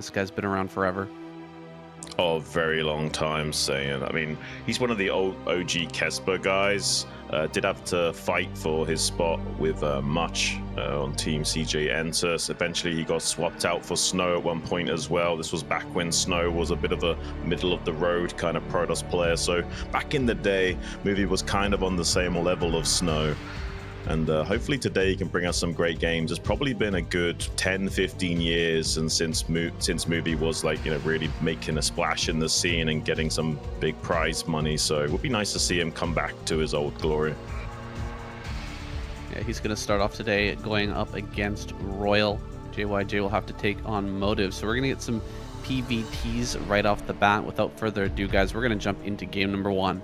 This guy's been around forever. Oh, very long time, Saiyan. I mean, he's one of the old OG Kesper guys. Did have to fight for his spot with Much on Team CJ Entus. Eventually, he got swapped out for Snow at one point as well. This was back when Snow was a bit of a middle-of-the-road kind of Protoss player. So back in the day, Movie was kind of on the same level of Snow. And hopefully today he can bring us some great games. It's probably been a good 10-15 years and since Movie was like, you know, really making a splash in the scene and getting some big prize money. So it would be nice to see him come back to his old glory. Yeah, he's going to start off today going up against Royal. JYJ will have to take on Motive. So we're going to get some PVTs right off the bat. Without further ado, guys, we're going to jump into game number 1.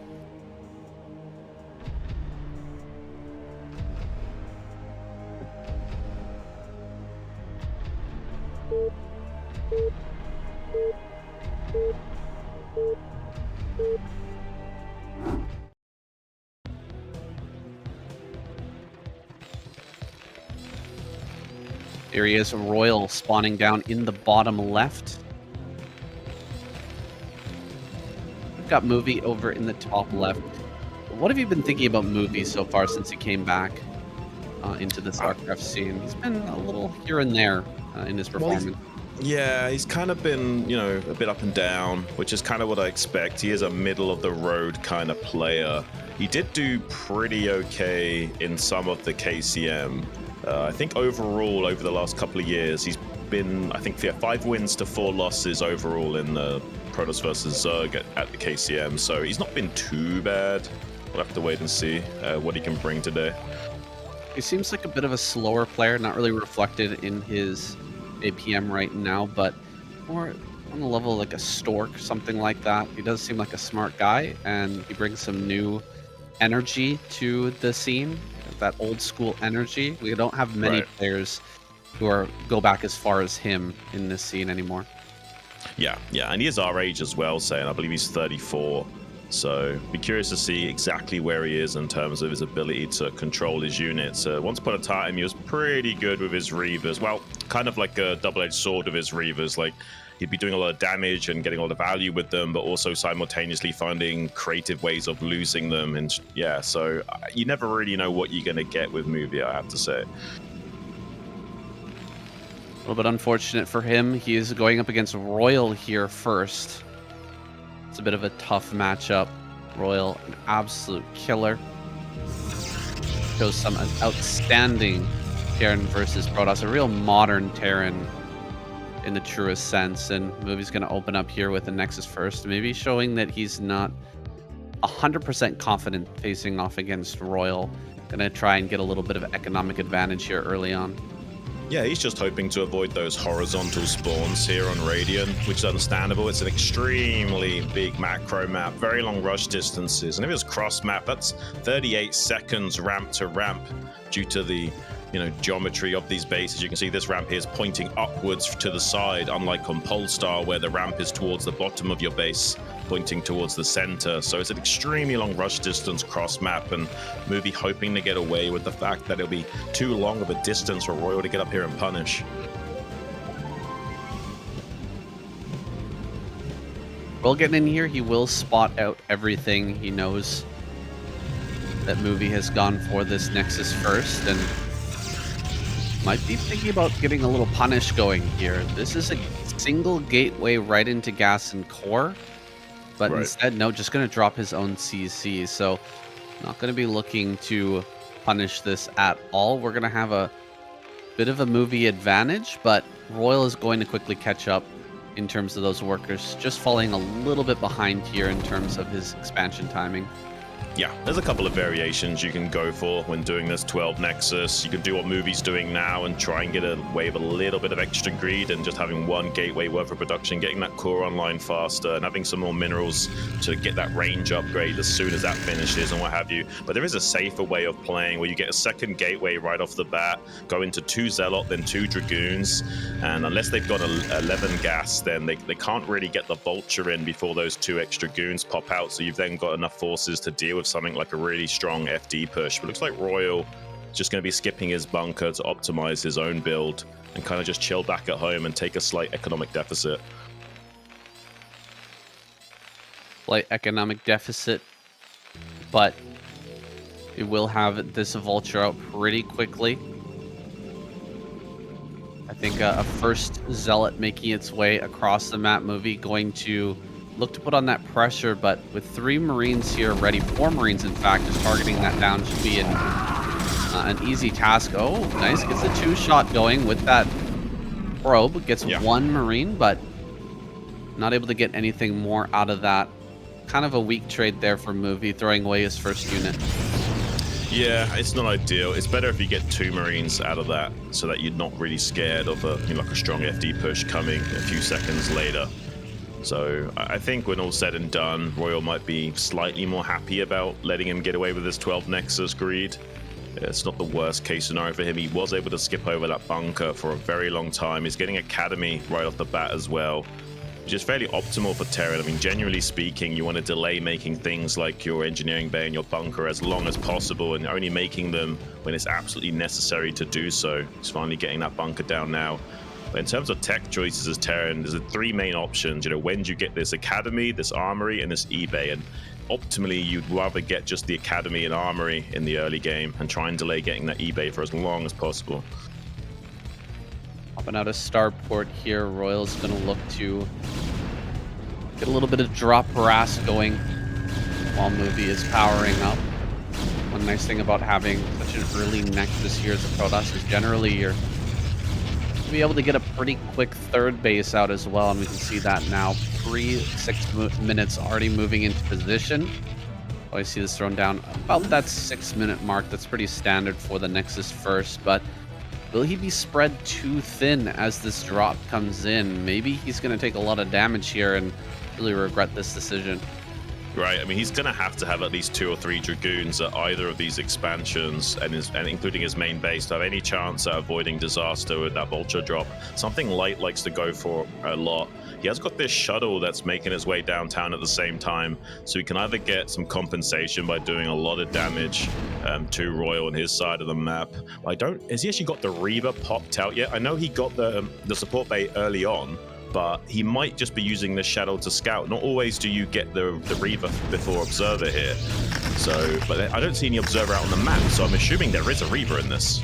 Here he is, Royal spawning down in the bottom left. We've got Movie over in the top left. What have you been thinking about Movie so far since he came back into the StarCraft scene? He's been a little here and there in his performance. Yeah, he's kind of been, you know, a bit up and down, which is kind of what I expect. He is a middle-of-the-road kind of player. He did do pretty okay in some of the KCM. I think overall, over the last couple of years, he's been, I think, 5 wins to 4 losses overall in the Protoss versus Zerg at the KCM. So he's not been too bad. We'll have to wait and see what he can bring today. He seems like a bit of a slower player, not really reflected in his APM right now, but more on the level like a Stork, something like that. He does seem like a smart guy, and he brings some new energy to the scene, that old school energy. We don't have many players who go back as far as him in this scene anymore. Yeah, and he is our age as well, saying I believe he's 34. So be curious to see exactly where he is in terms of his ability to control his units. Once upon a time, he was pretty good with his Reavers. Well, kind of like a double-edged sword with his Reavers. Like, he'd be doing a lot of damage and getting a lot of value with them, but also simultaneously finding creative ways of losing them. And yeah, so you never really know what you're going to get with Movie, I have to say. A little bit unfortunate for him. He is going up against Royal here first. It's a bit of a tough matchup. Royal, an absolute killer. Shows some outstanding Terran versus Protoss, a real modern Terran in the truest sense. And Movie's going to open up here with the Nexus first, maybe showing that he's not 100% confident facing off against Royal. Going to try and get a little bit of economic advantage here early on. Yeah, he's just hoping to avoid those horizontal spawns here on Radiant, which is understandable. It's an extremely big macro map, very long rush distances. And if it was cross map, that's 38 seconds ramp to ramp due to the, you know, geometry of these bases. You can see this ramp here is pointing upwards to the side, unlike on Polestar, where the ramp is towards the bottom of your base, pointing towards the center. So it's an extremely long rush distance cross map, and Movie hoping to get away with the fact that it'll be too long of a distance for Royal to get up here and punish. Well, getting in here, he will spot out everything. He knows that Movie has gone for this Nexus first, and might be thinking about getting a little punish going here. This is a single gateway right into gas and core, but instead, no, just going to drop his own CC. So not going to be looking to punish this at all. We're going to have a bit of a Movie advantage, but Royal is going to quickly catch up in terms of those workers, just falling a little bit behind here in terms of his expansion timing. Yeah, there's a couple of variations you can go for when doing this 12 Nexus. You can do what Movie's doing now and try and get away with a little bit of extra greed and just having one gateway worth of production, getting that core online faster and having some more minerals to get that range upgrade as soon as that finishes and what have you. But there is a safer way of playing where you get a second gateway right off the bat, go into 2 Zealot, then 2 Dragoons, and unless they've got 11 gas, then they can't really get the Vulture in before those 2 extra goons pop out, so you've then got enough forces to deal with something like a really strong FD push. But it looks like Royal just going to be skipping his bunker to optimize his own build and kind of just chill back at home and take a slight economic deficit. Slight economic deficit, but it will have this vulture out pretty quickly. I think a first zealot making its way across the map, movie going to look to put on that pressure, but with 3 Marines here ready, 4 Marines in fact, just targeting that down should be an easy task. Oh, nice, gets a 2-shot going with that probe, gets 1 Marine, but not able to get anything more out of that. Kind of a weak trade there for movie, throwing away his first unit. Yeah, it's not ideal. It's better if you get 2 Marines out of that so that you're not really scared of like a strong FD push coming a few seconds later. So I think when all said and done, Royal might be slightly more happy about letting him get away with his 12 Nexus greed. It's not the worst case scenario for him. He was able to skip over that bunker for a very long time. He's getting Academy right off the bat as well, which is fairly optimal for Terran. I mean, generally speaking, you want to delay making things like your engineering bay and your bunker as long as possible and only making them when it's absolutely necessary to do so. He's finally getting that bunker down now. But in terms of tech choices as Terran, there's 3 main options. You know, when do you get this Academy, this Armory, and this eBay? And optimally, you'd rather get just the Academy and Armory in the early game and try and delay getting that eBay for as long as possible. Popping out a starport here, Royal's going to look to get a little bit of drop harass going while movie is powering up. One nice thing about having such an early Nexus here as a Protoss is generally you're to be able to get a pretty quick 3rd base out as well, and we can see that now. 6 minutes already moving into position. Oh, I see this thrown down about that 6-minute mark. That's pretty standard for the Nexus first, but will he be spread too thin as this drop comes in? Maybe he's going to take a lot of damage here and really regret this decision. Right, I mean, he's going to have at least 2 or 3 Dragoons at either of these expansions, and including his main base, to have any chance at avoiding disaster with that Vulture drop. Something Light likes to go for a lot. He has got this shuttle that's making his way downtown at the same time, so he can either get some compensation by doing a lot of damage to Royal on his side of the map. Has he actually got the Reaver popped out yet? I know he got the support bay early on, but he might just be using the Shadow to scout. Not always do you get the Reaver before Observer here. So, but I don't see any Observer out on the map, so I'm assuming there is a Reaver in this.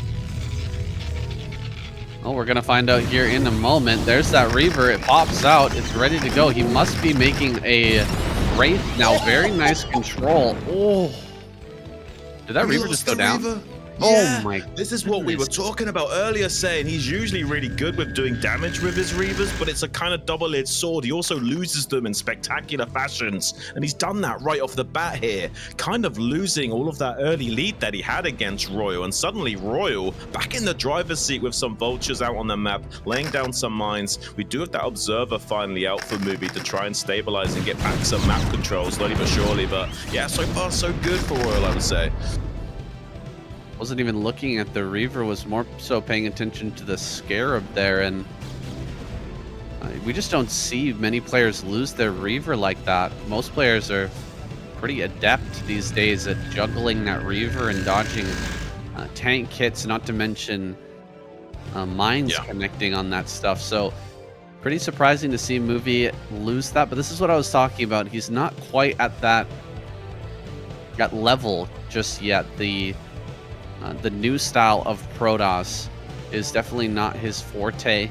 Well, we're going to find out here in a moment. There's that Reaver. It pops out. It's ready to go. He must be making a Wraith now. Very nice control. Oh. Did that Reaver just go down? Yeah, oh my this is what we were talking about earlier, saying he's usually really good with doing damage with his Reavers, but it's a kind of double-edged sword. He also loses them in spectacular fashions, and he's done that right off the bat here, kind of losing all of that early lead that he had against Royal, and suddenly Royal back in the driver's seat with some vultures out on the map, laying down some mines. We do have that Observer finally out for movie to try and stabilize and get back some map control, slowly but surely, but yeah, so far so good for Royal, I would say. Wasn't even looking at the Reaver, was more so paying attention to the Scarab there, and we just don't see many players lose their Reaver like that. Most players are pretty adept these days at juggling that Reaver and dodging tank kits, not to mention mines connecting on that stuff. So pretty surprising to see movie lose that, but this is what I was talking about. He's not quite at that level just yet. The new style of Protoss is definitely not his forte.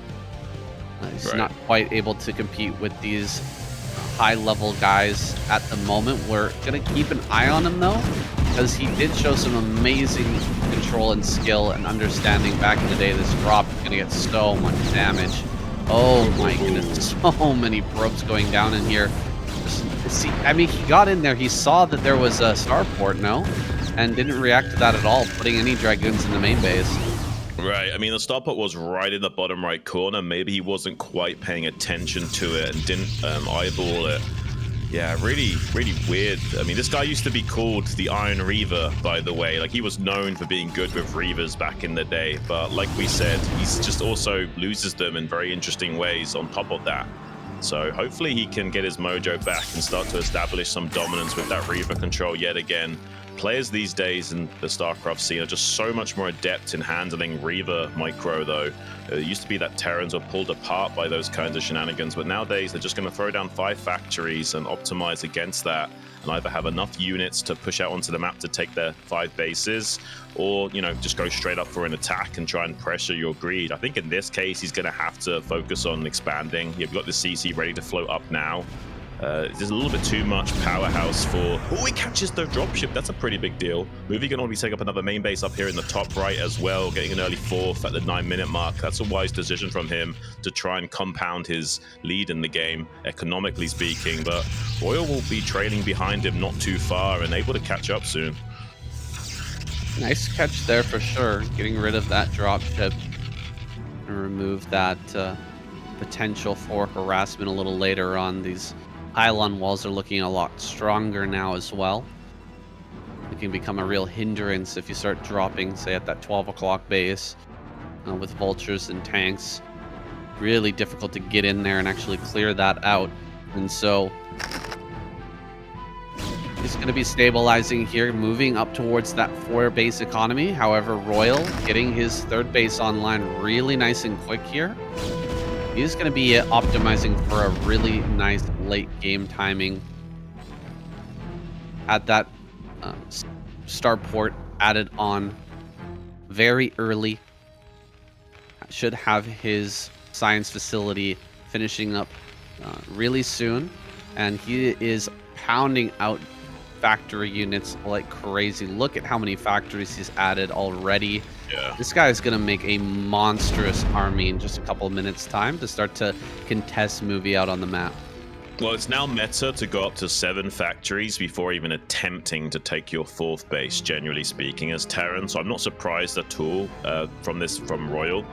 He's not quite able to compete with these high-level guys at the moment. We're going to keep an eye on him, though, because he did show some amazing control and skill and understanding back in the day. This drop is going to get so much damage. Oh my goodness, so many probes going down in here. See, I mean, he got in there. He saw that there was a starport, no? And didn't react to that at all, putting any Dragoons in the main base. Right, I mean, the starport was right in the bottom right corner. Maybe he wasn't quite paying attention to it and didn't eyeball it. Yeah, really, really weird. I mean, this guy used to be called the Iron Reaver, by the way. Like, he was known for being good with Reavers back in the day. But like we said, he's just also loses them in very interesting ways on top of that. So hopefully he can get his mojo back and start to establish some dominance with that Reaver control yet again. Players these days in the StarCraft scene are just so much more adept in handling Reaver micro, though. It used to be that Terrans were pulled apart by those kinds of shenanigans, but nowadays they're just going to throw down 5 factories and optimize against that, and either have enough units to push out onto the map to take their 5 bases, or, you know, just go straight up for an attack and try and pressure your greed. I think in this case, he's going to have to focus on expanding. You've got the CC ready to float up now. There's a little bit too much powerhouse for... Oh, he catches the dropship. That's a pretty big deal. Movie can only take up another main base up here in the top right as well, getting an early 4th at the 9-minute mark. That's a wise decision from him to try and compound his lead in the game, economically speaking. But Royal will be trailing behind him not too far and able to catch up soon. Nice catch there for sure. Getting rid of that dropship and remove that potential for harassment a little later on. These pylon walls are looking a lot stronger now as well. It can become a real hindrance if you start dropping, say, at that 12 o'clock base with vultures and tanks. Really difficult to get in there and actually clear that out. And so he's going to be stabilizing here, moving up towards that 4-base economy. However, Royal getting his 3rd base online really nice and quick here. He's going to be optimizing for a really nice late game timing. Had that starport added on very early. Should have his science facility finishing up really soon. And he is pounding out factory units like crazy. Look at how many factories he's added already. Yeah. This guy is going to make a monstrous army in just a couple of minutes time to start to contest Movie out on the map. Well, it's now meta to go up to 7 factories before even attempting to take your 4th base, generally speaking, as Terran. So I'm not surprised at all from Royal.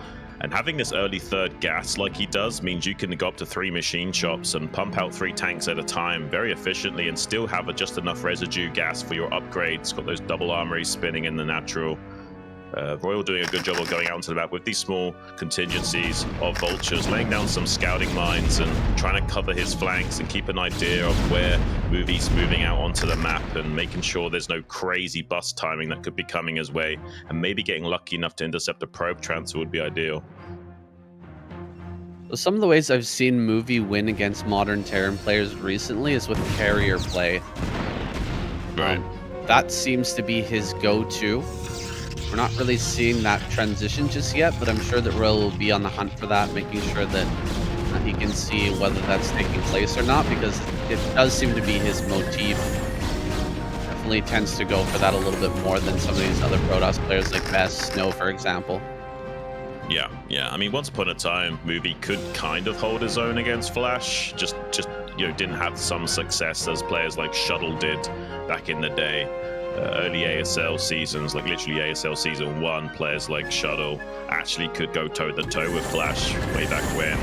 And having this early 3rd gas like he does means you can go up to 3 machine shops and pump out 3 tanks at a time very efficiently and still have just enough residue gas for your upgrades. Got those double armories spinning in the natural. Royal doing a good job of going out into the map with these small contingencies of vultures, laying down some scouting mines and trying to cover his flanks and keep an idea of where Movie's moving out onto the map and making sure there's no crazy bust timing that could be coming his way, and maybe getting lucky enough to intercept a probe transfer would be ideal. So some of the ways I've seen Movie win against modern Terran players recently is with carrier play. Right. That seems to be his go-to. We're not really seeing that transition just yet, but I'm sure that Royal will be on the hunt for that, making sure that he can see whether that's taking place or not, because it does seem to be his motif. Definitely tends to go for that a little bit more than some of these other Protoss players like Best, Snow, for example. Yeah. I mean, once upon a time, Movie could kind of hold his own against Flash. Just didn't have some success as players like Shuttle did back in the day. Early ASL seasons, like literally ASL Season 1, players like Shuttle actually could go toe-to-toe with Flash way back when.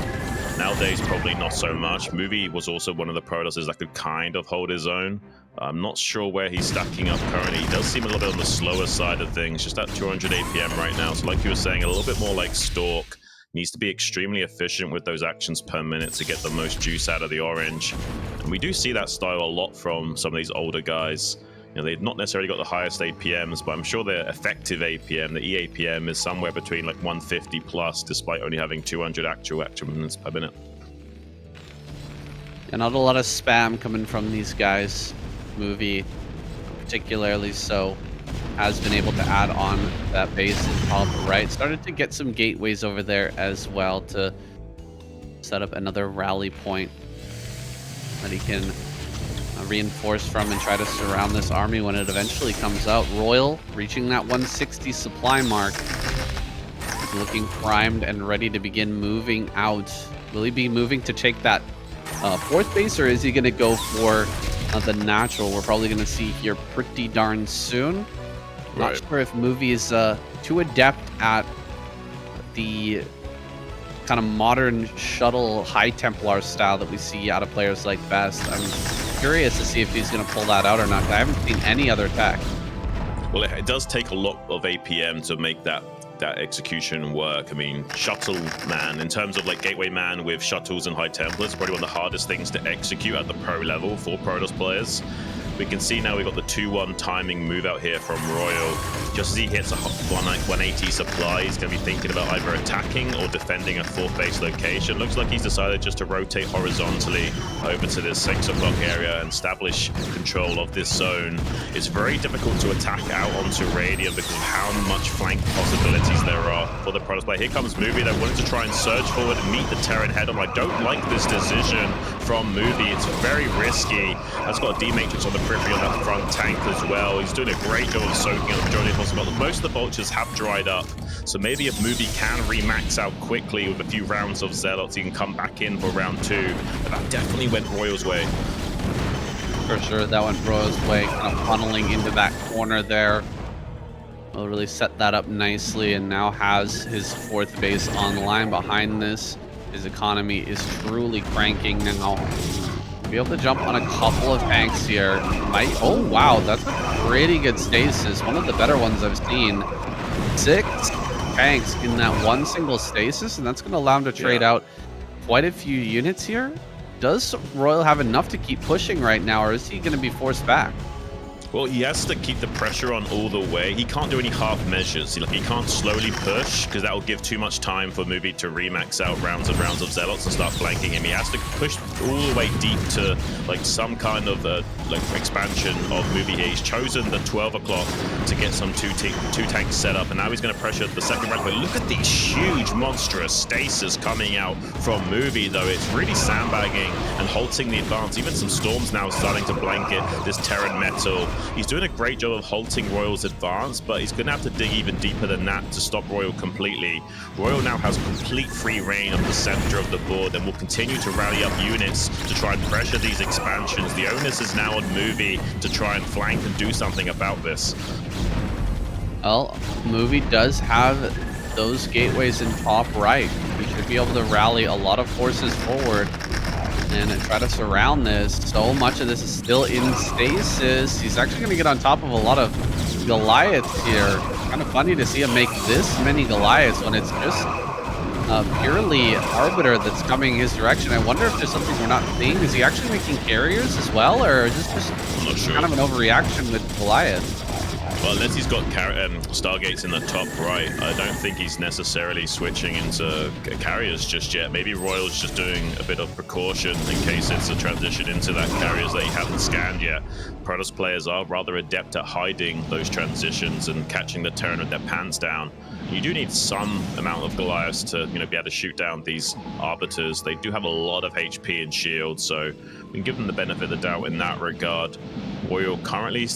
Nowadays, probably not so much. Movie was also one of the Protosses that could kind of hold his own. I'm not sure where he's stacking up currently. He does seem a little bit on the slower side of things, just at 200 APM right now. So like you were saying, a little bit more like Stork. Needs to be extremely efficient with those actions per minute to get the most juice out of the orange. And we do see that style a lot from some of these older guys. You know, they've not necessarily got the highest APMs, but I'm sure their effective APM, the EAPM, is somewhere between like 150 plus, despite only having 200 actual minutes per minute. And not a lot of spam coming from these guys. Movie, particularly so, has been able to add on that base in top right. Started to get some gateways over there as well to set up another rally point that he can reinforce from and try to surround this army when it eventually comes out. Royal reaching that 160 supply mark, looking primed and ready to begin moving out. Will he be moving to take that 4th base, or is he going to go for the natural? We're probably going to see here pretty darn soon. Not sure if Movie is too adept at the kind of modern shuttle high Templar style that we see out of players like Best. I'm curious to see if he's going to pull that out or not. I haven't seen any other tech. Well, it does take a lot of APM to make that execution work. I mean, Shuttle Man, in terms of like Gateway Man with shuttles and high Templars, probably one of the hardest things to execute at the pro level for Protoss players. We can see now we've got the 2-1 timing move out here from Royal. Just as he hits a 180 supply, he's going to be thinking about either attacking or defending a 4th base location. Looks like he's decided just to rotate horizontally over to this 6 o'clock area and establish control of this zone. It's very difficult to attack out onto Radiant because of how much flank possibilities there are for the Protoss player. Here comes Movie. They're wanting to try and surge forward and meet the Terran head on. I don't like this decision from Movie. It's very risky. That's got a D-Matrix on the periphery on that front tank as well. He's doing a great job of soaking up the majority of possible. Most of the vultures have dried up. So maybe if Movie can remax out quickly with a few rounds of Zealots, he can come back in for round 2. But that definitely went Royal's way. For sure, that went Royal's way, kind of funneling into that corner there. Will really set that up nicely, and now has his 4th base online behind this. His economy is truly cranking now. Be able to jump on a couple of tanks here. Oh wow, that's a pretty good stasis. One of the better ones I've seen. 6 tanks in that one single stasis, and that's going to allow him to trade out quite a few units here. Does Royal have enough to keep pushing right now, or is he going to be forced back? Well, he has to keep the pressure on all the way. He can't do any half measures. He can't slowly push because that will give too much time for Movie to remax out rounds and rounds of Zealots and start flanking him. He has to push all the way deep to like some kind of expansion of Movie here. He's chosen the 12 o'clock to get some two tanks set up, and now he's going to pressure the second rank. But look at these huge monstrous stasis coming out from Movie, though. It's really sandbagging and halting the advance. Even some storms now starting to blanket this Terran metal. He's doing a great job of halting Royal's advance, but he's going to have to dig even deeper than that to stop Royal completely. Royal now has complete free reign of the center of the board and will continue to rally up units to try and pressure these expansions. The onus is now on Movie to try and flank and do something about this. Well, Movie does have those gateways in top right. He should be able to rally a lot of forces forward and try to surround this. So much of this is still in stasis. He's actually going to get on top of a lot of Goliaths here. Kind of funny to see him make this many Goliaths when it's just purely Arbiter that's coming his direction. I wonder if there's something we're not seeing. Is he actually making carriers as well, or is this just kind of an overreaction with Goliath? Well, unless he's got Stargates in the top right, I don't think he's necessarily switching into carriers just yet. Maybe Royal's just doing a bit of precaution in case it's a transition into that carriers that he hasn't scanned yet. Protoss players are rather adept at hiding those transitions and catching the Terran with their pants down. You do need some amount of Goliaths to, be able to shoot down these Arbiters. They do have a lot of HP and shield, so we can give them the benefit of the doubt in that regard. Royal currently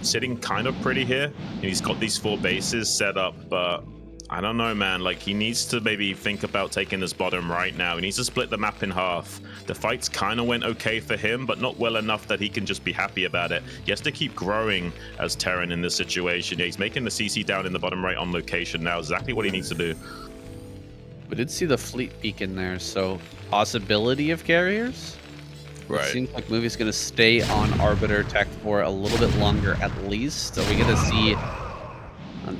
sitting kind of pretty here. He's got these 4 bases set up, but I don't know, man. He needs to maybe think about taking this bottom right now. He needs to split the map in half. The fights kind of went okay for him, but not well enough that he can just be happy about it. He has to keep growing as Terran in this situation. Yeah, he's making the CC down in the bottom right on location now. Exactly what he needs to do. We did see the fleet beacon there, so possibility of carriers? Right. It seems like Movie's going to stay on Arbiter tech for a little bit longer at least. So we get to see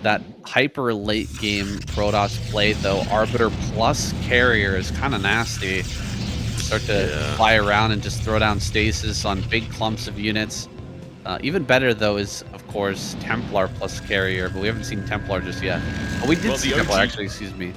that hyper late game Protoss play, though. Arbiter plus carrier is kind of nasty. Start to fly around and just throw down stasis on big clumps of units. Even better, though, is, of course, Templar plus carrier, but we haven't seen Templar just yet. Oh, we did see Templar, actually, excuse me.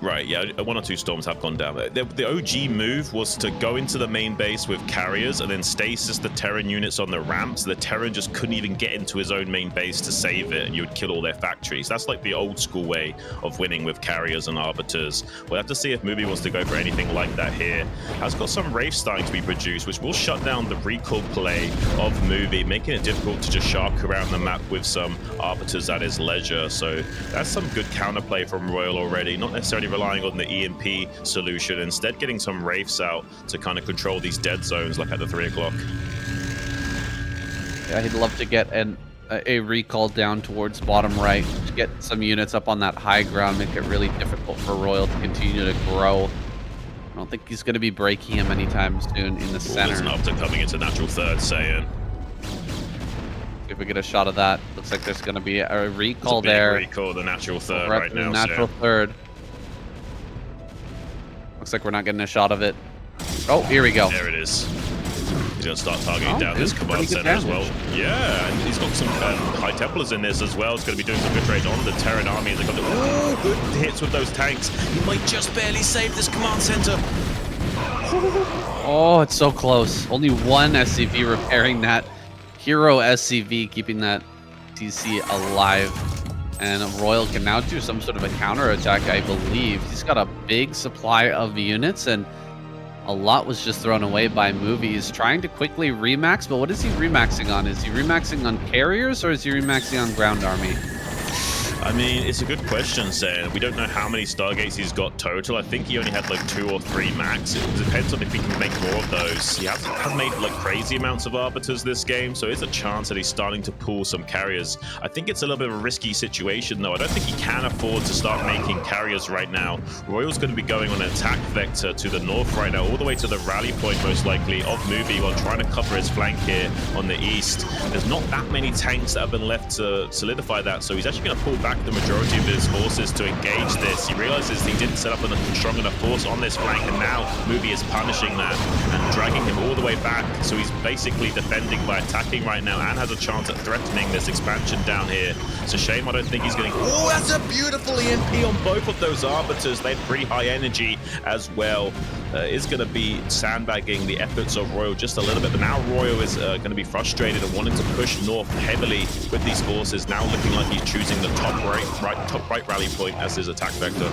Right, yeah, 1 or 2 storms have gone down. The OG move was to go into the main base with carriers and then stasis the Terran units on the ramps. The Terran just couldn't even get into his own main base to save it, and you would kill all their factories. That's like the old school way of winning with carriers and arbiters. We'll have to see if Movie wants to go for anything like that here. Has got some Wraiths starting to be produced, which will shut down the recall play of Movie, making it difficult to just shark around the map with some arbiters at his leisure. So that's some good counterplay from Royal already, not necessarily relying on the EMP solution, instead getting some Wraiths out to kind of control these dead zones like at the 3 o'clock. Yeah, he'd love to get a recall down towards bottom right, to get some units up on that high ground, make it really difficult for Royal to continue to grow. I don't think he's going to be breaking him anytime soon in the center. There's an uptick coming into natural third, Saiyan. If we get a shot of that, looks like there's going to be a recall there. Recall the natural third right now. Natural third. Looks like we're not getting a shot of it. Oh, here we go. There it is. going to start targeting down this command center as well. Yeah, and he's got some high Templars in this as well. It's going to be doing some good trades on the Terran army as they come to. Ooh, good hits with those tanks. He might just barely save this command center. Oh, it's so close. Only one SCV repairing that. Hero SCV keeping that TC alive. And Royal can now do some sort of a counter attack, I believe. He's got a big supply of units, and a lot was just thrown away by Movie. He's trying to quickly remax, but what is he remaxing on? Is he remaxing on carriers, or is he remaxing on ground army? I mean, it's a good question, Saiyan. We don't know how many Stargates he's got total. I think he only had like 2 or 3 max. It depends on if he can make more of those. He hasn't made like crazy amounts of arbiters this game, so it's a chance that he's starting to pull some carriers. I think it's a little bit of a risky situation, though. I don't think he can afford to start making carriers right now. Royal's going to be going on an attack vector to the north right now, all the way to the rally point, most likely, of Movie, while trying to cover his flank here on the east. There's not that many tanks that have been left to solidify that, so he's actually going to pull back the majority of his forces to engage this. He realizes he didn't set up a strong enough force on this flank, and now Movie is punishing that and dragging him all the way back. So he's basically defending by attacking right now and has a chance at threatening this expansion down here. It's a shame I don't think he's going to... Oh, that's a beautiful EMP on both of those arbiters. They have pretty high energy as well. Is going to be sandbagging the efforts of Royal just a little bit, but now Royal is going to be frustrated and wanting to push north heavily with these forces, now looking like he's choosing the top right rally point as his attack vector.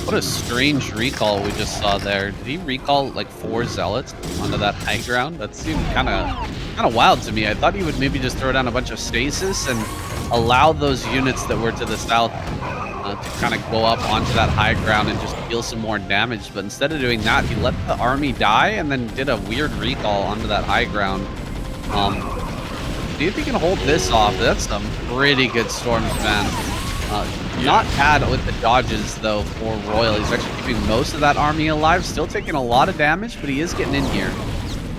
What a strange recall we just saw there. Did he recall like 4 zealots onto that high ground? That seemed kind of wild to me. I thought he would maybe just throw down a bunch of stasis and allow those units that were to the south to kind of go up onto that high ground and just deal some more damage. But instead of doing that, he let the army die and then did a weird recall onto that high ground. See if he can hold this off. That's some pretty good storms, man. Not bad with the dodges, though, for Royal. He's actually keeping most of that army alive, still taking a lot of damage, but he is getting in here.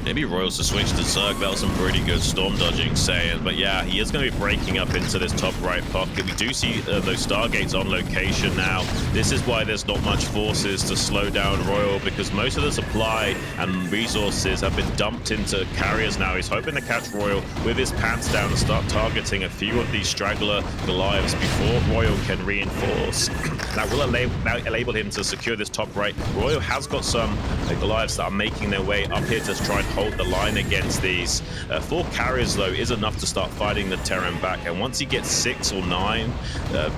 Maybe Royals to switch to Zerg. That was some pretty good storm dodging, Saiyan. But yeah, he is going to be breaking up into this top right pocket. We do see those Stargates on location now. This is why there's not much forces to slow down Royal, because most of the supply and resources have been dumped into carriers now. He's hoping to catch Royal with his pants down and start targeting a few of these straggler Goliaths before Royal can reinforce. That will enable him to secure this top right. Royal has got some Goliaths that are making their way up here to try and hold the line against these. 4 carriers, though, is enough to start fighting the Terran back. And once he gets 6 or 9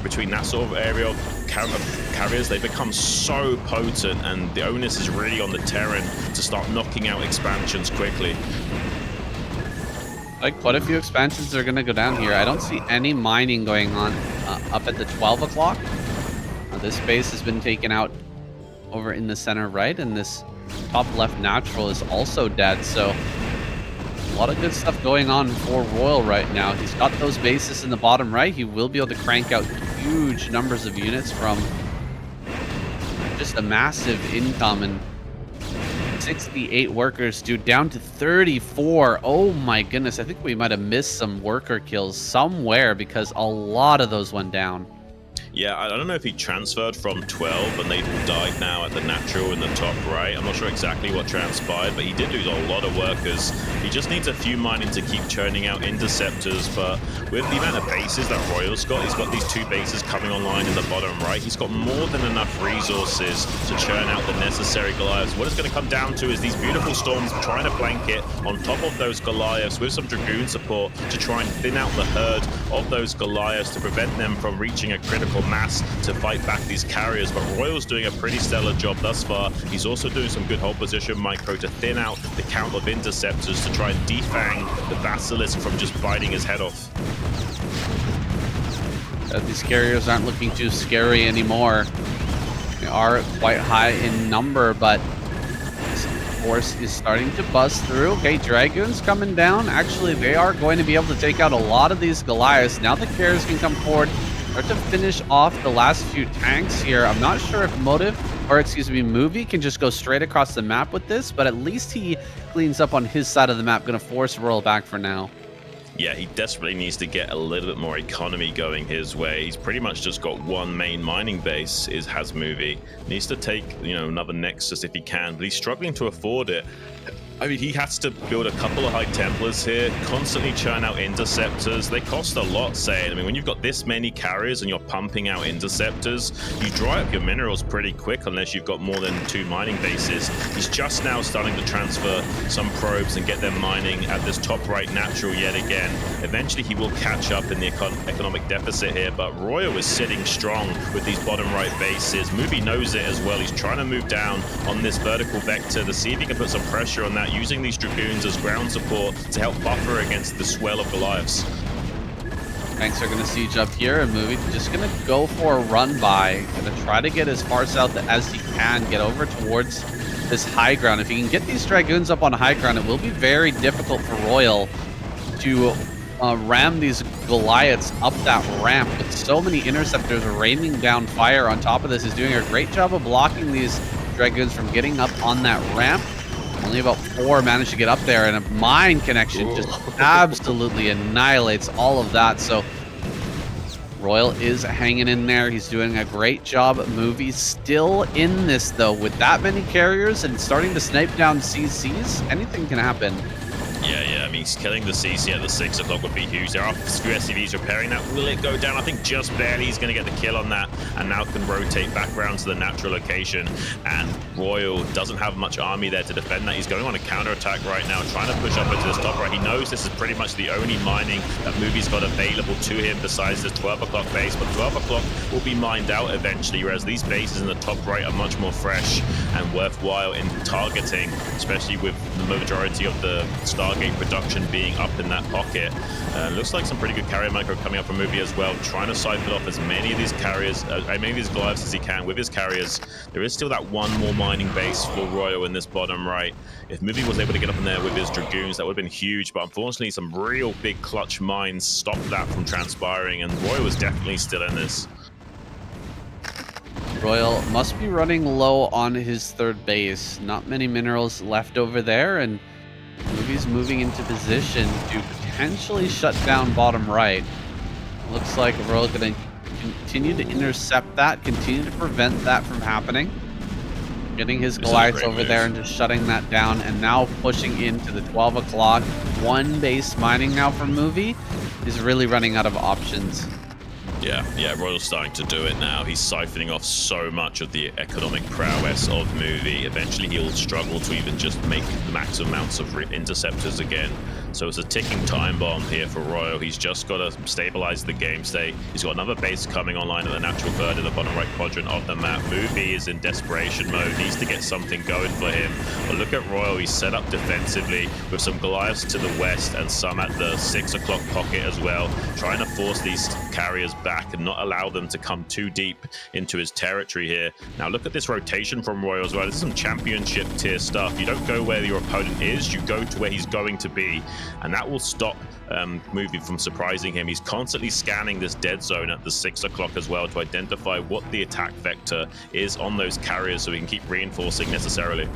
between that sort of area of carriers, they become so potent, and the onus is really on the Terran to start knocking out expansions quickly. Like, quite a few expansions are going to go down here. I don't see any mining going on up at the 12 o'clock. This base has been taken out over in the center right, and this top left natural is also dead. So a lot of good stuff going on for Royal right now. He's got those bases in the bottom right. He will be able to crank out huge numbers of units from just a massive income, and 68 workers, dude, down to 34. Oh my goodness, I think we might have missed some worker kills somewhere because a lot of those went down. Yeah, I don't know if he transferred from 12 and they died now at the natural in the top right. I'm not sure exactly what transpired, but he did lose a lot of workers. He just needs a few mining to keep churning out interceptors, but with the amount of bases that Royal's got, he's got these 2 bases coming online in the bottom right. He's got more than enough resources to churn out the necessary Goliaths. What it's going to come down to is these beautiful storms trying to flank it on top of those Goliaths with some Dragoon support to try and thin out the herd of those Goliaths to prevent them from reaching a critical mass to fight back these carriers. But Royal's doing a pretty stellar job thus far. He's also doing some good hold position micro to thin out the count of interceptors to try and defang the Basilisk from just biting his head off. These carriers aren't looking too scary anymore. They are quite high in number, but this force is starting to bust through. Okay, Dragoons coming down. Actually, they are going to be able to take out a lot of these Goliaths. Now the carriers can come forward, start to finish off the last few tanks here. I'm not sure if Movie can just go straight across the map with this, but at least he cleans up on his side of the map. Going to force Royal back for now. Yeah, he desperately needs to get a little bit more economy going his way. He's pretty much just got one main mining base, has Movie. Needs to take, another Nexus if he can, but he's struggling to afford it. I mean, he has to build a couple of High Templars here, constantly churn out Interceptors. They cost a lot, saying. I mean, when you've got this many carriers and you're pumping out Interceptors, you dry up your minerals pretty quick unless you've got more than 2 mining bases. He's just now starting to transfer some probes and get them mining at this top right natural yet again. Eventually, he will catch up in the economic deficit here, but Royal is sitting strong with these bottom right bases. Movie knows it as well. He's trying to move down on this vertical vector to see if he can put some pressure on that, using these Dragoons as ground support to help buffer against the swell of Goliaths. Tanks are going to siege up here, and Movie just going to go for a run by. Going to try to get as far south as he can, get over towards this high ground. If he can get these Dragoons up on high ground, it will be very difficult for Royal to ram these Goliaths up that ramp. With so many Interceptors raining down fire on top of this, is doing a great job of blocking these Dragoons from getting up on that ramp. Only about 4 managed to get up there, and a mine connection just absolutely annihilates all of that. So Royal is hanging in there. He's doing a great job. Movie's still in this, though. With that many carriers and starting to snipe down CCs, anything can happen. Yeah, I mean, killing the CC at the 6 o'clock would be huge. There are a few SCVs repairing that. Will it go down? I think just barely. He's going to get the kill on that, and now can rotate back around to the natural location. And Royal doesn't have much army there to defend that. He's going on a counterattack right now, trying to push up into this top right. He knows this is pretty much the only mining that Movie's got available to him besides this 12 o'clock base, but 12 o'clock will be mined out eventually, whereas these bases in the top right are much more fresh and worthwhile in targeting, especially with the majority of the Stargate production being up in that pocket. Looks like some pretty good carrier micro coming up from Movie as well, trying to siphon off as many of these carriers, many of these Goliaths as he can with his carriers. There is still that one more mining base for Royal in this bottom right. If Movie was able to get up in there with his Dragoons, that would have been huge, but unfortunately some real big clutch mines stopped that from transpiring, and Royal was definitely still in this. Royal must be running low on his 3rd base. Not many minerals left over there, and Movie's moving into position to potentially shut down bottom right. Looks like Royal going to continue to intercept that, continue to prevent that from happening. Getting his Goliaths over there and just shutting that down, and now pushing into the 12 o'clock. 1 base mining now for Movie is really running out of options. Yeah, Royal's starting to do it now. He's siphoning off so much of the economic prowess of Movie. Eventually, he'll struggle to even just make the maximum amounts of Interceptors again. So it's a ticking time bomb here for Royal. He's just got to stabilize the game state. He's got another base coming online at the natural third in the bottom right quadrant of the map. Movie is in desperation mode, needs to get something going for him. But look at Royal. He's set up defensively with some Goliaths to the west and some at the 6 o'clock pocket as well, trying to force these carriers back and not allow them to come too deep into his territory here. Now look at this rotation from Royal as well. This is some championship tier stuff. You don't go where your opponent is, you go to where he's going to be, and that will stop Movie from surprising him. He's constantly scanning this dead zone at the 6 o'clock as well to identify what the attack vector is on those carriers so he can keep reinforcing necessarily.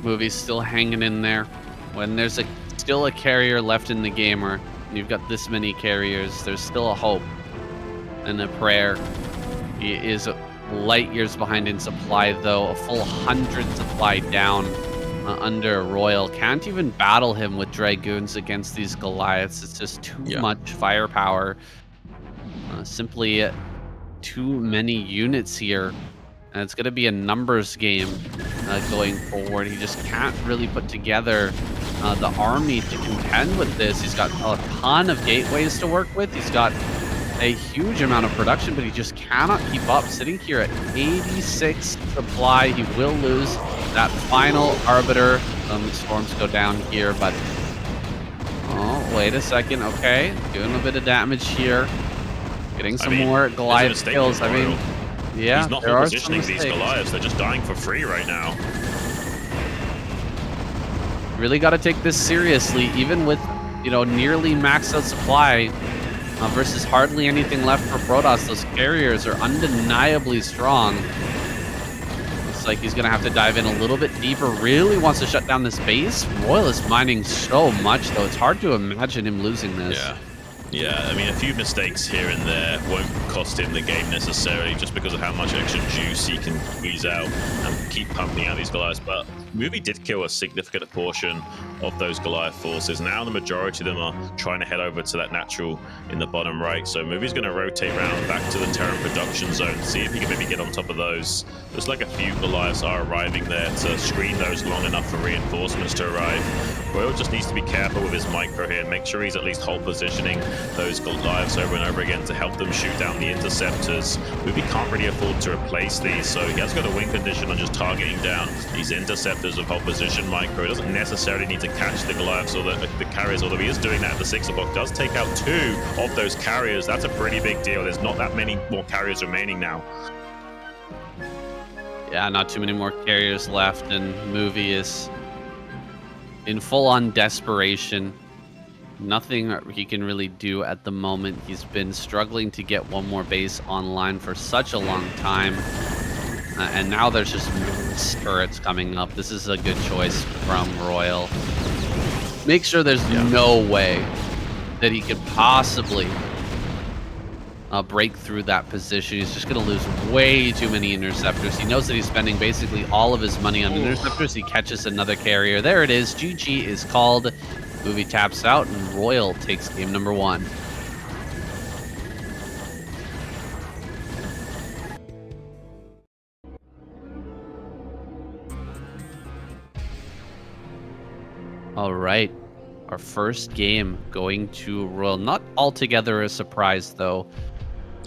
Movie's still hanging in there. When there's still a carrier left in the game, or you've got this many carriers, there's still a hope and a prayer. He is light years behind in supply, though. A full 100 supply down under Royal. Can't even battle him with Dragoons against these Goliaths. It's just too much firepower. Simply too many units here. And it's going to be a numbers game going forward. He just can't really put together the army to contend with this. He's got a ton of gateways to work with. He's got a huge amount of production, but he just cannot keep up. Sitting here at 86 supply, he will lose that final arbiter. Storms go down here, but oh, wait a second. Okay, doing a bit of damage here, getting some more Goliath kills. I mean, yeah, he's not positioning these Goliaths. They're just dying for free right now. Really got to take this seriously, even with, you know, nearly maxed out supply versus hardly anything left for Protoss. Those carriers are undeniably strong. Looks like he's going to have to dive in a little bit deeper. Really wants to shut down this base. Royal is mining so much, though. It's hard to imagine him losing this. Yeah, I mean, a few mistakes here and there won't cost him the game necessarily, just because of how much extra juice he can squeeze out and keep pumping out these Goliaths. But Movie did kill a significant portion of those Goliath forces. Now the majority of them are trying to head over to that natural in the bottom right. So Movie's going to rotate around back to the Terran production zone, see if he can maybe get on top of those. Looks like a few Goliaths are arriving there to screen those long enough for reinforcements to arrive. Royal just needs to be careful with his micro here and make sure he's at least hold positioning those Goliaths over and over again to help them shoot down the interceptors. Movie can't really afford to replace these, so he has got a win condition on just targeting down these interceptors with hold position micro. He doesn't necessarily need to catch the Goliaths or the carriers, although he is doing that. The 6 o'clock does take out 2 of those carriers. That's a pretty big deal. There's not that many more carriers remaining now. Yeah, not too many more carriers left, and Movie is in full-on desperation. Nothing he can really do at the moment. He's been struggling to get one more base online for such a long time. And now there's just turrets coming up. This is a good choice from Royal. Make sure there's no way that he could possibly break through that position. He's just going to lose way too many interceptors. He knows that he's spending basically all of his money on interceptors. He catches another carrier. There it is. GG is called. Movie taps out, and Royal takes game number 1. All right. Our first game going to Royal. Not altogether a surprise, though.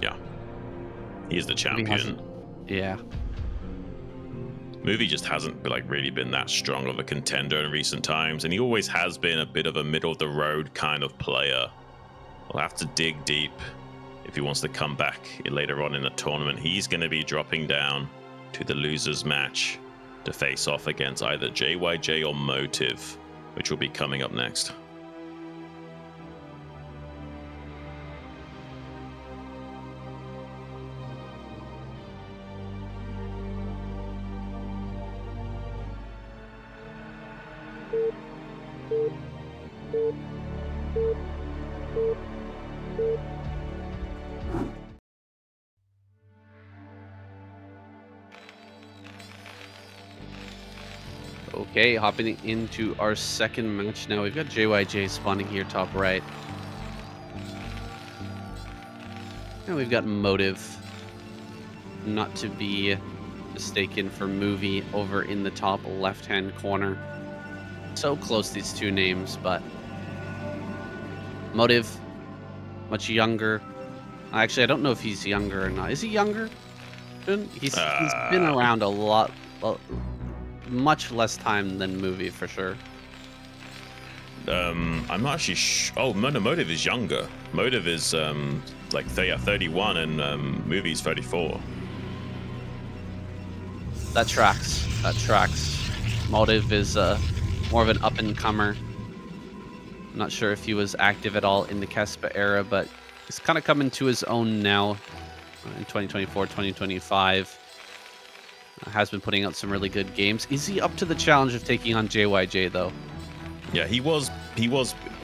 Yeah. He's the champion. Yeah. Movie just hasn't really been that strong of a contender in recent times, and he always has been a bit of a middle of the road kind of player. We'll have to dig deep if he wants to come back later on in the tournament. He's going to be dropping down to the losers match to face off against either JYJ or Motive, which will be coming up next. Okay, hopping into our second match now. We've got JYJ spawning here top right. And we've got Motive, not to be mistaken for Movie, over in the top left-hand corner. So close, these two names, but Motive, much younger. Actually, I don't know if he's younger or not. Is he younger? He's been around a lot, much less time than Movie for sure. I'm not actually oh, no, Motive is younger. Motive is like 31 and Movie's 34. That tracks. That tracks. Motive is more of an up-and-comer. I'm not sure if he was active at all in the Kespa era, but he's kind of coming to his own now in 2024, 2025. Has been putting out some really good games. Is he up to the challenge of taking on JYJ, though? Yeah, he was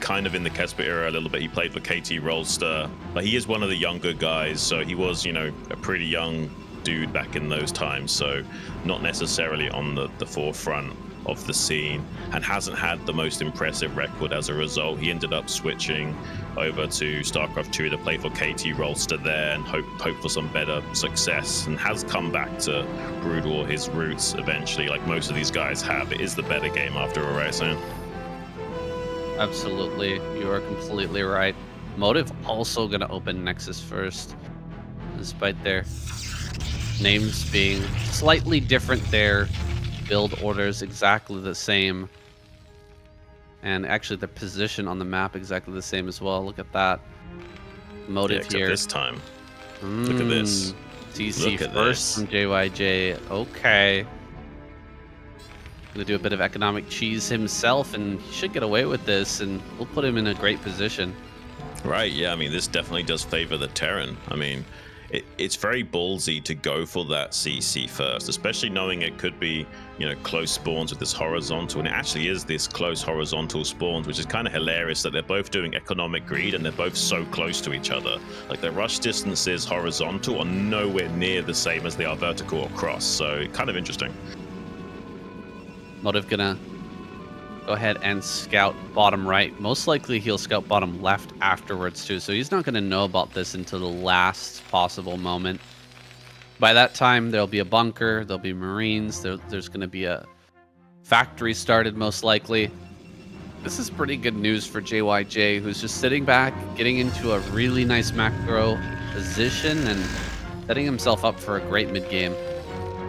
kind of in the Kespa era a little bit. He played for KT Rolster, but he is one of the younger guys, so he was, a pretty young dude back in those times, so not necessarily on the forefront of the scene, and hasn't had the most impressive record as a result. He ended up switching over to StarCraft 2 to play for KT Rolster there and hope for some better success, and has come back to Broodwar, his roots, eventually, like most of these guys have. It is the better game after all, right, Sam? Absolutely. You are completely right. Motive also going to open Nexus first, despite their names being slightly different there. Build orders exactly the same. And actually the position on the map exactly the same as well. Look at that. Motive here. This time. Look at this. TC first from JYJ. Okay. Gonna do a bit of economic cheese himself, and he should get away with this, and we'll put him in a great position. Right, yeah, I mean, this definitely does favor the Terran. I mean, it's very ballsy to go for that CC first, especially knowing it could be, you know, close spawns with this horizontal, and it actually is this close horizontal spawns, which is kind of hilarious that they're both doing economic greed and they're both so close to each other. Like their rush distances horizontal are nowhere near the same as they are vertical or cross, so kind of interesting. Motive gonna go ahead and scout bottom right. Most likely he'll scout bottom left afterwards too, so he's not going to know about this until the last possible moment. By that time, there'll be a bunker, there'll be Marines, there's going to be a factory started most likely. This is pretty good news for JYJ, who's just sitting back, getting into a really nice macro position and setting himself up for a great mid-game.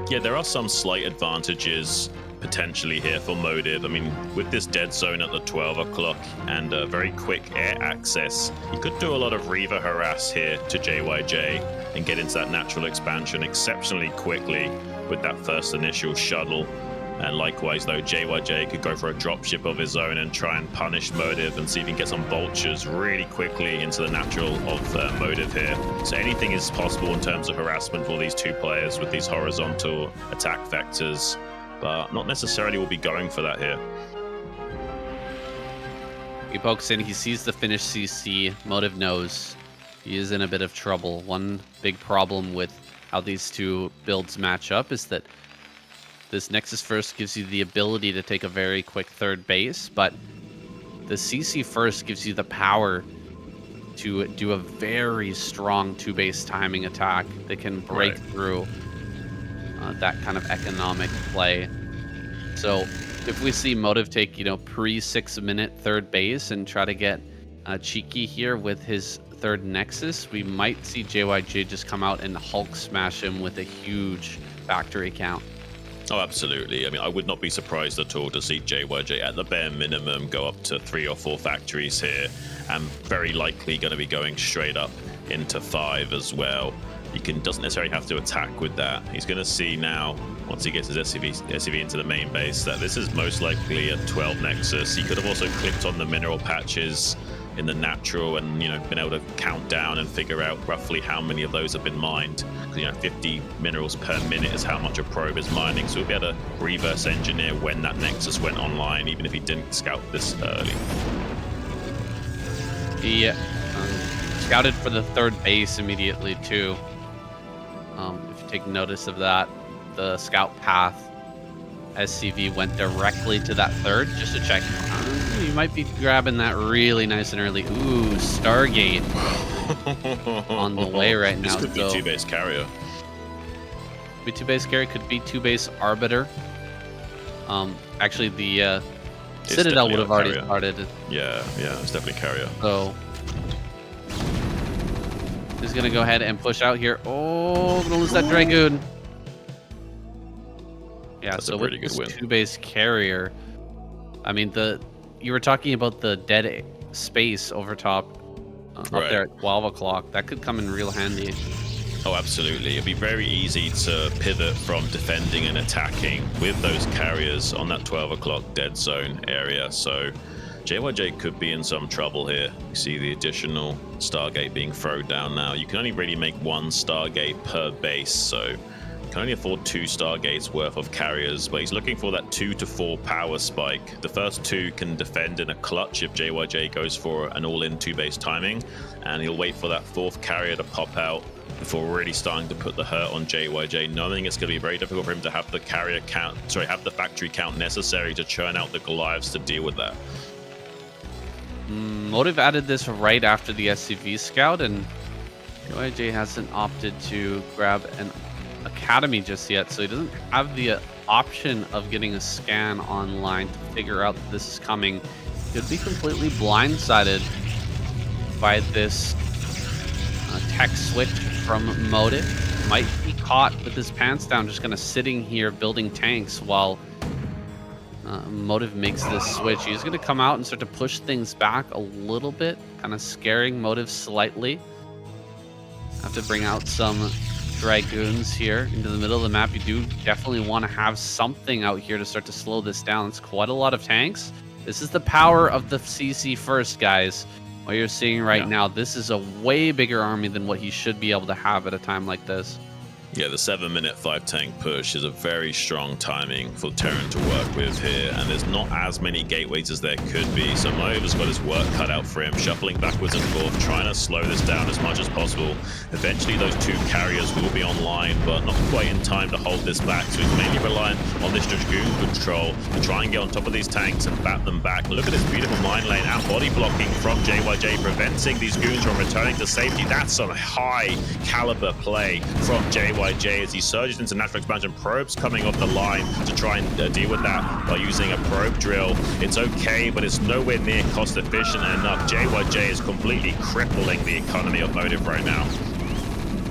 Yeah, there are some slight advantages potentially here for Motive. I mean, with this dead zone at the 12 o'clock and very quick air access, he could do a lot of Reaver harass here to JYJ and get into that natural expansion exceptionally quickly with that first initial shuttle. And likewise, though, JYJ could go for a dropship of his own and try and punish Motive and see if he can get some vultures really quickly into the natural of Motive here. So anything is possible in terms of harassment for these two players with these horizontal attack vectors, but not necessarily will be going for that here. He pokes in, he sees the finished CC. Motive knows he is in a bit of trouble. One big problem with how these two builds match up is that this Nexus First gives you the ability to take a very quick third base, but the CC First gives you the power to do a very strong two-base timing attack that can break through that kind of economic play. So if we see Motive take, you know, pre-6-minute third base and try to get cheeky here with his third Nexus, we might see JYJ just come out and Hulk smash him with a huge factory count. Oh, absolutely. I mean, I would not be surprised at all to see JYJ at the bare minimum go up to 3 or 4 factories here, and very likely going to be going straight up into 5 as well. He doesn't necessarily have to attack with that. He's going to see now, once he gets his SCV into the main base, that this is most likely a 12 Nexus. He could have also clicked on the mineral patches in the natural and, you know, been able to count down and figure out roughly how many of those have been mined. Because, you know, 50 minerals per minute is how much a probe is mining. So we'll be able to reverse engineer when that Nexus went online, even if he didn't scout this early. He scouted for the third base immediately too. If you take notice of that, the scout path SCV went directly to that third just to check. You might be grabbing that really nice and early. Ooh, Stargate on the way right now. This could be 2-base carrier. Be 2-base carrier, could be 2-base arbiter. Actually, the Citadel would have already started. Yeah, it's definitely carrier. So he's gonna go ahead and push out here. Oh, gonna lose that Dragoon. Yeah, that's so a pretty with good this win. 2-base carrier, I mean, you were talking about the dead space over top up there at 12 o'clock. That could come in real handy. Oh, absolutely. It'd be very easy to pivot from defending and attacking with those carriers on that 12 o'clock dead zone area. So JYJ could be in some trouble here. You see the additional Stargate being thrown down now. You can only really make 1 Stargate per base, so you can only afford 2 Stargates worth of carriers, but he's looking for that 2 to 4 power spike. The first 2 can defend in a clutch if JYJ goes for an all-in 2-base timing, and he'll wait for that 4th carrier to pop out before really starting to put the hurt on JYJ, knowing it's going to be very difficult for him to have the have the factory count necessary to churn out the Goliaths to deal with that. Motive added this right after the SCV scout, and JYJ hasn't opted to grab an academy just yet, so he doesn't have the option of getting a scan online to figure out that this is coming. He could be completely blindsided by this tech switch from Motive. Might be caught with his pants down, just kind of sitting here building tanks while Motive makes this switch. He's going to come out and start to push things back a little bit, kind of scaring Motive slightly. Have to bring out some Dragoons here into the middle of the map. You do definitely want to have something out here to start to slow this down. It's quite a lot of tanks. This is the power of the CC First, guys. What you're seeing right Yeah. now, this is a way bigger army than what he should be able to have at a time like this. Yeah, the 7-minute 5-tank push is a very strong timing for Terran to work with here, and there's not as many gateways as there could be, so Motive has got his work cut out for him, shuffling backwards and forth, trying to slow this down as much as possible. Eventually those 2 carriers will be online, but not quite in time to hold this back, so he's mainly reliant on this Dragoon control to try and get on top of these tanks and bat them back. Look at this beautiful mine lane and body blocking from JYJ, preventing these goons from returning to safety. That's some high caliber play from JYJ as he surges into natural expansion. Probes coming off the line to try and deal with that by using a probe drill. It's okay, but it's nowhere near cost efficient enough. JYJ is completely crippling the economy of Motive right now.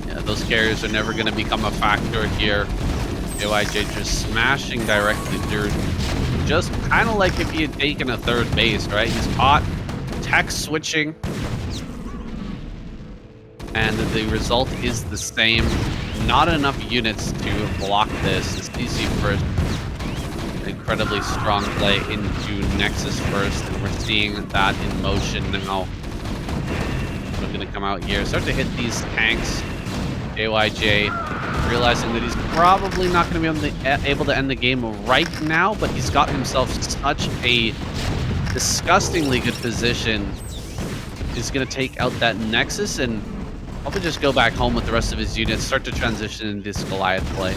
Yeah, those carriers are never going to become a factor here. JYJ just smashing directly through. Just kind of like if he had taken a third base, right? He's caught tech switching. And the result is the same. Not enough units to block this. It's DC first. Incredibly strong play into Nexus first. And we're seeing that in motion now. We're going to come out here. Start to hit these tanks. JYJ realizing that he's probably not going to be able to end the game right now. But he's got himself such a disgustingly good position. He's going to take out that Nexus and probably just go back home with the rest of his units, start to transition into this Goliath play.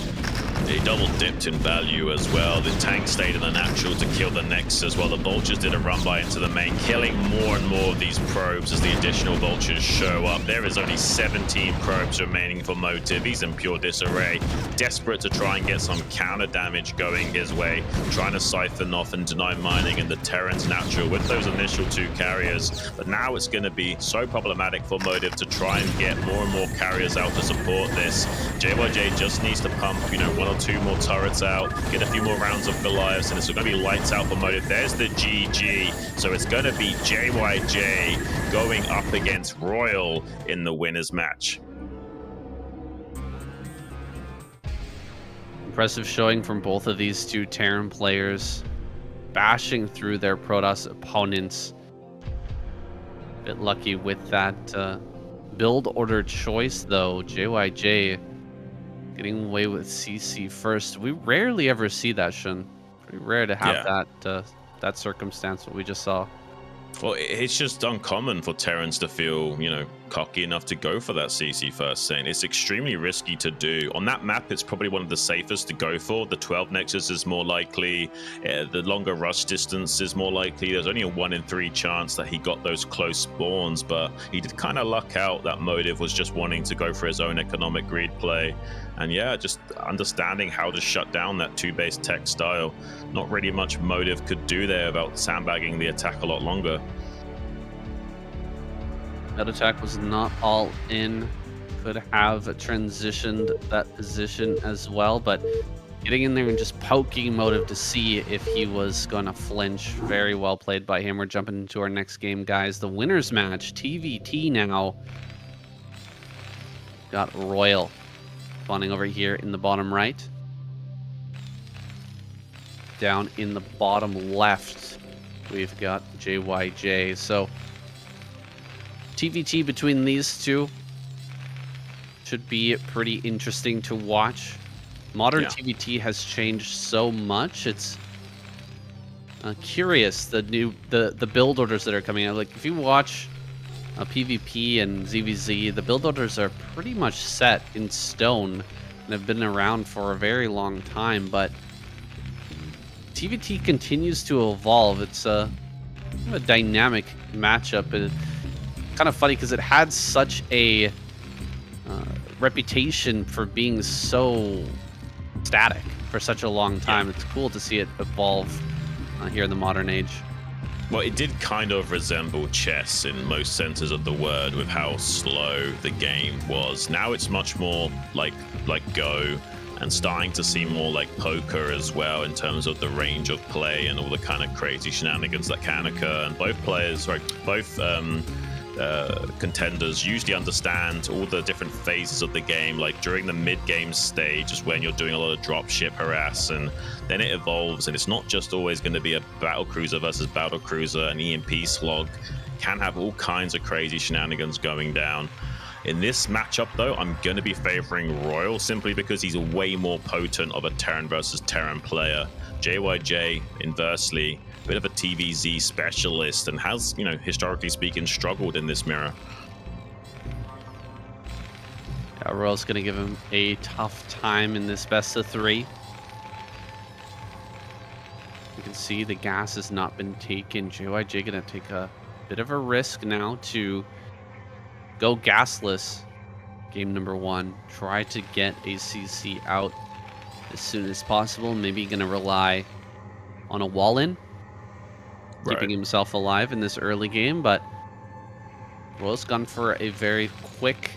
He double dipped in value as well. The tank stayed in the natural to kill the Nexus, while the Vultures did a run by into the main, killing more and more of these probes as the additional Vultures show up. There is only 17 probes remaining for Motive. He's in pure disarray, desperate to try and get some counter damage going his way, trying to siphon off and deny mining in the Terran's natural with those initial 2 carriers. But now it's going to be so problematic for Motive to try and get more and more carriers out to support this. JYJ just needs to pump, 1 or 2 more turrets out, get a few more rounds of Goliaths, and it's going to be lights out for Motive. There's the GG. So it's going to be JYJ going up against Royal in the winners match. Impressive showing from both of these 2 Terran players, bashing through their Protoss opponents. A bit lucky with that build order choice, though. JYJ getting away with CC first. We rarely ever see that, Xun. Pretty rare to have that circumstance, what we just saw. Well, it's just uncommon for Terrans to feel, cocky enough to go for that CC first thing. It's extremely risky to do. On that map, it's probably one of the safest to go for. The 12 Nexus is more likely. The longer rush distance is more likely. There's only a 1 in 3 chance that he got those close spawns, but he did kind of luck out that Motive was just wanting to go for his own economic greed play. And yeah, just understanding how to shut down that 2-base tech style. Not really much Motive could do there about sandbagging the attack a lot longer. That attack was not all in. Could have transitioned that position as well, but getting in there and just poking Motive to see if he was going to flinch. Very well played by him. We're jumping into our next game, guys. The winners match, TVT now. Got Royal spawning over here in the bottom right. Down in the bottom left, we've got JYJ. So TVT between these 2 should be pretty interesting to watch. Modern TVT has changed so much. It's curious, the build orders that are coming out. Like if you watch PvP and ZVZ, the build orders are pretty much set in stone and have been around for a very long time, but TVT continues to evolve. It's a dynamic matchup. It's kind of funny because it had such a reputation for being so static for such a long time. It's cool to see it evolve here in the modern age. Well, it did kind of resemble chess in most senses of the word with how slow the game was. Now it's much more like Go, and starting to see more like poker as well in terms of the range of play and all the kind of crazy shenanigans that can occur. And both contenders usually understand all the different phases of the game. Like during the mid-game stage is when you're doing a lot of dropship harass, and then it evolves, and it's not just always going to be a battlecruiser versus battlecruiser, an EMP slog. can have all kinds of crazy shenanigans going down. In this matchup, though, I'm going to be favoring Royal simply because he's a way more potent of a Terran versus Terran player. JYJ, inversely, a bit of a TVZ specialist and has, you know, historically speaking, struggled in this mirror. Yeah, Royal's going to give him a tough time in this best of 3. You can see the gas has not been taken. JYJ going to take a bit of a risk now to go gasless. Game number 1. Try to get ACC out as soon as possible. Maybe going to rely on a wall-in, keeping himself alive in this early game. But Royal's gone for a very quick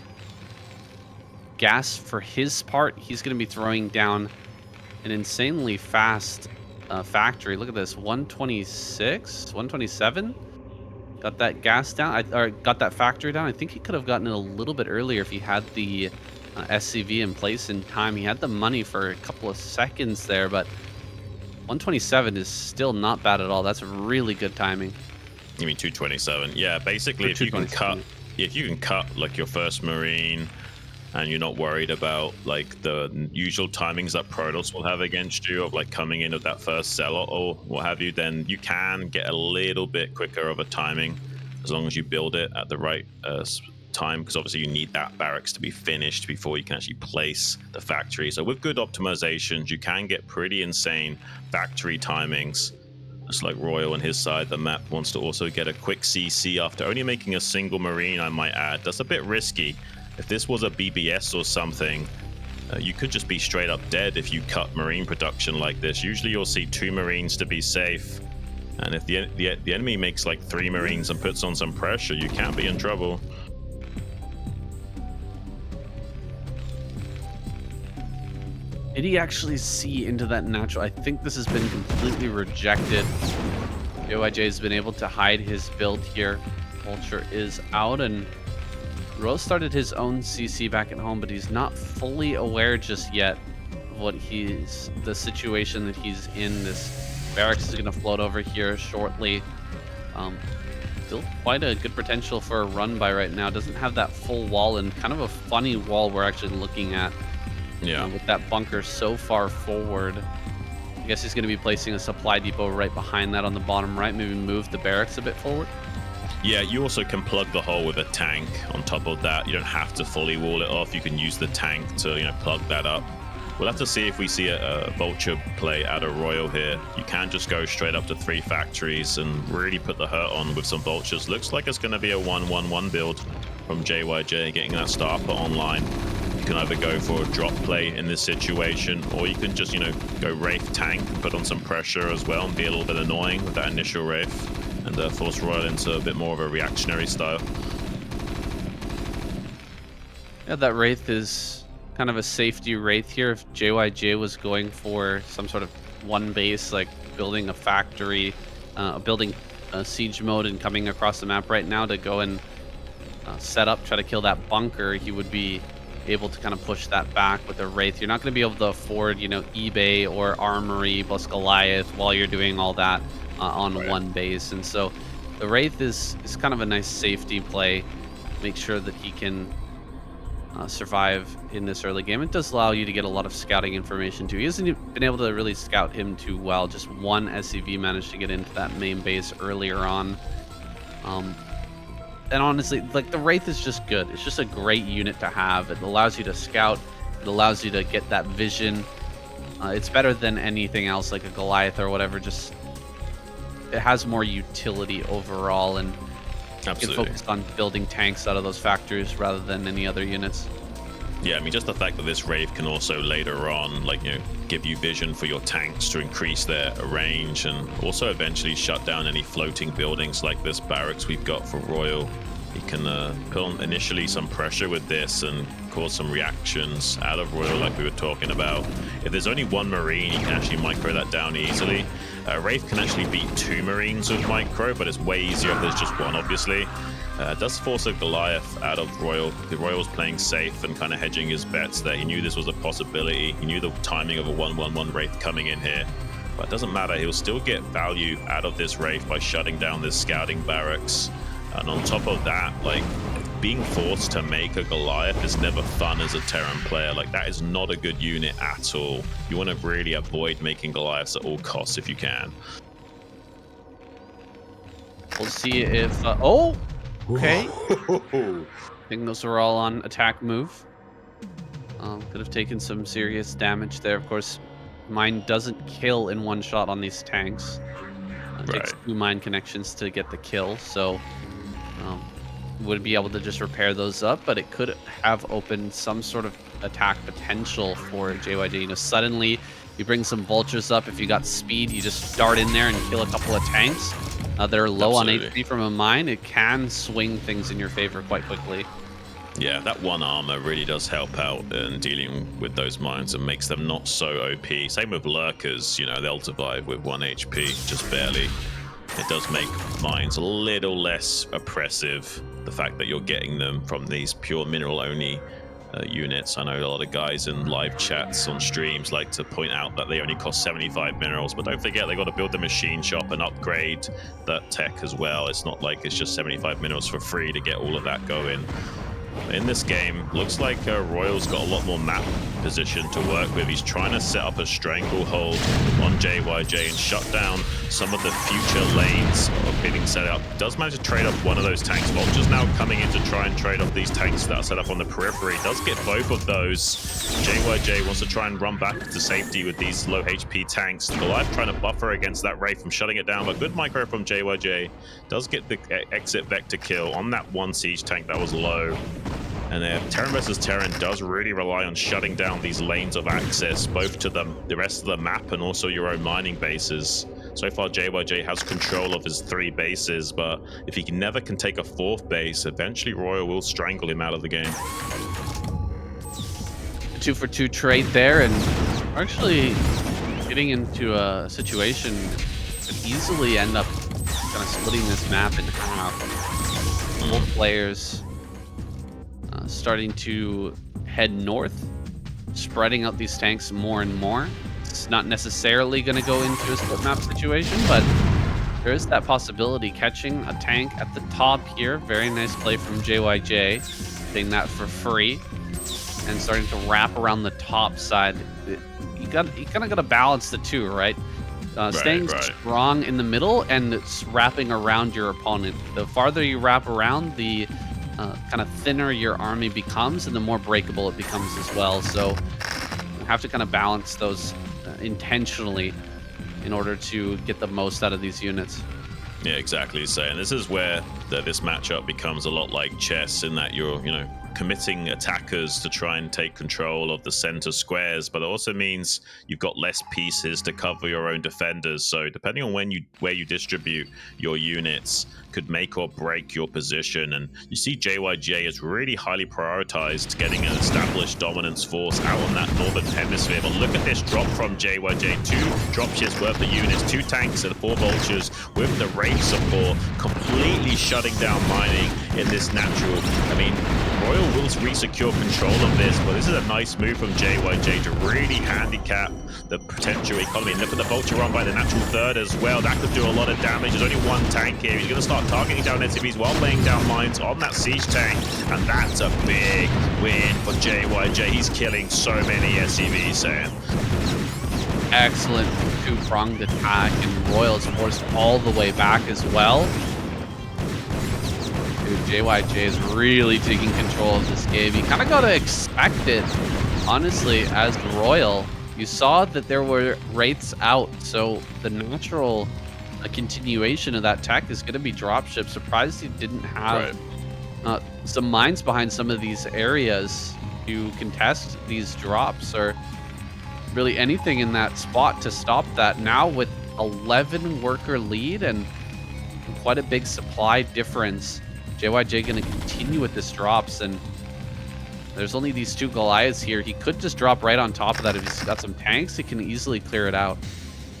gas for his part. He's going to be throwing down an insanely fast factory. Look at this, 126, 127. Got that gas down, or got that factory down. I think he could have gotten it a little bit earlier if he had the SCV in place in time. He had the money for a couple of seconds there, but 127 is still not bad at all. That's really good timing. You mean 227? Yeah, basically, if you can cut like your first Marine, and you're not worried about like the usual timings that Protoss will have against you of like coming in with that first cell or what have you, then you can get a little bit quicker of a timing as long as you build it at the right time, because obviously you need that barracks to be finished before you can actually place the factory. So with good optimizations, you can get pretty insane factory timings. Just like Royal on his side, the map wants to also get a quick CC after only making a single Marine, I might add. That's a bit risky. If this was a BBS or something, you could just be straight up dead if you cut Marine production like this. Usually you'll see 2 Marines to be safe. And if the enemy makes like 3 Marines and puts on some pressure, you can be in trouble. Did he actually see into that natural? I think this has been completely rejected. JYJ has been able to hide his build here. Vulture is out, and Rose started his own CC back at home, but he's not fully aware just yet of what the situation that he's in. This barracks is going to float over here shortly. Still quite a good potential for a run by right now. Doesn't have that full wall, and kind of a funny wall we're actually looking at. Yeah. With that bunker so far forward. I guess he's going to be placing a supply depot right behind that on the bottom right. Maybe move the barracks a bit forward. Yeah, you also can plug the hole with a tank on top of that. You don't have to fully wall it off. You can use the tank to, you know, plug that up. We'll have to see if we see a Vulture play out of Royal here. You can just go straight up to 3 factories and really put the hurt on with some Vultures. Looks like it's going to be a 1-1-1 build from JYJ, getting that star put online. You can either go for a drop play in this situation, or you can just, you know, go Wraith tank and put on some pressure as well and be a little bit annoying with that initial Wraith. And force Royal into a bit more of a reactionary style. Yeah, that Wraith is kind of a safety Wraith here. If JYJ was going for some sort of one base, like building a factory, building a siege mode and coming across the map right now to go and set up, try to kill that bunker, he would be able to kind of push that back with a Wraith. You're not going to be able to afford, you know, eBay or Armory plus Goliath while you're doing all that on one base. And so the Wraith is kind of a nice safety play. Make sure that he can survive in this early game. It does allow you to get a lot of scouting information too. He hasn't been able to really scout him too well. Just one SCV managed to get into that main base earlier on. And honestly, like, the Wraith is just good. It's just a great unit to have. It allows you to scout. It allows you to get that vision. It's better than anything else, like a Goliath or whatever. Just, it has more utility overall, and you can focus on building tanks out of those factories rather than any other units. Yeah, I mean, just the fact that this Wraith can also later on, like, you know, give you vision for your tanks to increase their range, and also eventually shut down any floating buildings like this barracks we've got for Royal. You can put on initially some pressure with this and cause some reactions out of Royal like we were talking about. If there's only one Marine, you can actually micro that down easily. Wraith can actually beat 2 Marines with micro, but it's way easier if there's just one, obviously. It does force a Goliath out of Royal. The Royal was playing safe and kind of hedging his bets there. He knew this was a possibility. He knew the timing of a 1-1-1 Wraith coming in here. But it doesn't matter. He'll still get value out of this Wraith by shutting down this scouting barracks. And on top of that, like, being forced to make a Goliath is never fun as a Terran player. Like, that is not a good unit at all. You want to really avoid making Goliaths at all costs if you can. We'll see if... oh! Okay. I think those were all on attack move. Could have taken some serious damage there. Of course, mine doesn't kill in one shot on these tanks. It takes 2 mine connections to get the kill, so... would be able to just repair those up, but it could have opened some sort of attack potential for JYJ. You know, suddenly you bring some vultures up. If you got speed, you just dart in there and kill a couple of tanks that are low on HP from a mine. It can swing things in your favor quite quickly. Yeah, that 1 armor really does help out in dealing with those mines and makes them not so OP. Same with lurkers, you know, they'll survive with 1 HP, just barely. It does make mines a little less oppressive, the fact that you're getting them from these pure mineral only units. I know a lot of guys in live chats on streams like to point out that they only cost 75 minerals, but don't forget they got to build the machine shop and upgrade that tech as well. It's not like it's just 75 minerals for free to get all of that going. In this game, looks like Royal's got a lot more map position to work with. He's trying to set up a stranglehold on JYJ and shut down some of the future lanes of getting set up. Does manage to trade off one of those tanks. Vulture's now coming in to try and trade off these tanks that are set up on the periphery. Does get both of those. JYJ wants to try and run back to safety with these low HP tanks. Goliath trying to buffer against that Wraith from shutting it down, but good micro from JYJ. Does get the exit vector kill on that 1 siege tank that was low. And Terran versus Terran does really rely on shutting down these lanes of access, both to the rest of the map and also your own mining bases. So far, JYJ has control of his 3 bases, but if he never can take a 4th base, eventually Royal will strangle him out of the game. 2 for 2 trade there, and we're actually getting into a situation that could easily end up kind of splitting this map in half. Both players starting to head north, spreading out these tanks more and more. It's not necessarily going to go into a split map situation, but there is that possibility. Catching a tank at the top here, very nice play from JYJ, getting that for free, and starting to wrap around the top side. You kind of got to balance the two, right? Staying strong in the middle and it's wrapping around your opponent. The farther you wrap around, the kind of thinner your army becomes and the more breakable it becomes as well. So you have to kind of balance those intentionally in order to get the most out of these units. Yeah, exactly. So, and this is where this matchup becomes a lot like chess, in that you're, committing attackers to try and take control of the center squares, but it also means you've got less pieces to cover your own defenders. So depending on where you distribute your units could make or break your position. And you see JYJ is really highly prioritized getting an established dominance force out on that northern hemisphere. But look at this drop from JYJ. 2 dropships worth of units, 2 tanks and 4 vultures with the Wraith support, completely shutting down mining in this natural. I mean, Royal will re-secure control of this, but this is a nice move from JYJ to really handicap the potential economy. And look at the vulture run by the natural third as well. That could do a lot of damage. There's only 1 tank here. He's going to start targeting down SCVs while laying down mines on that siege tank. And that's a big win for JYJ. He's killing so many SCVs, Sam. Excellent 2-pronged attack, and Royal's forced all the way back as well. JYJ is really taking control of this game. You kind of got to expect it, honestly, as Royal. You saw that there were Wraiths out, so the natural continuation of that tech is going to be dropship. Surprised he didn't have some mines behind some of these areas to contest these drops, or really anything in that spot to stop that. Now with 11 worker lead and quite a big supply difference, JYJ going to continue with this drops, and there's only these 2 Goliaths here. He could just drop right on top of that. If he's got some tanks, he can easily clear it out.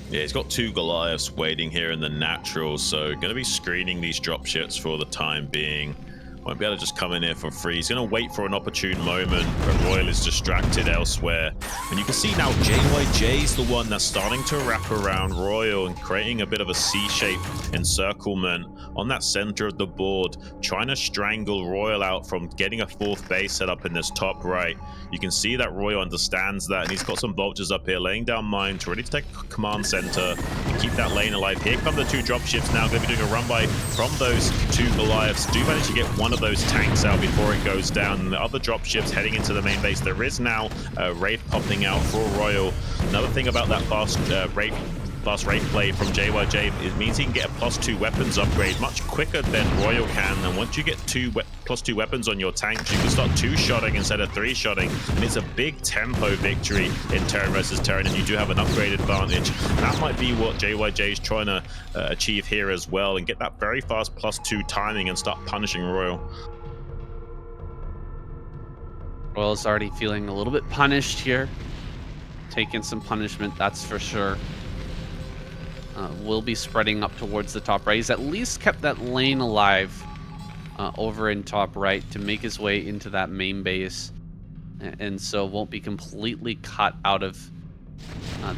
Yeah, he's got 2 Goliaths waiting here in the natural, so going to be screening these dropships for the time being. Won't be able to just come in here for free. He's going to wait for an opportune moment, but Royal is distracted elsewhere. And you can see now JYJ is the one that's starting to wrap around Royal and creating a bit of a C-shape encirclement on that center of the board, trying to strangle Royal out from getting a fourth base set up in this top right. You can see that Royal understands that, and he's got some vultures up here laying down mines, ready to take command center and keep that lane alive. Here come the two dropships now, going to be doing a run by from those two Goliaths. Do manage to get one of those tanks out before it goes down, and the other dropships heading into the main base. There is now a Wraith popping out for Royal. Another thing about that fast Wraith play from JYJ, it means he can get a +2 weapons upgrade much quicker than Royal can. And once you get +2 weapons on your tanks, you can start 2-shotting instead of 3-shotting, and it's a big tempo victory in Terran versus Terran, and you do have an upgrade advantage. And that might be what JYJ is trying to achieve here as well, and get that very fast +2 timing and start punishing Royal. Royal's already feeling a little bit punished here. Taking some punishment, that's for sure. Will be spreading up towards the top right. He's at least kept that lane alive over in top right to make his way into that main base. And so won't be completely cut out of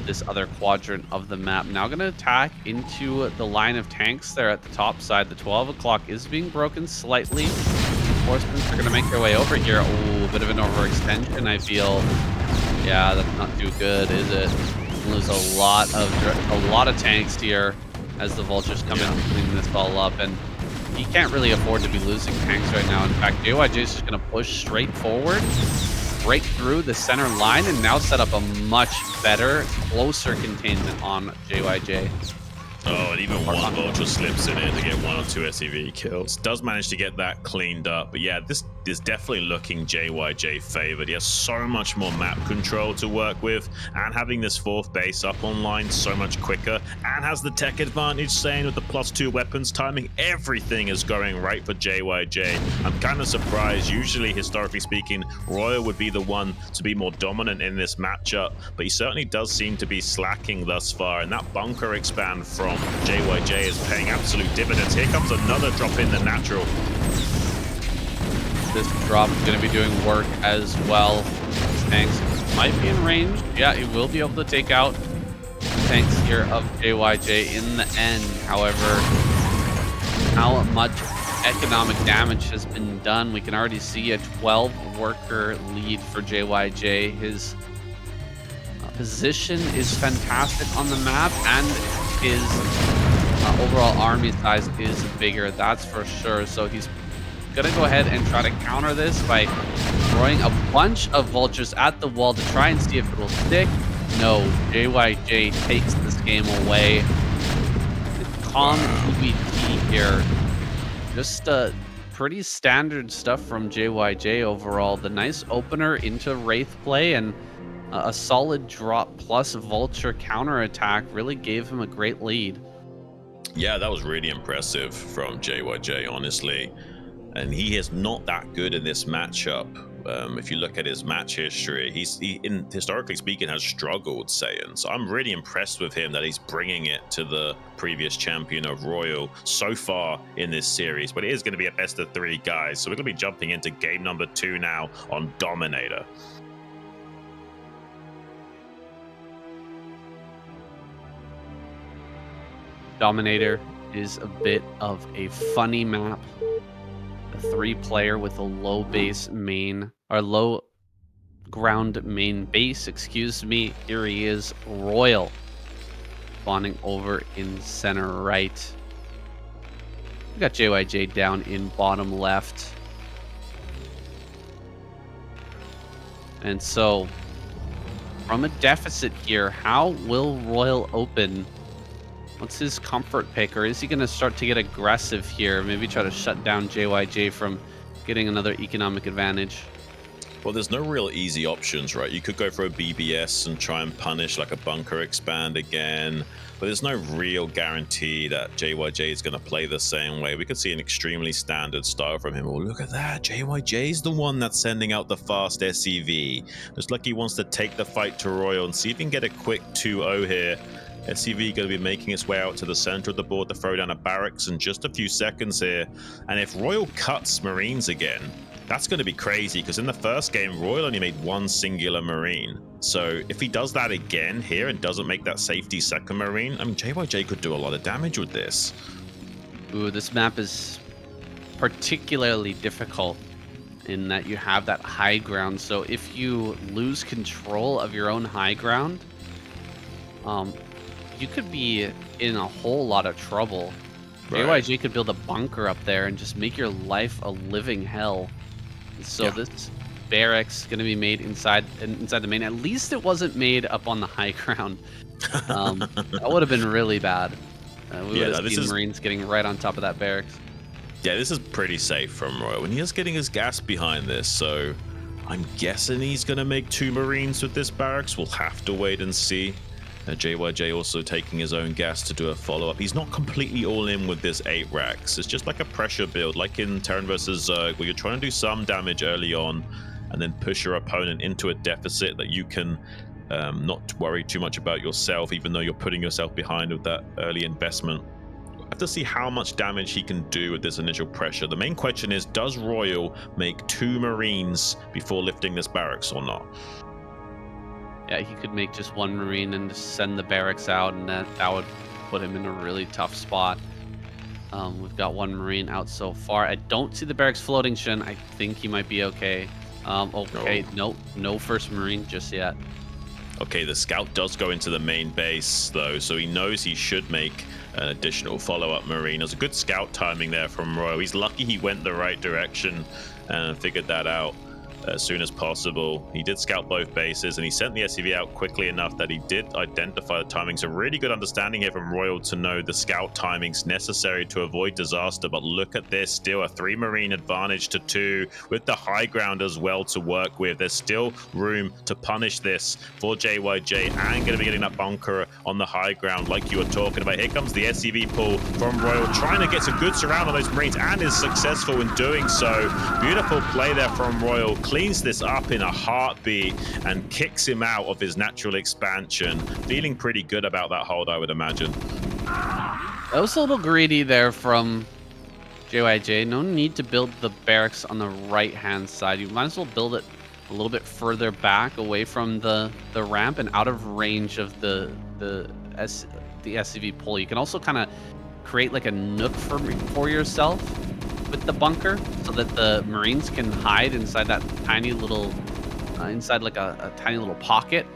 this other quadrant of the map. Now going to attack into the line of tanks there at the top side. The 12 o'clock is being broken slightly. Reinforcements are going to make their way over here. Oh, a bit of an overextension, I feel. Yeah, that's not too good, is it? Lose a lot of tanks here as the vultures come in and clean this all up, and he can't really afford to be losing tanks right now. In fact, JYJ is just going to push straight forward, break through the center line, and now set up a much better, closer containment on JYJ. Oh, and even one vulture slips in it to get 1 or 2 SCV kills. Does manage to get that cleaned up. But yeah, this is definitely looking JYJ favored. He has so much more map control to work with, and having this fourth base up online so much quicker, and has the tech advantage, saying with the +2 weapons timing, everything is going right for JYJ. I'm kind of surprised. Usually, historically speaking, Royal would be the one to be more dominant in this matchup, but he certainly does seem to be slacking thus far, and that bunker expand from JYJ is paying absolute dividends. Here comes another drop in the natural. This drop is going to be doing work as well. These tanks might be in range. Yeah, he will be able to take out the tanks here of JYJ in the end. However, how much economic damage has been done? We can already see a 12 worker lead for JYJ. His position is fantastic on the map, and his overall army size is bigger, that's for sure. So he's gonna go ahead and try to counter this by throwing a bunch of vultures at the wall to try and see if it'll stick. No, JYJ takes this game away. Calm PvP here. Just pretty standard stuff from JYJ overall. The nice opener into Wraith play and a solid drop plus vulture counterattack really gave him a great lead. Yeah, that was really impressive from JYJ, honestly. And he is not that good in this matchup. If you look at his match history, he historically speaking, has struggled, Saiyan. So I'm really impressed with him that he's bringing it to the previous champion of Royal so far in this series. But it is going to be a best of 3, guys. So we're going to be jumping into game number 2 now on Dominator. Dominator is a bit of a funny map. A 3-player with a low base main, or low ground main base, excuse me. Here he is, Royal, spawning over in center right. We got JYJ down in bottom left. And so, from a deficit here, how will Royal open? What's his comfort pick, or is he going to start to get aggressive here? Maybe try to shut down JYJ from getting another economic advantage. Well, there's no real easy options, right? You could go for a BBS and try and punish like a bunker expand again, but there's no real guarantee that JYJ is going to play the same way. We could see an extremely standard style from him. Oh, look at that. JYJ is the one that's sending out the fast SCV. Looks like he wants to take the fight to Royal and see if he can get a quick 2-0 here. SCV going to be making its way out to the center of the board to throw down a barracks in just a few seconds here. And if Royal cuts Marines again, that's going to be crazy, because in the first game, Royal only made one singular Marine. So if he does that again here and doesn't make that safety second Marine, I mean, JYJ could do a lot of damage with this. Ooh, this map is particularly difficult in that you have that high ground. So if you lose control of your own high ground, you could be in a whole lot of trouble. Right. JYJ could build a bunker up there and just make your life a living hell. So this barracks going to be made inside the main. At least it wasn't made up on the high ground. That would have been really bad. We would have seen Marines getting right on top of that barracks. Yeah, this is pretty safe from Royal, and he is getting his gas behind this, so I'm guessing he's going to make 2 Marines with this barracks. We'll have to wait and see. JYJ also taking his own gas to do a follow-up. He's not completely all in with this 8 racks. It's just like a pressure build, like in Terran vs. Zerg, where you're trying to do some damage early on and then push your opponent into a deficit that you can not worry too much about yourself, even though you're putting yourself behind with that early investment. We'll have to see how much damage he can do with this initial pressure. The main question is, does Royal make 2 Marines before lifting this barracks or not? Yeah, he could make just 1 Marine and just send the barracks out, and that would put him in a really tough spot. We've got 1 Marine out so far. I don't see the barracks floating, Xun. I think he might be okay. Okay, no first Marine just yet. Okay, the scout does go into the main base, though, so he knows he should make an additional follow-up Marine. There's a good scout timing there from Royal. He's lucky he went the right direction and figured that out as soon as possible. He did scout both bases, and he sent the SCV out quickly enough that he did identify the timings. A really good understanding here from Royal to know the scout timings necessary to avoid disaster. But look at this, still a 3 Marine advantage to 2 with the high ground as well to work with. There's still room to punish this for JYJ, and going to be getting that bunker on the high ground like you were talking about. Here comes the SCV pull from Royal, trying to get some good surround on those Marines, and is successful in doing so. Beautiful play there from Royal. Cleans this up in a heartbeat and kicks him out of his natural expansion. Feeling pretty good about that hold, I would imagine. That was a little greedy there from JYJ. No need to build the barracks on the right-hand side. You might as well build it a little bit further back, away from the ramp and out of range of the SCV pull. You can also kind of create like a nook for yourself with the bunker, so that the Marines can hide inside that tiny little, inside like a tiny little pocket.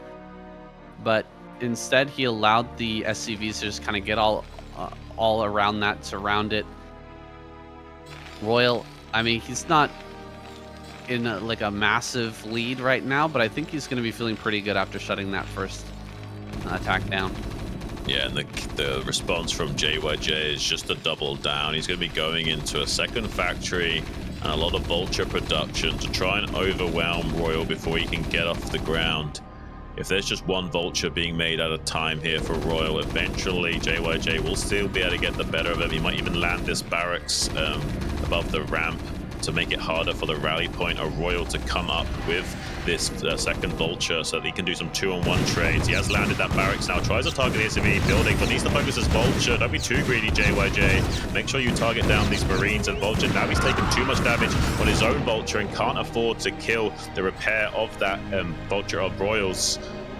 But instead, he allowed the SCVs to just kind of get all around that, surround it. Royal, I mean, he's not in like a massive lead right now, but I think he's going to be feeling pretty good after shutting that first attack down. Yeah, and the response from JYJ is just a double down. He's going to be going into a second factory and a lot of vulture production to try and overwhelm Royal before he can get off the ground. If there's just 1 vulture being made at a time here for Royal, eventually JYJ will still be able to get the better of him. He might even land this barracks above the ramp to make it harder for the rally point of Royal to come up with this second vulture, so that he can do some 2-on-1 trades. He has landed that barracks now, tries to target the SCV building, but needs to focus his vulture. Don't be too greedy, JYJ. Make sure you target down these Marines and vulture. Now he's taken too much damage on his own vulture and can't afford to kill the repair of that vulture of Royals.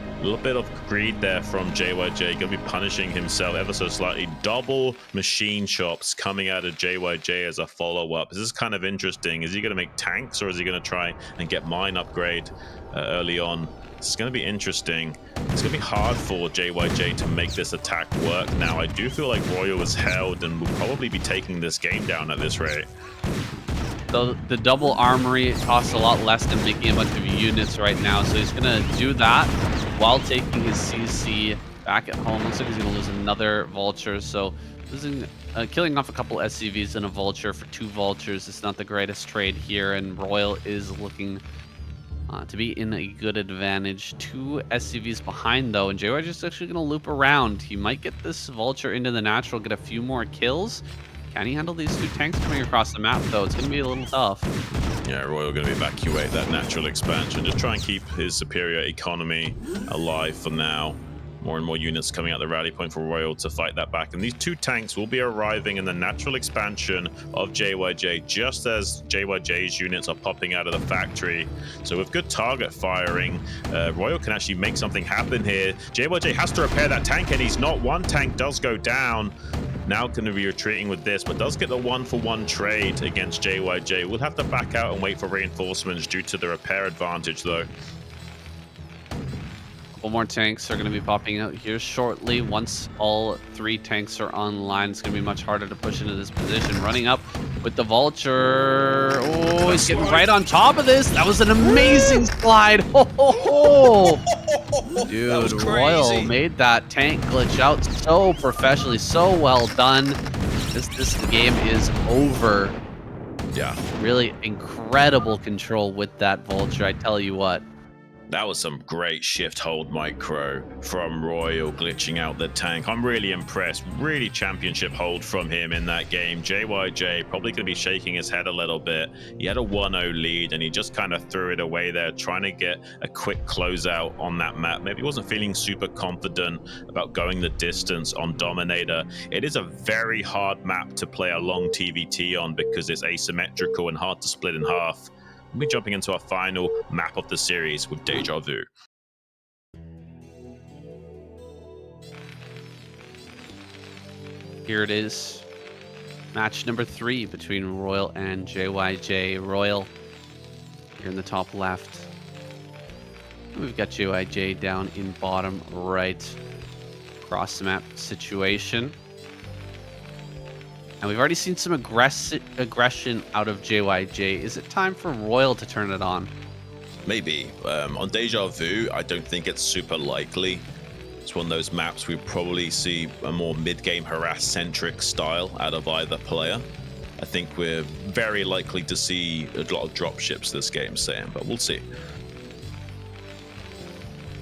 A little bit of greed there from JYJ, going to be punishing himself ever so slightly. Double machine shops coming out of JYJ as a follow-up. This is kind of interesting. Is he going to make tanks, or is he going to try and get mine upgrade early on? This is going to be interesting. It's going to be hard for JYJ to make this attack work now. I do feel like Royal is held and will probably be taking this game down at this rate. So the double armory costs a lot less than making a bunch of units right now, so he's gonna do that while taking his CC back at home. Looks like he's gonna lose another vulture, so losing, killing off a couple SCVs and a vulture for 2 vultures is not the greatest trade here, and Royal is looking to be in a good advantage. 2 SCVs behind though, and JYJ is actually gonna loop around. He might get this vulture into the natural, get a few more kills. Can he handle these 2 tanks coming across the map, though? It's going to be a little tough. Yeah, Royal going to evacuate that natural expansion. Just try and keep his superior economy alive for now. More and more units coming out the rally point for Royal to fight that back. And these two tanks will be arriving in the natural expansion of JYJ just as JYJ's units are popping out of the factory. So with good target firing, Royal can actually make something happen here. JYJ has to repair that tank, and he's not. One tank does go down. Now going to be retreating with this, but does get the 1-for-1 trade against JYJ. We'll have to back out and wait for reinforcements due to the repair advantage, though. Couple more tanks are going to be popping out here shortly. Once all 3 tanks are online, it's going to be much harder to push into this position. Running up with the Vulture. Oh, he's getting right on top of this. That was an amazing slide. Ho, ho, ho. Dude, That was crazy. Royal made that tank glitch out so professionally, so well done. This game is over. Yeah. Really incredible control with that Vulture, I tell you what. That was some great shift hold micro from Royal, glitching out the tank. I'm really impressed. Really championship hold from him in that game. JYJ probably going to be shaking his head a little bit. He had a 1-0 lead and he just kind of threw it away there, trying to get a quick closeout on that map. Maybe he wasn't feeling super confident about going the distance on Dominator. It is a very hard map to play a long TVT on because it's asymmetrical and hard to split in half. We'll be jumping into our final map of the series with Deja Vu. Here it is. Match number 3 between Royal and JYJ. Royal here in the top left. We've got JYJ down in bottom right. Cross the map situation. And we've already seen some aggression out of JYJ. Is it time for Royal to turn it on? Maybe. On Deja Vu, I don't think it's super likely. It's one of those maps we probably see a more mid-game harass-centric style out of either player. I think we're very likely to see a lot of dropships this game, Saiyan, but we'll see.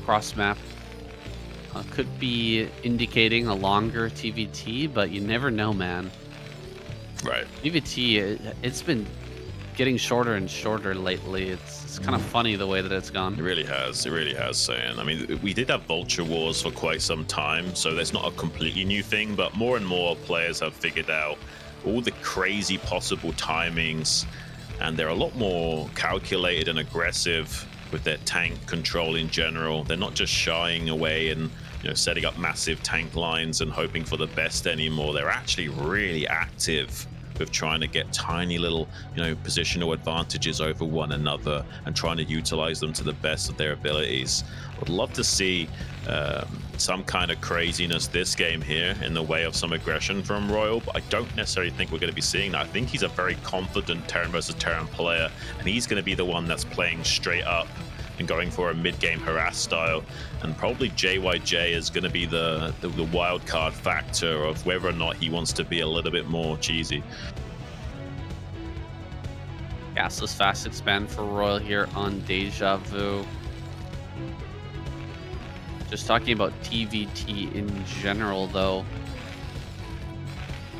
Cross map could be indicating a longer TVT, but you never know, man. Right. TVT, it's been getting shorter and shorter lately. It's kind of funny the way that it's gone. It really has. It really has, Saiyan. I mean, we did have Vulture Wars for quite some time, so that's not a completely new thing, but more and more players have figured out all the crazy possible timings, and they're a lot more calculated and aggressive with their tank control in general. They're not just shying away and setting up massive tank lines and hoping for the best anymore. They're actually really active with trying to get tiny little, positional advantages over one another and trying to utilize them to the best of their abilities. I'd love to see some kind of craziness this game here in the way of some aggression from Royal, but I don't necessarily think we're going to be seeing that. I think he's a very confident Terran versus Terran player, and he's going to be the one that's playing straight up and going for a mid-game harass style, and probably JYJ is going to be the wild card factor of whether or not he wants to be a little bit more cheesy. Gasless fast expand for Royal here on Deja Vu. Just talking about TVT in general, though.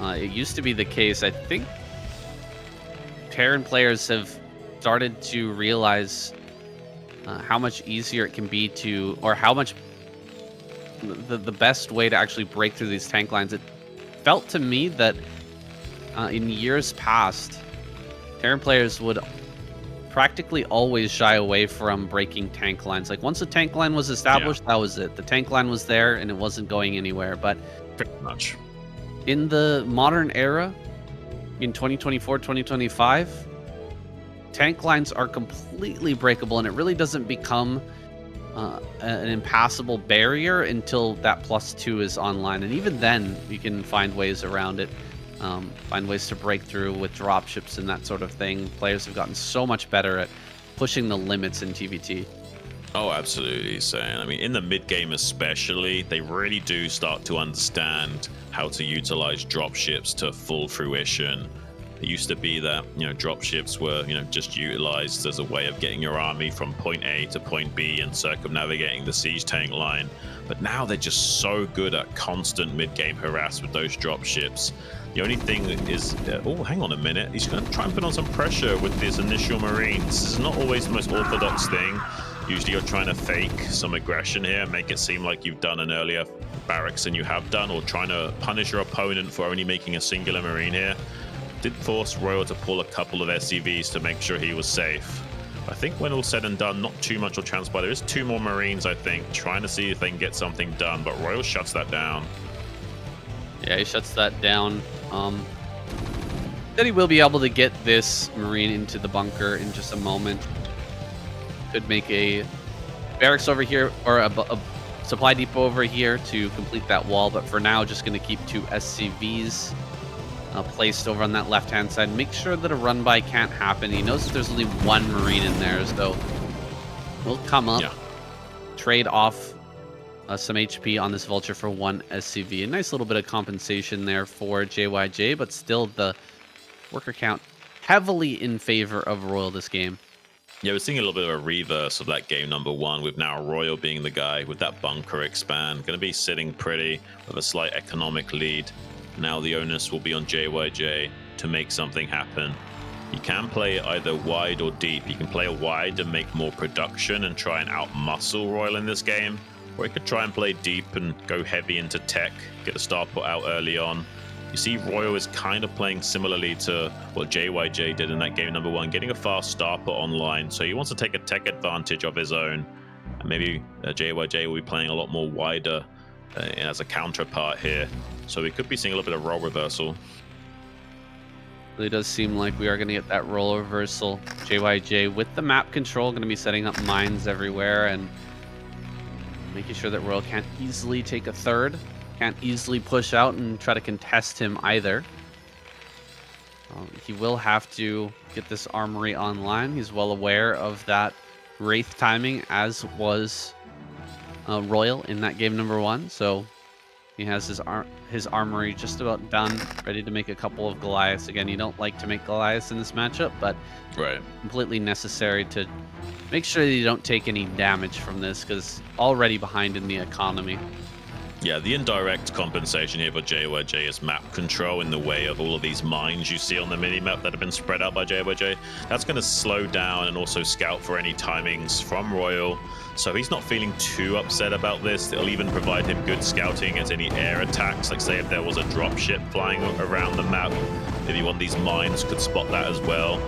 It used to be the case, I think Terran players have started to realize how much easier it can be to, or how much the best way to actually break through these tank lines. It felt to me that in years past, Terran players would practically always shy away from breaking tank lines. Like once the tank line was established, that was it. The tank line was there and it wasn't going anywhere. But pretty much in the modern era, in 2024, 2025, tank lines are completely breakable, and it really doesn't become an impassable barrier until that +2 is online. And even then, you can find ways around it, find ways to break through with dropships and that sort of thing. Players have gotten so much better at pushing the limits in TVT. Oh, absolutely, Saiyan. I mean, in the mid-game especially, they really do start to understand how to utilize dropships to full fruition. It used to be that, dropships were, just utilized as a way of getting your army from point A to point B and circumnavigating the siege tank line. But now they're just so good at constant mid-game harass with those dropships. The only thing is, oh, hang on a minute. He's going to try and put on some pressure with his initial Marines. This is not always the most orthodox thing. Usually you're trying to fake some aggression here, make it seem like you've done an earlier barracks than you have done, or trying to punish your opponent for only making a singular Marine here. Did force Royal to pull a couple of SCVs to make sure he was safe. I think when all said and done, not too much will transpire. There is 2 more Marines, I think, trying to see if they can get something done, but Royal shuts that down. Yeah, he shuts that down. Then he will be able to get this Marine into the bunker in just a moment. Could make a barracks over here, or a supply depot over here to complete that wall, but for now, just going to keep 2 SCVs placed over on that left-hand side. Make sure that a run-by can't happen. He knows that there's only 1 Marine in there, so we'll come up, trade off some HP on this Vulture for 1 SCV. A nice little bit of compensation there for JYJ, but still the worker count heavily in favor of Royal this game. Yeah, we're seeing a little bit of a reverse of that game number 1, with now Royal being the guy with that bunker expand. Going to be sitting pretty with a slight economic lead. Now the onus will be on JYJ to make something happen. You can play either wide or deep. You can play a wide and make more production and try and out-muscle Royal in this game, or you could try and play deep and go heavy into tech, get a starport out early on. You see Royal is kind of playing similarly to what JYJ did in that game number 1, getting a fast starport online, so he wants to take a tech advantage of his own. And maybe JYJ will be playing a lot more wider as a counterpart here. So we could be seeing a little bit of role reversal. Really does seem like we are going to get that role reversal. JYJ with the map control, going to be setting up mines everywhere and making sure that Royal can't easily take a third. Can't easily push out and try to contest him either. He will have to get this armory online. He's well aware of that Wraith timing, as was Royal in that game number 1. So he has his armory just about done, ready to make a couple of Goliaths. Again, you don't like to make Goliaths in this matchup, but completely necessary to make sure that you don't take any damage from this, because already behind in the economy. Yeah, the indirect compensation here for JYJ is map control in the way of all of these mines you see on the mini-map that have been spread out by JYJ. That's going to slow down and also scout for any timings from Royal. So he's not feeling too upset about this. It'll even provide him good scouting against any air attacks. Like say if there was a dropship flying around the map, maybe one of these mines could spot that as well.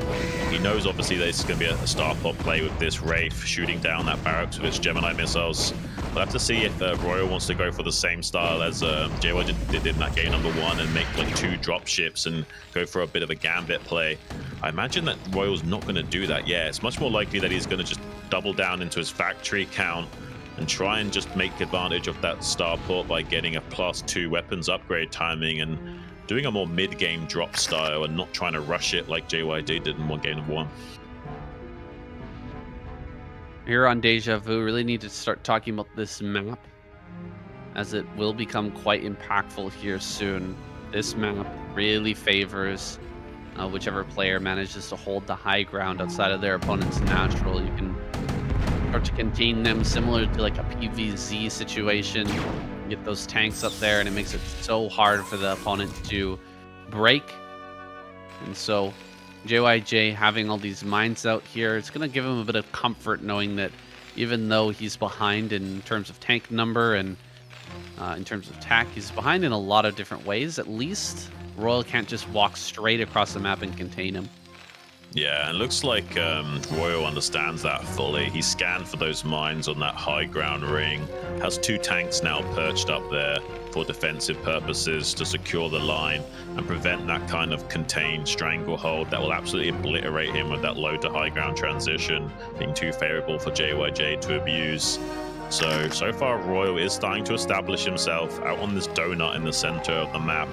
He knows obviously there's going to be a starport play with this Wraith shooting down that barracks with its Gemini missiles. We'll have to see if Royal wants to go for the same style as JYJ did in that game number 1 and make like 2 dropships and go for a bit of a gambit play. I imagine that Royal's not going to do that. Yeah, it's much more likely that he's going to just double down into his factory count and try and just make advantage of that starport by getting a +2 weapons upgrade timing and doing a more mid-game drop style and not trying to rush it like JYJ did in game number 1. Here on Deja Vu, really need to start talking about this map, as it will become quite impactful here soon. This map really favors whichever player manages to hold the high ground outside of their opponent's natural. You can start to contain them, similar to like a PvZ situation. Get those tanks up there, and it makes it so hard for the opponent to break. And so JYJ having all these mines out here, it's going to give him a bit of comfort knowing that even though he's behind in terms of tank number and in terms of attack, he's behind in a lot of different ways. At least Royal can't just walk straight across the map and contain him. Yeah, and it looks like Royal understands that fully. He scanned for those mines on that high ground ring, has 2 tanks now perched up there for defensive purposes to secure the line and prevent that kind of contained stranglehold that will absolutely obliterate him with that low to high ground transition being too favorable for JYJ to abuse. So far Royal is starting to establish himself out on this donut in the center of the map,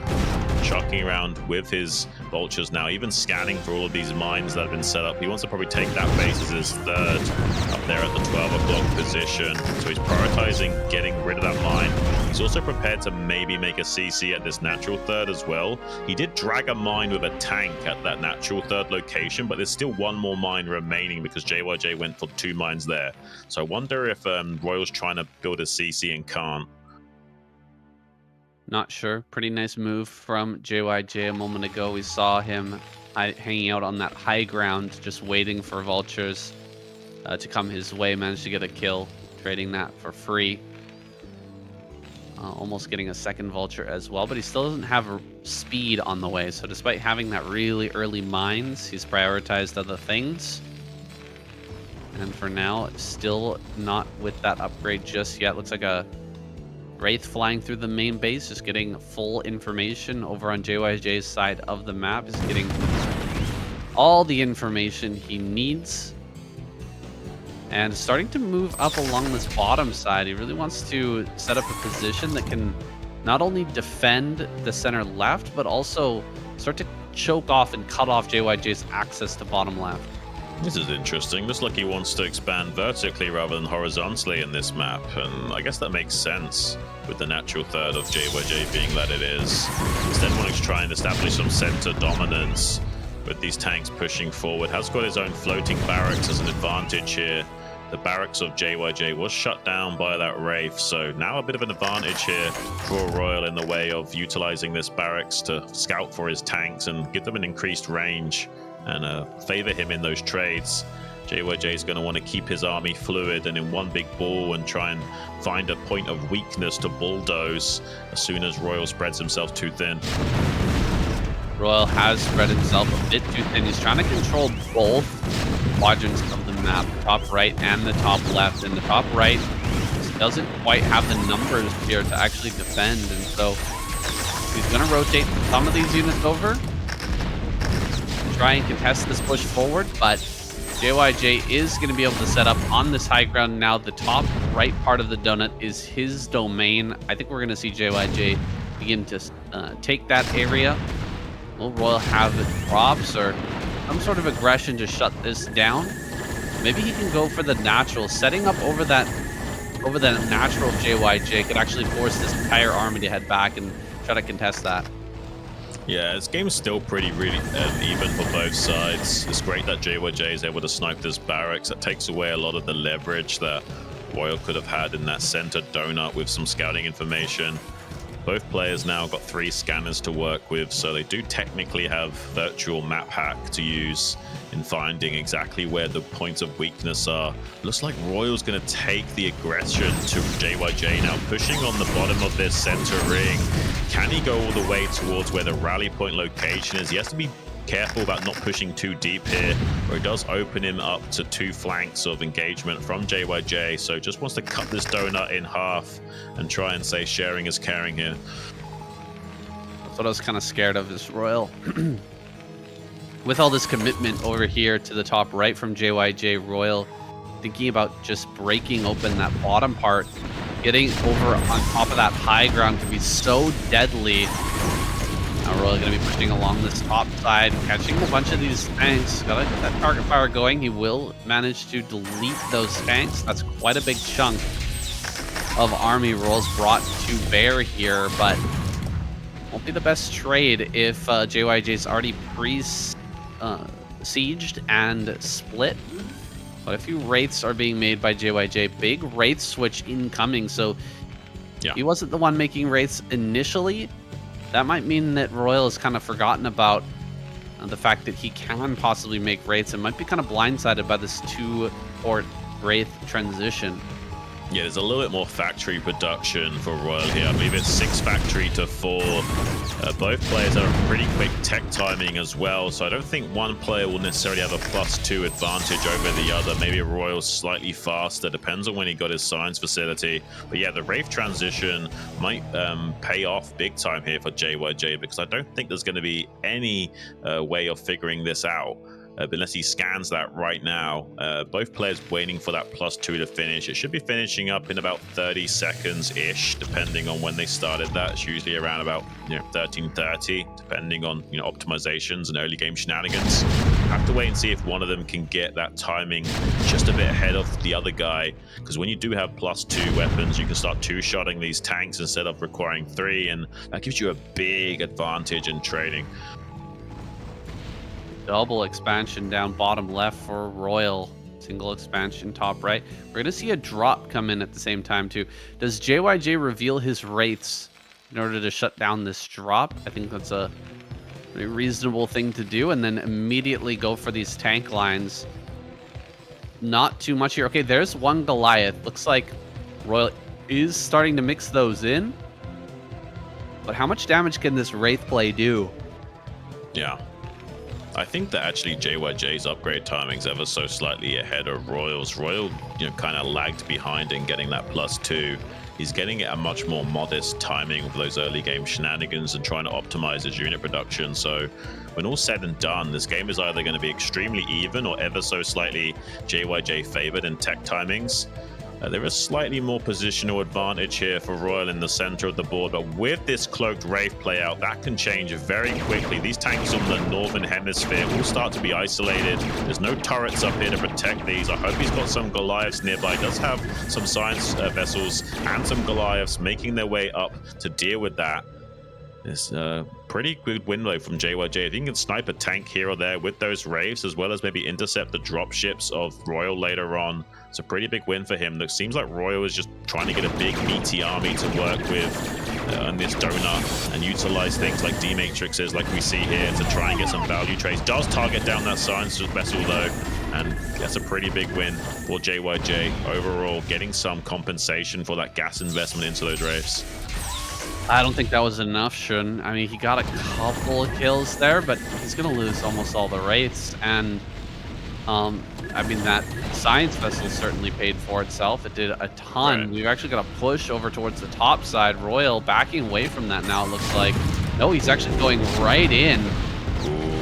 chucking around with his vultures now, even scanning for all of these mines that have been set up. He wants to probably take that base as his 3rd up there at the 12 o'clock position. So he's prioritizing getting rid of that mine. He's also prepared to maybe make a CC at this natural 3rd as well. He did drag a mine with a tank at that natural 3rd location, but there's still 1 more mine remaining because JYJ went for 2 mines there. So I wonder if Royal's trying to build a CC and can't. Not sure. Pretty nice move from JYJ a moment ago. We saw him hanging out on that high ground, just waiting for vultures. to come his way. Managed to get a kill, trading that for free. Almost getting a second vulture as well, but he still doesn't have speed on the way. So despite having that really early mines, he's prioritized other things. And for now, still not with that upgrade just yet. Looks like a Wraith flying through the main base, just getting full information over on JYJ's side of the map. Is getting all the information he needs. And starting to move up along this bottom side. He really wants to set up a position that can not only defend the center left, but also start to choke off and cut off JYJ's access to bottom left. This is interesting. Looks like he wants to expand vertically rather than horizontally in this map, and I guess that makes sense with the natural third of JYJ being that it is. Instead wanting to try and establish some center dominance with these tanks pushing forward. Has got his own floating barracks as an advantage here. The barracks of JYJ was shut down by that Wraith, so now a bit of an advantage here for Royal in the way of utilizing this barracks to scout for his tanks and give them an increased range and favor him in those trades. JYJ is going to want to keep his army fluid and in one big ball and try and find a point of weakness to bulldoze as soon as Royal spreads himself too thin. Royal has spread himself a bit too thin. He's trying to control both quadrants of the map, the top right and the top left. And the top right doesn't quite have the numbers here to actually defend. And so he's going to rotate some of these units over, try and contest this push forward, but JYJ is going to be able to set up on this high ground now. The top right part of the donut is his domain. I think we're going to see JYJ begin to take that area. Will Royal have drops or some sort of aggression to shut this down? Maybe he can go for the natural, setting up over that natural of JYJ could actually force this entire army to head back and try to contest that. Yeah, this game's still pretty really even for both sides. It's great that JYJ is able to snipe this barracks. That takes away a lot of the leverage that Royal could have had in that center donut with some scouting information. Both players now got 3 scanners to work with, so they do technically have virtual map hack to use in finding exactly where the points of weakness are. Looks like Royal's going to take the aggression to JYJ now, pushing on the bottom of this center ring. Can he go all the way towards where the rally point location is? He has to be careful about not pushing too deep here, or it does open him up to 2 flanks of engagement from JYJ, so just wants to cut this donut in half and try and say sharing is caring here. That's what I was kind of scared of, is Royal. With all this commitment over here to the top right from JYJ, Royal thinking about just breaking open that bottom part, getting over on top of that high ground can be so deadly. Now Royal going to be pushing along this top side, catching a bunch of these tanks. Gotta get that target fire going. He will manage to delete those tanks. That's quite a big chunk of army rolls brought to bear here, but won't be the best trade if JYJ's already sieged and split. But a few wraiths are being made by JYJ. Big wraith switch incoming, so yeah, he wasn't the one making wraiths initially. That might mean that Royal has kind of forgotten about the fact that he can possibly make wraiths and might be kind of blindsided by this 2-port wraith transition. Yeah, there's a little bit more factory production for Royal here. I believe it's 6 factory to 4. Both players have a pretty quick tech timing as well, so I don't think one player will necessarily have a +2 advantage over the other. Maybe Royal's slightly faster, depends on when he got his science facility. But yeah, the Wraith transition might pay off big time here for JYJ, because I don't think there's going to be any way of figuring this out. Unless he scans that right now. Both players waiting for that +2 to finish. It should be finishing up in about 30 seconds-ish, depending on when they started that. It's usually around about 13:30, depending on optimizations and early game shenanigans. Have to wait and see if one of them can get that timing just a bit ahead of the other guy, because when you do have +2 weapons, you can start 2-shotting these tanks instead of requiring 3, and that gives you a big advantage in trading. Double expansion down bottom left for Royal. Single expansion top right. We're going to see a drop come in at the same time too. Does JYJ reveal his wraiths in order to shut down this drop? I think that's a pretty reasonable thing to do, and then immediately go for these tank lines. not too much here. Okay, there's one Goliath. Looks like Royal is starting to mix those in. But how much damage can this Wraith play do? Yeah. I think that actually JYJ's upgrade timing's ever so slightly ahead of Royal's. Royal, kind of lagged behind in getting that +2. He's getting it a much more modest timing with those early game shenanigans and trying to optimize his unit production. So when all said and done, this game is either going to be extremely even or ever so slightly JYJ favored in tech timings. There is slightly more positional advantage here for Royal in the center of the board, but with this cloaked Wraith play out, that can change very quickly. These tanks on the northern hemisphere will start to be isolated. There's no turrets up here to protect these. I hope he's got some Goliaths nearby. He does have some science vessels and some Goliaths making their way up to deal with that. It's a pretty good window from JYJ. If he can snipe a tank here or there with those Wraiths, as well as maybe intercept the drop ships of Royal later on, it's a pretty big win for him. It seems like Royal is just trying to get a big meaty army to work with on this donut and utilize things like D-matrices like we see here to try and get some value trades. Does target down that science vessel though, and that's a pretty big win for JYJ overall, getting some compensation for that gas investment into those Wraiths. I don't think that was enough, Xun. I mean, he got a couple of kills there, but he's going to lose almost all the Wraiths. And, I mean, that science vessel certainly paid for itself. It did a ton. Right. We've actually got to push over towards the top side. Royal backing away from that now, it looks like. No, he's actually going right in.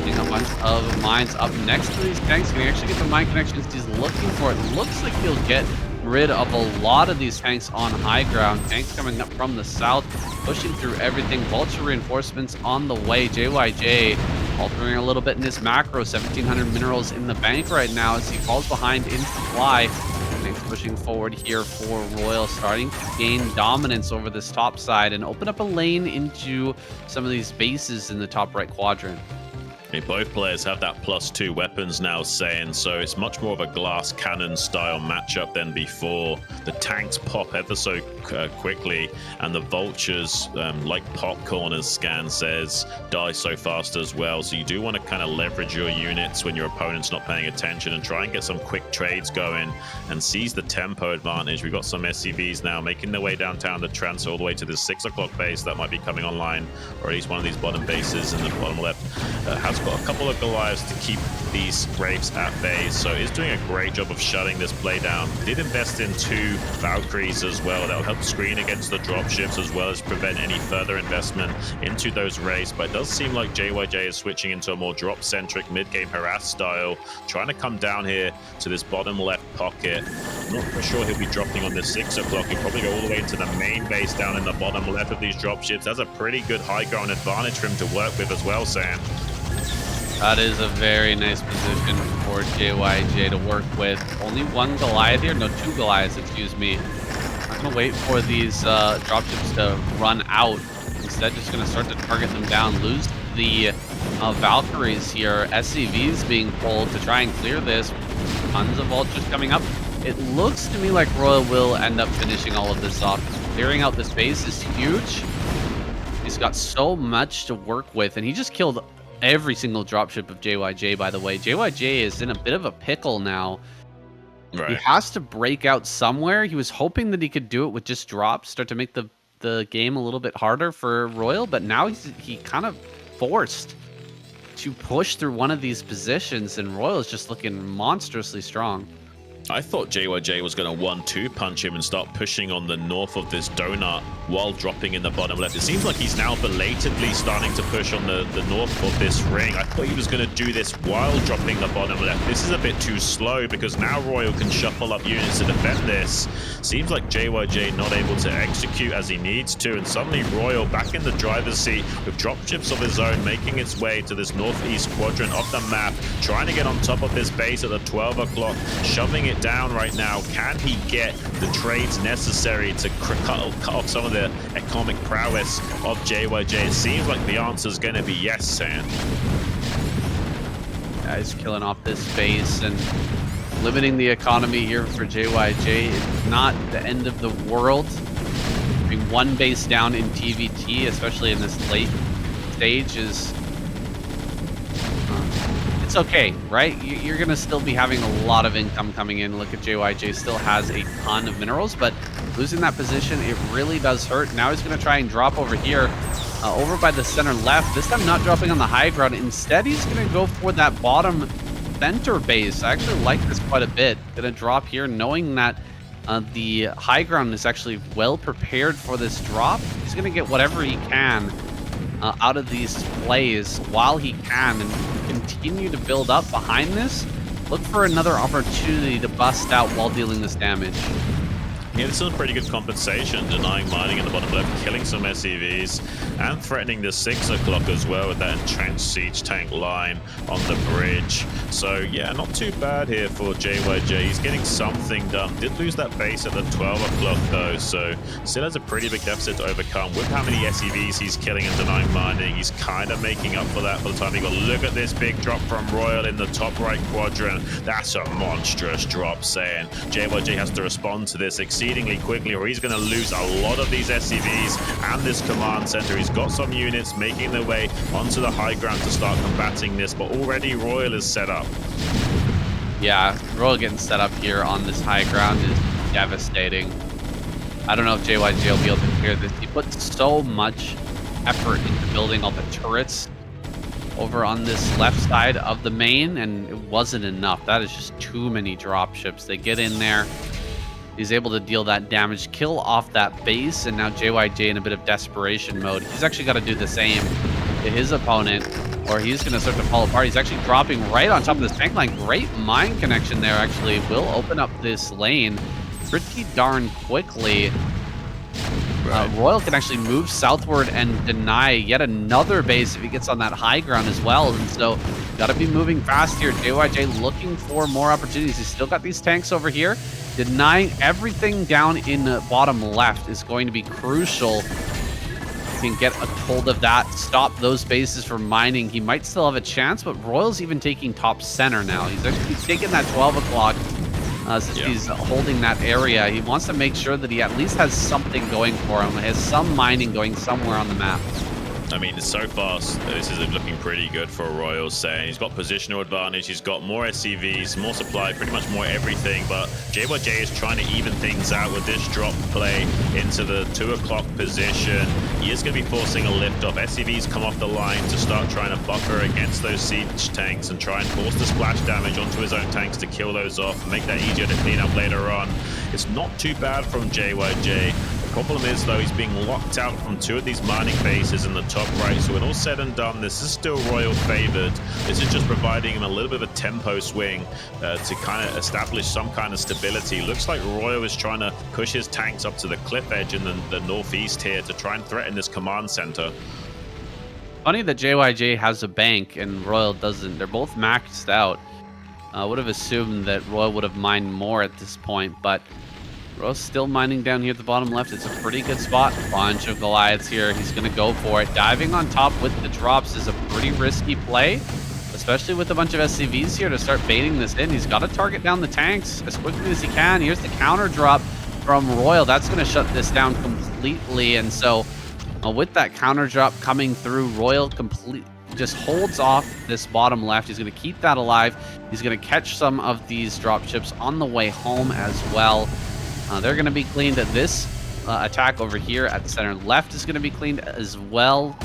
Getting a bunch of mines up next to these tanks. Can he actually get the mine connections he's looking for? It looks like he'll get rid of a lot of these tanks on high ground. Tanks coming up from the south, pushing through everything. Vulture reinforcements on the way. JYJ altering a little bit in his macro. 1,700 minerals in the bank right now as he falls behind in supply. Tanks pushing forward here for Royal, starting to gain dominance over this top side and open up a lane into some of these bases in the top right quadrant. Both players have that +2 weapons now, Saiyan, so it's much more of a glass cannon style matchup than before. The tanks pop ever so quickly, and the vultures, like popcorn as Scan says, die so fast as well. So you do want to kind of leverage your units when your opponent's not paying attention and try and get some quick trades going and seize the tempo advantage. We've got some SCVs now making their way downtown to transfer all the way to the 6 o'clock base that might be coming online, or at least one of these bottom bases in the bottom left has got a couple of Goliaths to keep these Wraiths at bay, so he's doing a great job of shutting this play down. Did invest in 2 Valkyries as well. That will help screen against the dropships as well as prevent any further investment into those Wraiths, but it does seem like JYJ is switching into a more drop-centric mid-game harass style, trying to come down here to this bottom left pocket. I'm not for sure he'll be dropping on the 6 o'clock. He'll probably go all the way into the main base down in the bottom left of these dropships. That's a pretty good high ground advantage for him to work with as well, Sam. That is a very nice position for JYJ to work with. Only 1 Goliath here. No, 2 Goliaths, excuse me. I'm going to wait for these dropships to run out. Instead, just going to start to target them down. Lose the Valkyries here. SCVs being pulled to try and clear this. Tons of vultures coming up. It looks to me like Royal will end up finishing all of this off. Clearing out this base is huge. He's got so much to work with, and he just killed every single dropship of JYJ, by the way. JYJ is in a bit of a pickle now. Right. He has to break out somewhere. He was hoping that he could do it with just drops, start to make the game a little bit harder for Royal, but now he kind of forced to push through one of these positions, and Royal is just looking monstrously strong. I thought JYJ was going to 1-2 punch him and start pushing on the north of this donut while dropping in the bottom left. It seems like he's now belatedly starting to push on the north of this ring. I thought he was going to do this while dropping the bottom left. This is a bit too slow because now Royal can shuffle up units to defend this. Seems like JYJ not able to execute as he needs to, and suddenly Royal back in the driver's seat with dropships of his own making its way to this northeast quadrant of the map, trying to get on top of this base at the 12 o'clock, shoving it down right now. Can he get the trades necessary to cut off some of the economic prowess of JYJ? It seems like the answer is going to be yes, Sam. Yeah, he's killing off this base and limiting the economy here for JYJ. It's not the end of the world. I mean, 1 base down in TVT, especially in this late stage, is that's okay, right? You're going to still be having a lot of income coming in. Look at JYJ, still has a ton of minerals, but losing that position, it really does hurt. Now he's going to try and drop over here, over by the center left. This time not dropping on the high ground. Instead, he's going to go for that bottom center base. I actually like this quite a bit. Going to drop here, knowing that the high ground is actually well prepared for this drop. He's going to get whatever he can out of these plays while he can and continue to build up behind this. Look for another opportunity to bust out while dealing this damage. Yeah, this is a pretty good compensation, denying mining in the bottom left, killing some SCVs, and threatening the 6 o'clock as well with that entrenched siege tank line on the bridge. So yeah, not too bad here for JYJ. He's getting something done. Did lose that base at the 12 o'clock though, so still has a pretty big deficit to overcome. With how many SCVs he's killing and denying mining, he's kind of making up for that for the time he got. Look at this big drop from Royal in the top right quadrant. That's a monstrous drop, saying JYJ has to respond to this exceedingly quickly, or he's going to lose a lot of these SCVs and this command center. He's got some units making their way onto the high ground to start combating this, but already Royal is set up. Yeah, Royal getting set up here on this high ground is devastating. I don't know if JYJ will be able to clear this. He put so much effort into building all the turrets over on this left side of the main, and it wasn't enough. That is just too many drop ships. They get in there. He's able to deal that damage, kill off that base, and now JYJ in a bit of desperation mode. He's actually got to do the same to his opponent, or he's going to start to fall apart. He's actually dropping right on top of this tank line. Great mine connection there, actually. Will open up this lane pretty darn quickly. Royal can actually move southward and deny yet another base if he gets on that high ground as well. And so, got to be moving fast here. JYJ looking for more opportunities. He's still got these tanks over here. Denying everything down in the bottom left is going to be crucial. He can get a hold of that, stop those bases from mining. He might still have a chance, but Royal's even taking top center now. He's actually taking that 12 o'clock since he's holding that area. He wants to make sure that he at least has something going for him. He has some mining going somewhere on the map. I mean, so far, this is looking pretty good for Royal, saying he's got positional advantage, he's got more SCVs, more supply, pretty much more everything, but JYJ is trying to even things out with this drop play into the 2 o'clock position. He is going to be forcing a lift off. SCVs come off the line to start trying to buffer against those siege tanks and try and force the splash damage onto his own tanks to kill those off and make that easier to clean up later on. It's not too bad from JYJ. Problem is, though, he's being locked out from 2 of these mining bases in the top right. So when all said and done, this is still Royal favored. This is just providing him a little bit of a tempo swing to kind of establish some kind of stability. Looks like Royal is trying to push his tanks up to the cliff edge in the northeast here to try and threaten this command center. Funny that JYJ has a bank and Royal doesn't. They're both maxed out. I would have assumed that Royal would have mined more at this point, but Royal's still mining down here at the bottom left. It's a pretty good spot. Bunch of Goliaths here. He's going to go for it. Diving on top with the drops is a pretty risky play, especially with a bunch of SCVs here to start baiting this in. He's got to target down the tanks as quickly as he can. Here's the counter drop from Royal. That's going to shut this down completely. And so with that counter drop coming through, Royal just holds off this bottom left. He's going to keep that alive. He's going to catch some of these drop ships on the way home as well. They're going to be cleaned. This attack over here at center left is going to be cleaned as well.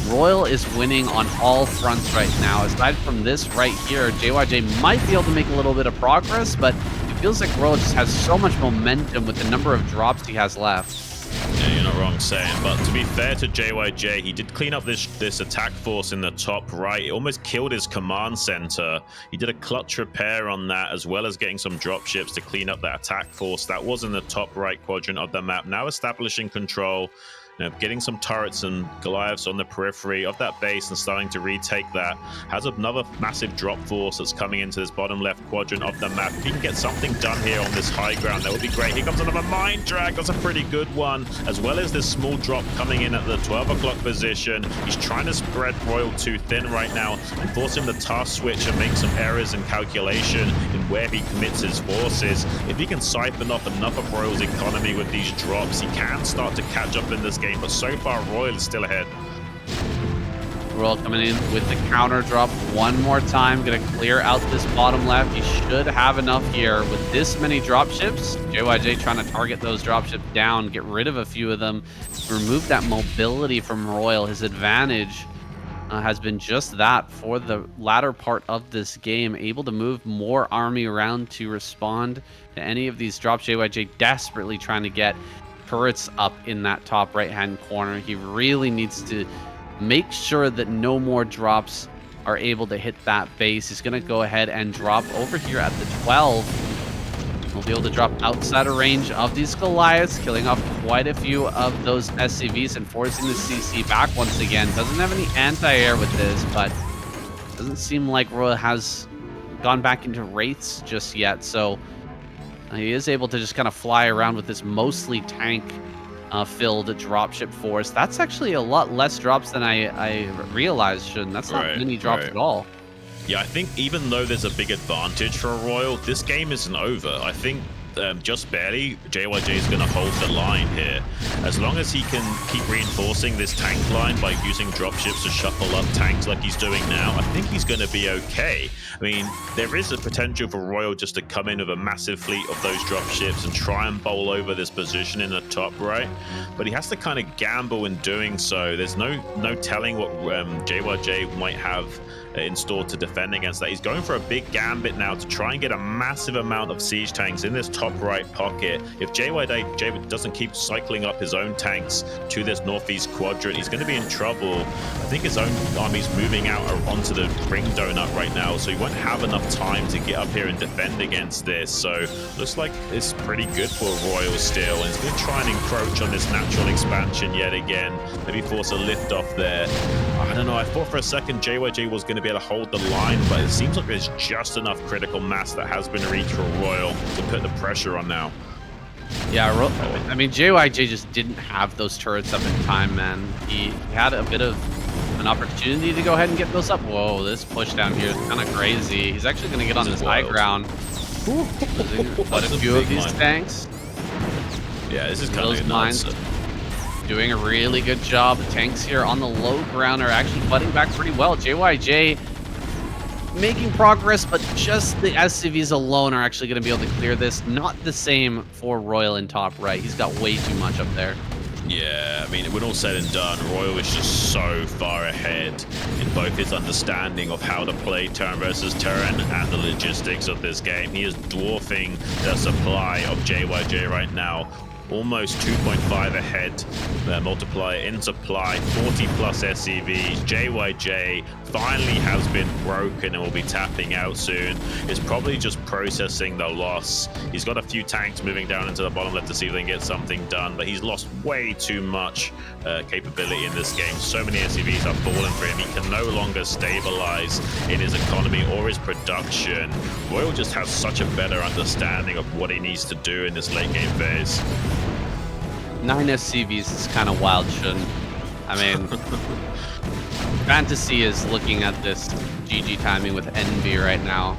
Royal is winning on all fronts right now. Aside from this right here, JYJ might be able to make a little bit of progress, but it feels like Royal just has so much momentum with the number of drops he has left. Yeah, you're not wrong saying, but to be fair to JYJ, he did clean up this attack force in the top right. It almost killed his command center. He did a clutch repair on that, as well as getting some drop ships to clean up that attack force that was in the top right quadrant of the map. Now establishing control, getting some turrets and Goliaths on the periphery of that base and starting to retake that. Has another massive drop force that's coming into this bottom left quadrant of the map. If he can get something done here on this high ground, that would be great. Here comes another mine drag. That's a pretty good one, as well as this small drop coming in at the 12 o'clock position. He's trying to spread Royal too thin right now and force him to task switch and make some errors in calculation in where he commits his forces. If he can siphon off enough of Royal's economy with these drops, he can start to catch up in this game, but so far Royal is still ahead. Royal coming in with the counter drop one more time. Gonna clear out this bottom left. He should have enough here with this many dropships. JYJ trying to target those dropships down, get rid of a few of them, remove that mobility from Royal. His advantage has been just that for the latter part of this game, able to move more army around to respond to any of these drops. JYJ desperately trying to get turrets up in that top right-hand corner. He really needs to make sure that no more drops are able to hit that base. He's going to go ahead and drop over here at the 12. We'll be able to drop outside of range of these Goliaths, killing off quite a few of those SCVs and forcing the CC back once again. Doesn't have any anti-air with this, but doesn't seem like Royal has gone back into Wraiths just yet. So he is able to just kind of fly around with this mostly tank filled dropship force. That's actually a lot less drops than I realized, Xun. That's not many drops at all. Yeah, I think even though there's a big advantage for Royal, this game isn't over. I think just barely, JYJ is going to hold the line here. As long as he can keep reinforcing this tank line by using dropships to shuffle up tanks like he's doing now, I think he's going to be okay. I mean, there is a potential for Royal just to come in with a massive fleet of those dropships and try and bowl over this position in the top right, but he has to kind of gamble in doing so. There's no telling what JYJ might have in store to defend against that. He's going for a big gambit now to try and get a massive amount of siege tanks in this top right pocket. If JYJ doesn't keep cycling up his own tanks to this northeast quadrant, he's going to be in trouble. I think his own army's moving out onto the ring donut right now, so he won't have enough time to get up here and defend against this. So looks like it's pretty good for Royal still, and he's going to try and encroach on this natural expansion yet again. Maybe force a lift off there. I don't know, I thought for a second JYJ was going to be able to hold the line, but it seems like there's just enough critical mass that has been reached for Royal to put the pressure on now. Yeah, I mean, JYJ just didn't have those turrets up in time, man. He had a bit of an opportunity to go ahead and get those up. Whoa, this push down here is kind of crazy. He's actually going to get on this high ground. Quite a few of these tanks. Yeah, this is kind of nuts. Doing a really good job. The tanks here on the low ground are actually fighting back pretty well. JYJ making progress, but just the SCVs alone are actually going to be able to clear this. Not the same for Royal in top right. He's got way too much up there. Yeah, I mean, when all said and done, Royal is just so far ahead in both his understanding of how to play turn versus turn and the logistics of this game. He is dwarfing the supply of JYJ right now. Almost 2.5 ahead multiplier in supply, 40 plus SCVs. JYJ finally has been broken and will be tapping out soon. Is probably just processing the loss. He's got a few tanks moving down into the bottom left to see if they can get something done, but he's lost way too much capability in this game. So many SCVs have fallen for him. He can no longer stabilize in his economy or his production. Royal just has such a better understanding of what he needs to do in this late game phase. 9 SCVs is kind of wild, Xun. I mean, Fantasy is looking at this GG timing with envy right now.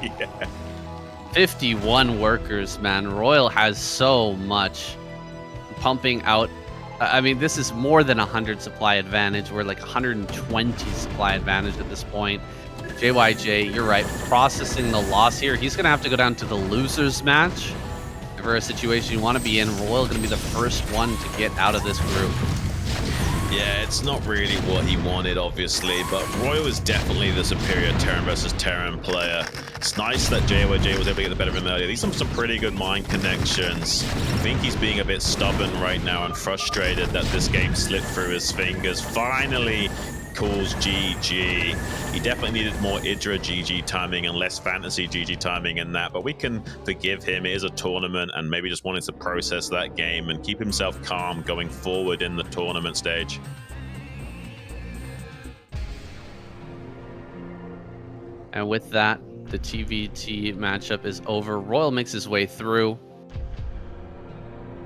Yeah. 51 workers, man. Royal has so much pumping out. I mean, this is more than 100 supply advantage. We're like 120 supply advantage at this point. JYJ, you're right, processing the loss here. He's going to have to go down to the losers match for a situation you want to be in. Royal going to be the first one to get out of this group. Yeah, it's not really what he wanted, obviously, but Royal is definitely the superior Terran versus Terran player. It's nice that JYJ was able to get the better of him earlier. These are some pretty good mind connections. I think he's being a bit stubborn right now and frustrated that this game slipped through his fingers. Finally calls GG. He definitely needed more Idra GG timing and less fantasy GG timing in that, but we can forgive him. It is a tournament and maybe just wanted to process that game and keep himself calm going forward in the tournament stage. And with that, the TVT matchup is over. Royal makes his way through.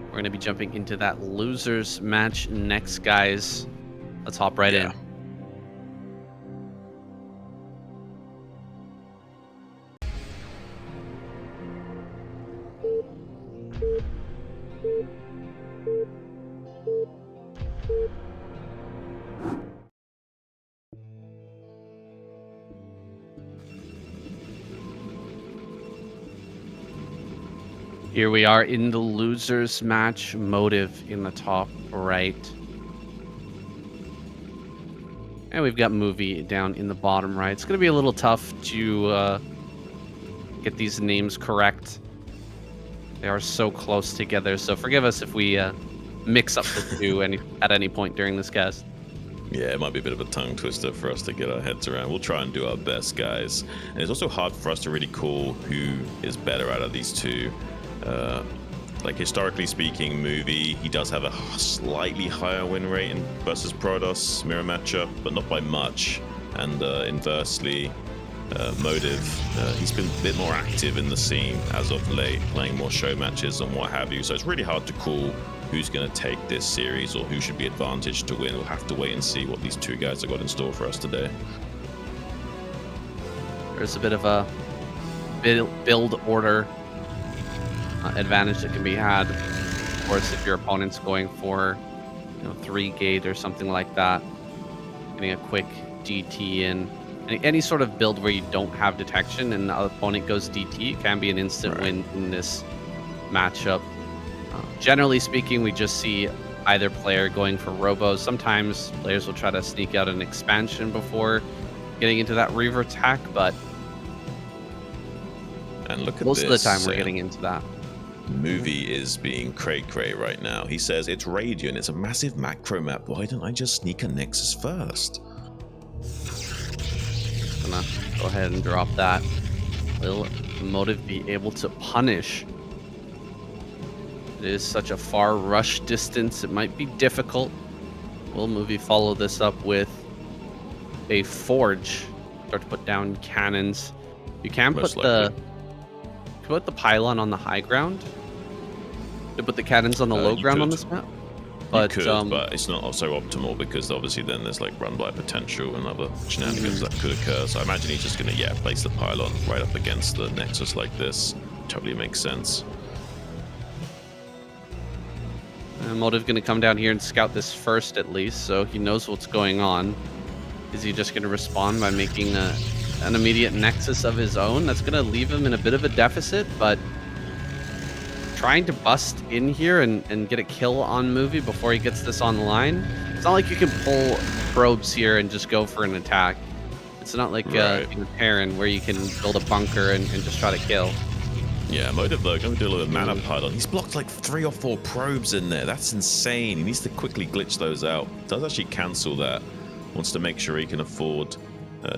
We're going to be jumping into that losers match next, guys. Let's hop right in. Here we are in the losers match. Motive in the top right. And we've got Movie down in the bottom right. It's going to be a little tough to get these names correct. They are so close together, so forgive us if we mix up the two at any point during this cast. Yeah, it might be a bit of a tongue twister for us to get our heads around. We'll try and do our best, guys. And it's also hard for us to really call who is better out of these two. Like, historically speaking, Movie, he does have a slightly higher win rate versus Protoss mirror matchup, but not by much. And inversely, Motive, he's been a bit more active in the scene as of late, playing more show matches and what have you. So it's really hard to call who's going to take this series or who should be advantaged to win. We'll have to wait and see what these two guys have got in store for us today. There's a bit of a build order advantage that can be had. Of course, if your opponent's going for 3 gate or something like that, getting a quick DT in. Any sort of build where you don't have detection and the opponent goes DT, it can be an instant win in this matchup. Generally speaking, we just see either player going for robos. Sometimes players will try to sneak out an expansion before getting into that Reaver attack, but and look at most of the time we're getting into that. Movie is being cray right now. He says it's Radiant, it's a massive macro map. Why don't I just sneak a Nexus first? Gonna go ahead and drop that. Will Motive be able to punish? It is such a far rush distance, it might be difficult. Will Movie follow this up with a Forge? Start to put down cannons. You can put the pylon on the high ground. To put the cannons on the low ground on this map. But, but it's not so optimal because obviously then there's like run by potential and other shenanigans that could occur. So I imagine he's just going to place the pylon right up against the Nexus like this. Totally makes sense. Motive going to come down here and scout this first at least, so he knows what's going on. Is he just going to respond by making an immediate Nexus of his own? That's going to leave him in a bit of a deficit, but trying to bust in here and get a kill on Movie before he gets this online. It's not like you can pull probes here and just go for an attack. It's not like in Terran where you can build a bunker and just try to kill. Yeah, Motive though, going to do a little mana pylon. He's blocked like 3 or 4 probes in there. That's insane. He needs to quickly glitch those out. Does actually cancel that. Wants to make sure he can afford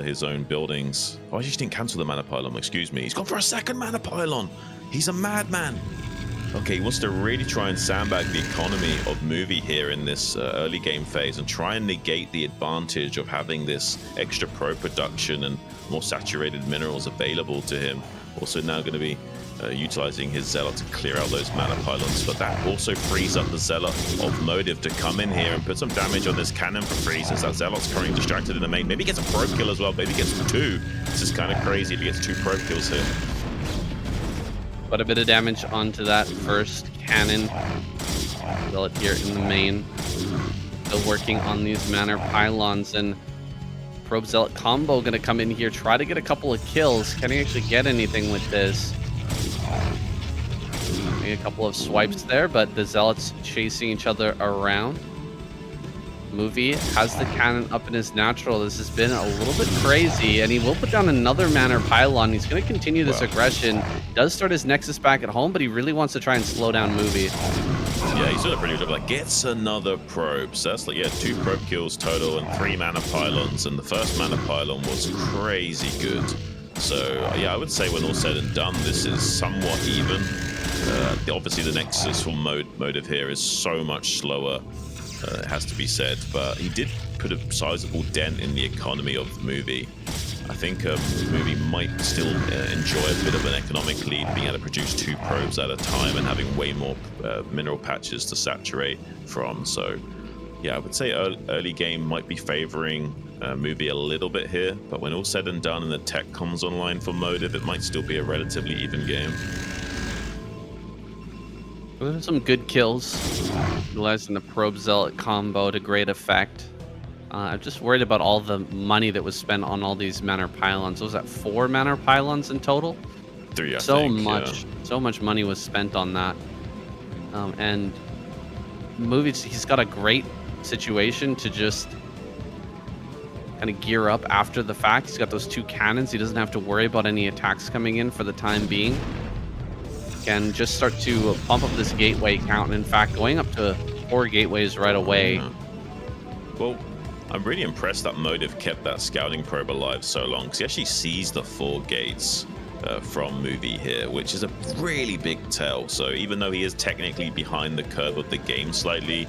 his own buildings. Oh, I just didn't cancel the mana pylon. Excuse me. He's gone for a second mana pylon. He's a madman. Okay, he wants to really try and sandbag the economy of Movie here in this early game phase and try and negate the advantage of having this extra pro production and more saturated minerals available to him. Also now going to be utilizing his Zealot to clear out those mana pylons, but that also frees up the Zealot of Motive to come in here and put some damage on this cannon for free, since that Zealot's currently distracted in the main. Maybe he gets a probe kill as well, maybe he gets 2. This is kind of crazy if he gets 2 probe kills here. Quite a bit of damage onto that first cannon. Zealot here in the main. Still working on these mana pylons, and Probe Zealot combo gonna come in here, try to get a couple of kills. Can he actually get anything with this? Maybe a couple of swipes there, but the Zealots chasing each other around. Movie has the cannon up in his natural. This has been a little bit crazy, and he will put down another mana pylon. He's going to continue this aggression. Does start his Nexus back at home, but he really wants to try and slow down Movie. Yeah, he's doing a pretty good job. Like, gets another probe. So that's like, 2 probe kills total and 3 mana pylons. And the first mana pylon was crazy good. So, I would say when all said and done, this is somewhat even. Obviously, the Nexus for Motive here is so much slower. It has to be said, but he did put a sizable dent in the economy of Movie. I think Movie might still enjoy a bit of an economic lead, being able to produce 2 probes at a time and having way more mineral patches to saturate from. So, yeah, I would say early game might be favoring Movie a little bit here, but when all said and done and the tech comes online for Motive, it might still be a relatively even game. There's some good kills, utilizing the Probe Zealot combo to great effect. I'm just worried about all the money that was spent on all these mana pylons. Was that 4 mana pylons in total? 3, I So think. so much money was spent on that. And movies, he's got a great situation to just kind of gear up after the fact. He's got those 2 cannons. He doesn't have to worry about any attacks coming in for the time being. Can just start to pump up this gateway count, and in fact going up to 4 gateways right away. Yeah. Well, I'm really impressed that Motive kept that scouting probe alive so long, because he actually sees the 4 gates from movie here, which is a really big tell. So even though he is technically behind the curve of the game slightly,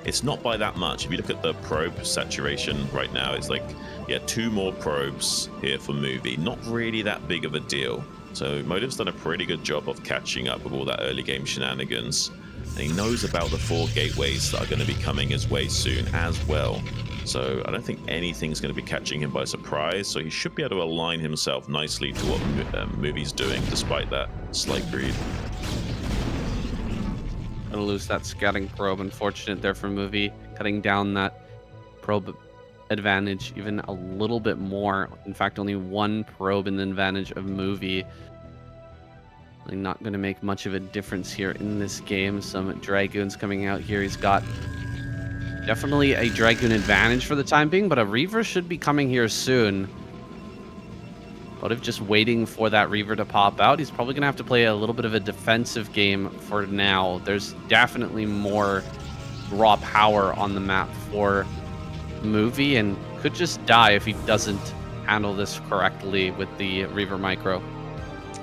it's not by that much. If you look at the probe saturation right now, it's like, yeah, 2 more probes here for movie. Not really that big of a deal. So Motive's done a pretty good job of catching up with all that early game shenanigans. And he knows about the 4 gateways that are going to be coming his way soon as well. So I don't think anything's going to be catching him by surprise. So he should be able to align himself nicely to what Movie's doing, despite that slight greed. Gonna lose that scouting probe. Unfortunate there for Movie, cutting down that probe advantage even a little bit more. In fact, only 1 probe in the advantage of Movie. Really not going to make much of a difference here in this game. Some Dragoons coming out here. He's got definitely a Dragoon advantage for the time being, but a Reaver should be coming here soon. Motive just waiting for that Reaver to pop out. He's probably going to have to play a little bit of a defensive game for now. There's definitely more raw power on the map for Movie, and could just die if he doesn't handle this correctly with the Reaver Micro.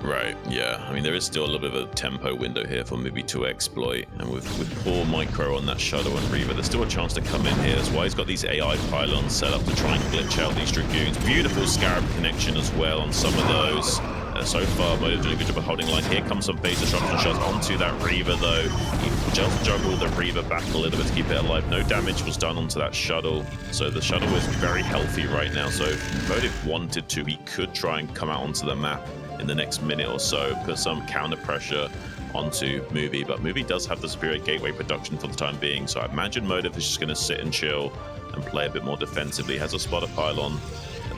Right, yeah. I mean, there is still a little bit of a tempo window here for Movie to exploit. And with poor micro on that Shuttle and Reaver, there's still a chance to come in here. That's why he's got these AI pylons set up to try and glitch out these Dragoons. Beautiful Scarab connection as well on some of those. So far, Motive doing a good job of holding line. Here comes some base disruption shots onto that Reaver, though. He just juggled the Reaver back a little bit to keep it alive. No damage was done onto that Shuttle. So the Shuttle is very healthy right now. So if Motive wanted to, he could try and come out onto the map in the next minute or so, put some counter pressure onto Movie, but Movie does have the superior gateway production for the time being, so I imagine Motive is just going to sit and chill and play a bit more defensively. He has a spotter pylon,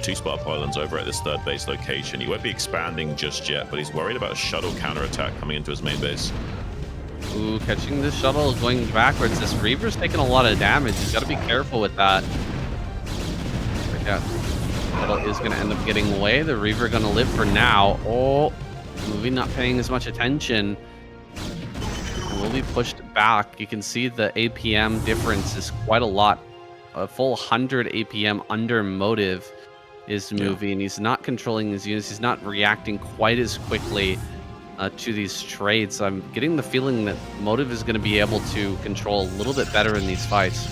2 spotter pylons over at this 3rd base location. He won't be expanding just yet, but he's worried about a Shuttle counterattack coming into his main base. Ooh, catching the Shuttle, going backwards. This Reaver's taking a lot of damage. He's got to be careful with that. Yeah. Shuttle is going to end up getting away. The Reaver going to live for now. Oh, Movie not paying as much attention. And will be pushed back. You can see the APM difference is quite a lot. A full 100 APM under Motive is Movie, and he's not controlling his units. He's not reacting quite as quickly to these trades. I'm getting the feeling that Motive is going to be able to control a little bit better in these fights.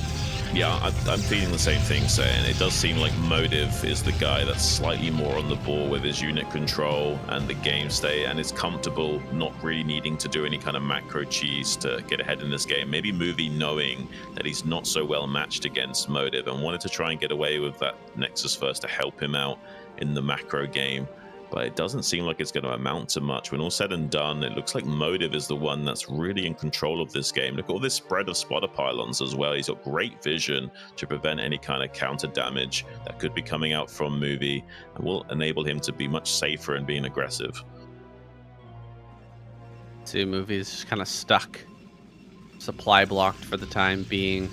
Yeah, I'm feeling the same thing, saying it does seem like Motive is the guy that's slightly more on the ball with his unit control and the game state, and is comfortable not really needing to do any kind of macro cheese to get ahead in this game. Maybe Movie knowing that he's not so well matched against Motive and wanted to try and get away with that Nexus first to help him out in the macro game. But it doesn't seem like it's going to amount to much. When all said and done, it looks like Motive is the one that's really in control of this game. Look at all this spread of spotter pylons as well. He's got great vision to prevent any kind of counter damage that could be coming out from Movie, and will enable him to be much safer in being aggressive. See, Movie's just kind of stuck, supply blocked for the time being,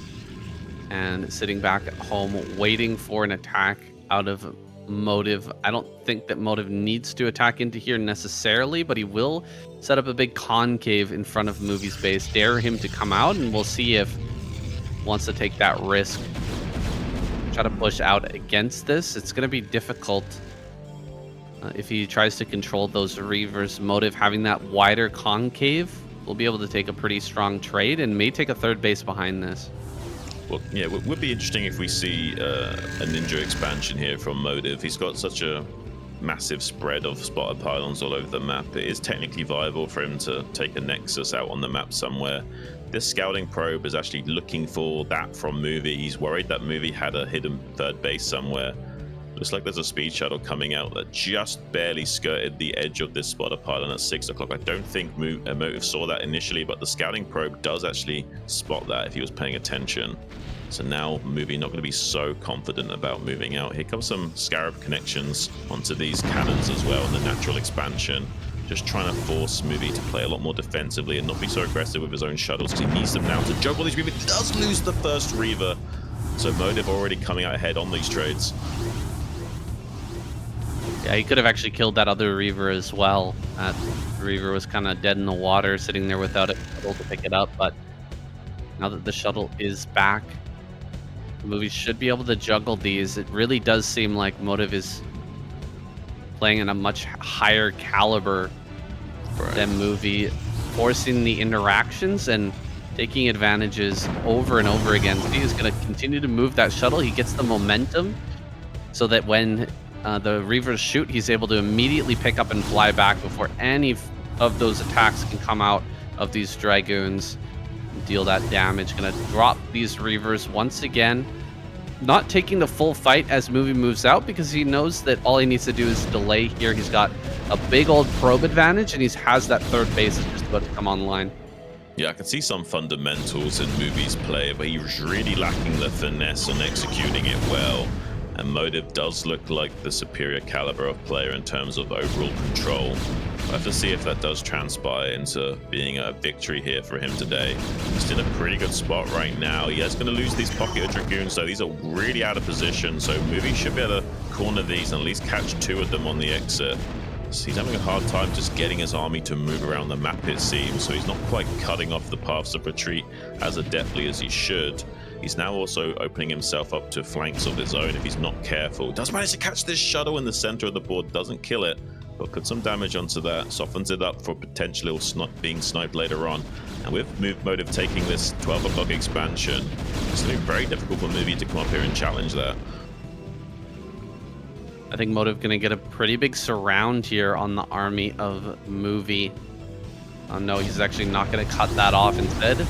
and sitting back at home waiting for an attack out of Motive. I don't think that Motive needs to attack into here necessarily, but he will set up a big concave in front of Movie's base, dare him to come out, and we'll see if he wants to take that risk. Try to push out against this. It's going to be difficult if he tries to control those Reavers. Motive having that wider concave will be able to take a pretty strong trade and may take a 3rd base behind this. Well, yeah, it would be interesting if we see a Ninja expansion here from Motive. He's got such a massive spread of spotted pylons all over the map. It is technically viable for him to take a Nexus out on the map somewhere. This scouting probe is actually looking for that from Movie. He's worried that Movie had a hidden 3rd base somewhere. Looks like there's a speed shuttle coming out that just barely skirted the edge of this spotter pylon at 6 o'clock. I don't think Motive saw that initially, but the scouting probe does actually spot that if he was paying attention. So now Movie not going to be so confident about moving out. Here comes some Scarab connections onto these cannons as well, and the natural expansion. just trying to force Movie to play a lot more defensively and not be so aggressive with his own shuttles, because he needs them now to juggle these Reavers. He does lose the first Reaver, so Motive already coming out ahead on these trades. Yeah, he could have actually killed that other Reaver as well. That Reaver was kind of dead in the water, sitting there without a shuttle to pick it up, but now that the shuttle is back, the Movie should be able to juggle these. It really does seem like Motive is playing in a much higher caliber than Movie, forcing the interactions and taking advantages over and over again. So he is going to continue to move that shuttle. He gets the momentum so that when the Reavers shoot, he's able to immediately pick up and fly back before any of those attacks can come out of these Dragoons and deal that damage. Going to drop these Reavers once again. Not taking the full fight as Movie moves out, because he knows that all he needs to do is delay here. He's got a big old probe advantage, and he has that third base that's just about to come online. Yeah, I can see some fundamentals in Movie's play, but he's really lacking the finesse on executing it well. And Motive does look like the superior caliber of player in terms of overall control. We'll have to see if that does transpire into being a victory here for him today. He's in a pretty good spot right now. He is going to lose these pocket of Dragoons, so these are really out of position. So Movie should be able to corner these and at least catch 2 of them on the exit. So he's having a hard time just getting his army to move around the map, it seems. So he's not quite cutting off the paths of retreat as adeptly as he should. He's now also opening himself up to flanks of his own if he's not careful. Does manage to catch this shuttle in the center of the board, doesn't kill it, but puts some damage onto that, softens it up for potentially being sniped later on. And with Motive taking this 12 o'clock expansion, it's going to be very difficult for Movie to come up here and challenge that. I think Motive going to get a pretty big surround here on the army of Movie. Oh no, he's actually not going to cut that off. Instead,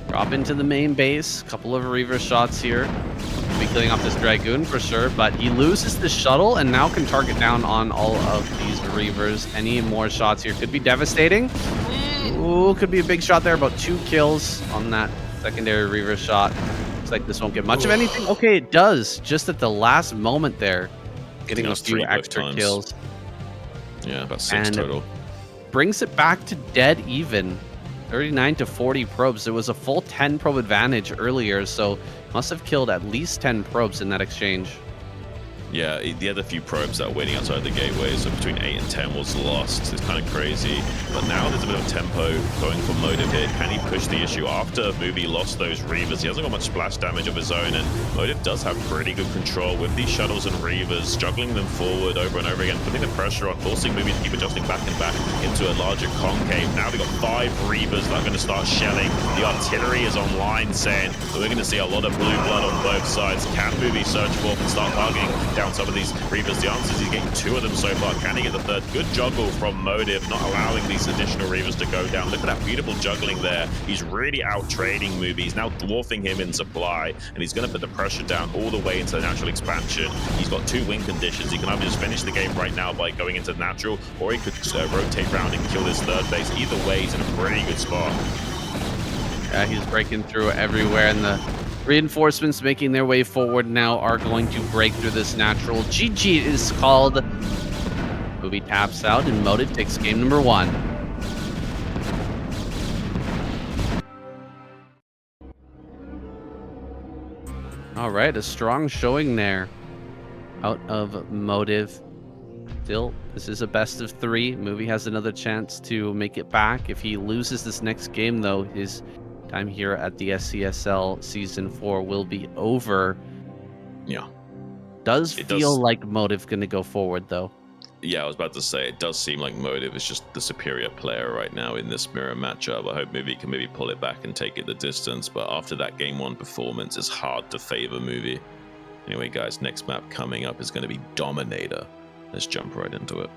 drop into the main base. Couple of Reaver shots here. He'll be killing off this Dragoon for sure, but he loses the shuttle and now can target down on all of these Reavers. Any more shots here could be devastating. Ooh, could be a big shot there. About 2 kills on that secondary Reaver shot. Looks like this won't get much of anything. Okay, it does. Just at the last moment there. Getting a few extra kills. Yeah, about 6 total. Brings it back to dead even. 39 to 40 probes. There was a full 10 probe advantage earlier, so must have killed at least 10 probes in that exchange. Yeah, the other few probes that were waiting outside the gateway, so between 8 and 10 was lost. It's kind of crazy. But now there's a bit of tempo going for Motive here. Can he push the issue after Movie lost those Reavers? He hasn't got much splash damage of his own, and Motive does have pretty good control with these shuttles and Reavers, juggling them forward over and over again, putting the pressure on, forcing Movie to keep adjusting back and back into a larger concave. Now they've got 5 Reavers that are going to start shelling. The artillery is online, saying that we're going to see a lot of blue blood on both sides. Can Movie surge forth and start targeting down some of these Reavers? The answer is he's getting 2 of them so far. Can he get the third? Good juggle from Motive, not allowing these additional Reavers to go down. Look at that beautiful juggling there. He's really out trading Movie. He's now dwarfing him in supply, and he's going to put the pressure down all the way into the natural expansion. He's got 2 win conditions. He can either just finish the game right now by going into natural, or he could rotate around and kill this third base. Either way, he's in a pretty good spot. Yeah, he's breaking through everywhere, and the reinforcements making their way forward now are going to break through this natural. GG is called. Movie taps out, and Motive takes game number 1. All right, a strong showing there out of Motive. Still, this is a best of 3. Movie has another chance to make it back. If he loses this next game, though, his time here at the SCSL Season 4 will be over. Yeah. Does feel like Motive going to go forward, though. Yeah, I was about to say, it does seem like Motive is just the superior player right now in this mirror matchup. I hope Movie can maybe pull it back and take it the distance, but after that Game 1 performance, it's hard to favor Movie. Anyway, guys, next map coming up is going to be Dominator. Let's jump right into it.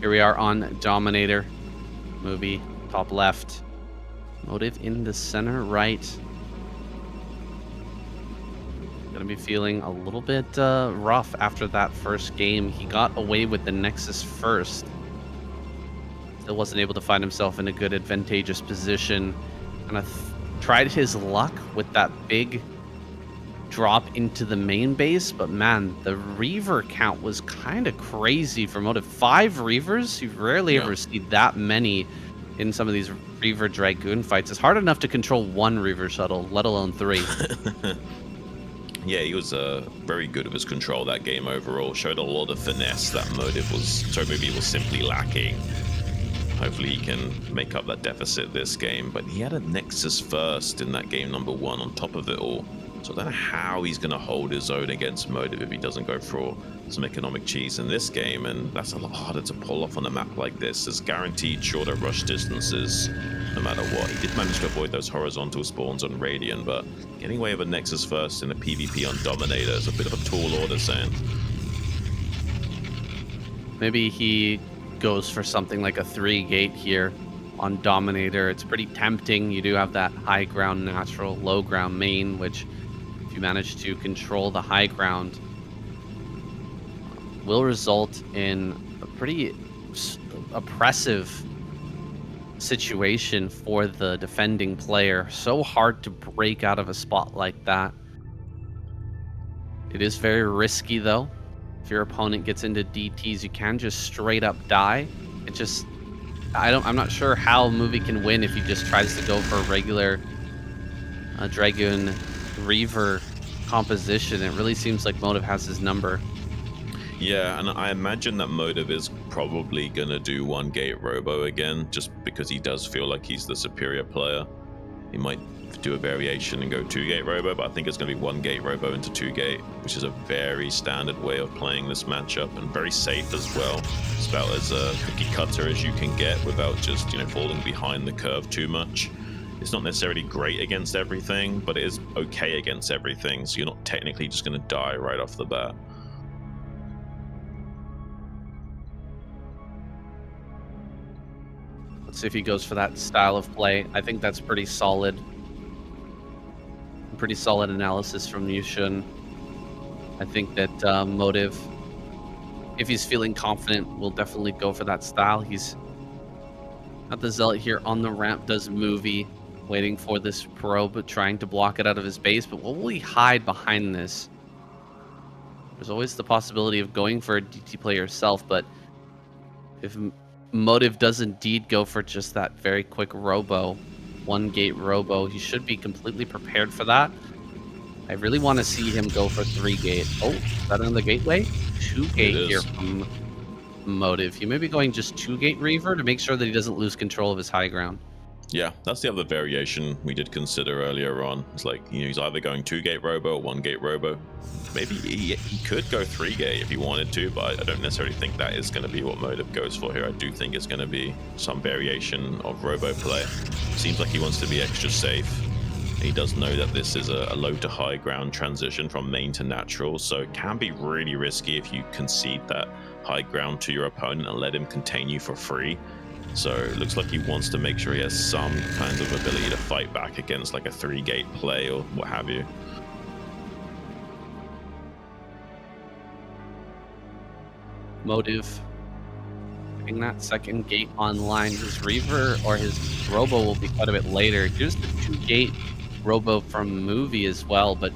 Here we are on Dominator. Movie top left. Motive in the center right. Gonna be feeling a little bit rough after that first game. He got away with the Nexus first. Still wasn't able to find himself in a good advantageous position. Kind of tried his luck with that big drop into the main base, but man, the Reaver count was kind of crazy for Motive. 5 Reavers? You rarely ever see that many in some of these Reaver Dragoon fights. It's hard enough to control 1 Reaver shuttle, let alone 3. Yeah, he was very good with his control that game overall. Showed a lot of finesse that Movie was simply lacking. Hopefully he can make up that deficit this game. But he had a Nexus first in that game number 1 on top of it all. So I don't know how he's going to hold his own against Motive if he doesn't go for some economic cheese in this game. And that's a lot harder to pull off on a map like this. There's guaranteed shorter rush distances no matter what. He did manage to avoid those horizontal spawns on Radiant, but getting away with a Nexus first in a PvP on Dominator is a bit of a tall order, saying. Maybe he goes for something like a 3-gate here on Dominator. It's pretty tempting. You do have that high ground natural, low ground main, which if you manage to control the high ground, will result in a pretty oppressive situation for the defending player. So hard to break out of a spot like that. It is very risky though. If your opponent gets into DTs, you can just straight up die. It just, I'm not sure how Movie can win if he just tries to go for a regular Dragoon Reaver composition. It really seems like Motive has his number. Yeah, and I imagine that Motive is probably gonna do 1-gate Robo again, just because he does feel like he's the superior player. He might do a variation and go 2-gate Robo, but I think it's gonna be 1-gate Robo into 2-gate, which is a very standard way of playing this matchup and very safe as well. It's about as cookie cutter as you can get without just, falling behind the curve too much. It's not necessarily great against everything, but it is okay against everything, so you're not technically just gonna die right off the bat. Let's see if he goes for that style of play. I think that's pretty solid. Pretty solid analysis from Xun. I think that Motive, if he's feeling confident, will definitely go for that style. He's got the Zealot here on the ramp, does Movie, waiting for this probe, trying to block it out of his base. But what will he hide behind this? There's always the possibility of going for a DT play yourself, but if Motive does indeed go for just that very quick Robo, 1-gate Robo, he should be completely prepared for that. I really want to see him go for 3-gate. Oh, is that on the gateway? 2-gate here from Motive. He may be going just 2-gate Reaver to make sure that he doesn't lose control of his high ground. Yeah, that's the other variation we did consider earlier on. It's like, he's either going 2-gate Robo or 1-gate Robo. Maybe he could go 3-gate if he wanted to, but I don't necessarily think that is going to be what Motive goes for here. I do think it's going to be some variation of Robo play. Seems like he wants to be extra safe. He does know that this is a low to high ground transition from main to natural, so it can be really risky if you concede that high ground to your opponent and let him contain you for free. So it looks like he wants to make sure he has some kind of ability to fight back against like a 3-gate play or what have you. Motive getting that 2nd gate online. His Reaver or his Robo will be quite a bit later. Here's the 2-gate Robo from Movie as well, but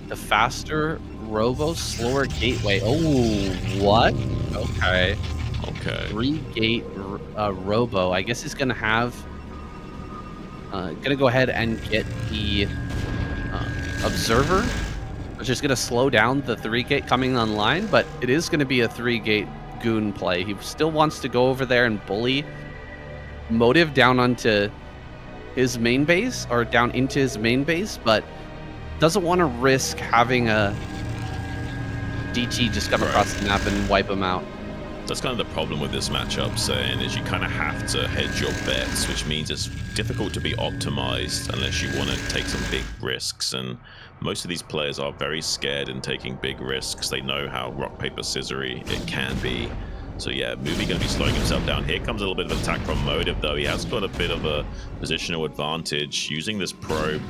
the faster Robo, slower gateway. Oh, what? Okay. 3-gate Robo. I guess he's gonna have gonna go ahead and get the Observer, which is gonna slow down the 3-gate coming online, but it is gonna be a 3-gate Goon play. He still wants to go over there and bully Motive down onto his main base, or down into his main base, but doesn't want to risk having a DT just come across the map and wipe him out. That's kind of the problem with this matchup, saying, is you kind of have to hedge your bets, which means it's difficult to be optimized unless you want to take some big risks. And most of these players are very scared in taking big risks. They know how rock, paper, scissory it can be. So yeah, Movie going to be slowing himself down. Here comes a little bit of attack from Motive, though. He has got a bit of a positional advantage using this probe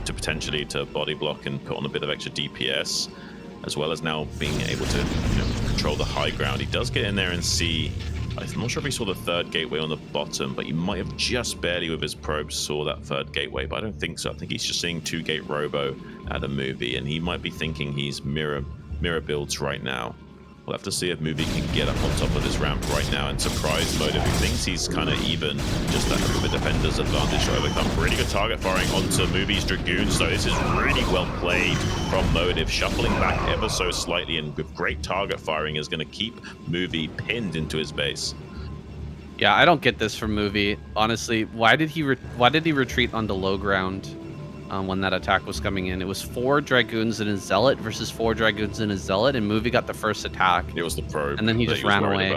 to potentially body block and put on a bit of extra DPS, as well as now being able to control the high ground. He does get in there and see I'm not sure if he saw the third gateway on the bottom, but he might have just barely with his probe saw that third gateway, but I don't think so. I think he's just seeing 2-gate robo at a movie, and he might be thinking he's mirror builds right now. We'll have to see if Movie can get up on top of this ramp right now and surprise Motive, who thinks he's kind of even, just that with the defender's advantage to overcome. Really good target firing onto Movie's Dragoons, so this is really well played from Motive, shuffling back ever so slightly, and with great target firing is going to keep Movie pinned into his base. Yeah, I don't get this from Movie. Honestly, why did he retreat onto low ground when that attack was coming in? It was 4 Dragoons and a Zealot versus 4 Dragoons and a Zealot, and Movie got the first attack. It was the probe. And then he just ran away.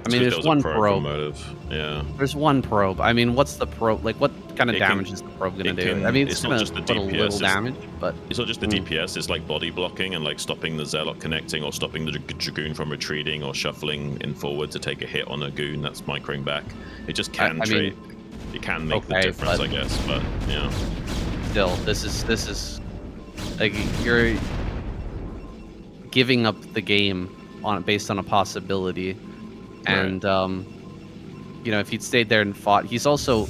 I mean, there's one probe. Yeah. There's one probe. I mean, what's the probe? Like, what kind of damage is the probe going to do? I mean, it's going to put a little damage, but... It's not just the DPS, it's like body blocking and like stopping the Zealot connecting, or stopping the Dragoon from retreating, or shuffling in forward to take a hit on a Goon that's microing back. It just can trade. It can make the difference, I guess, but, yeah. Still, this is like, you're giving up the game based on a possibility. And you know, if he'd stayed there and fought, he's also,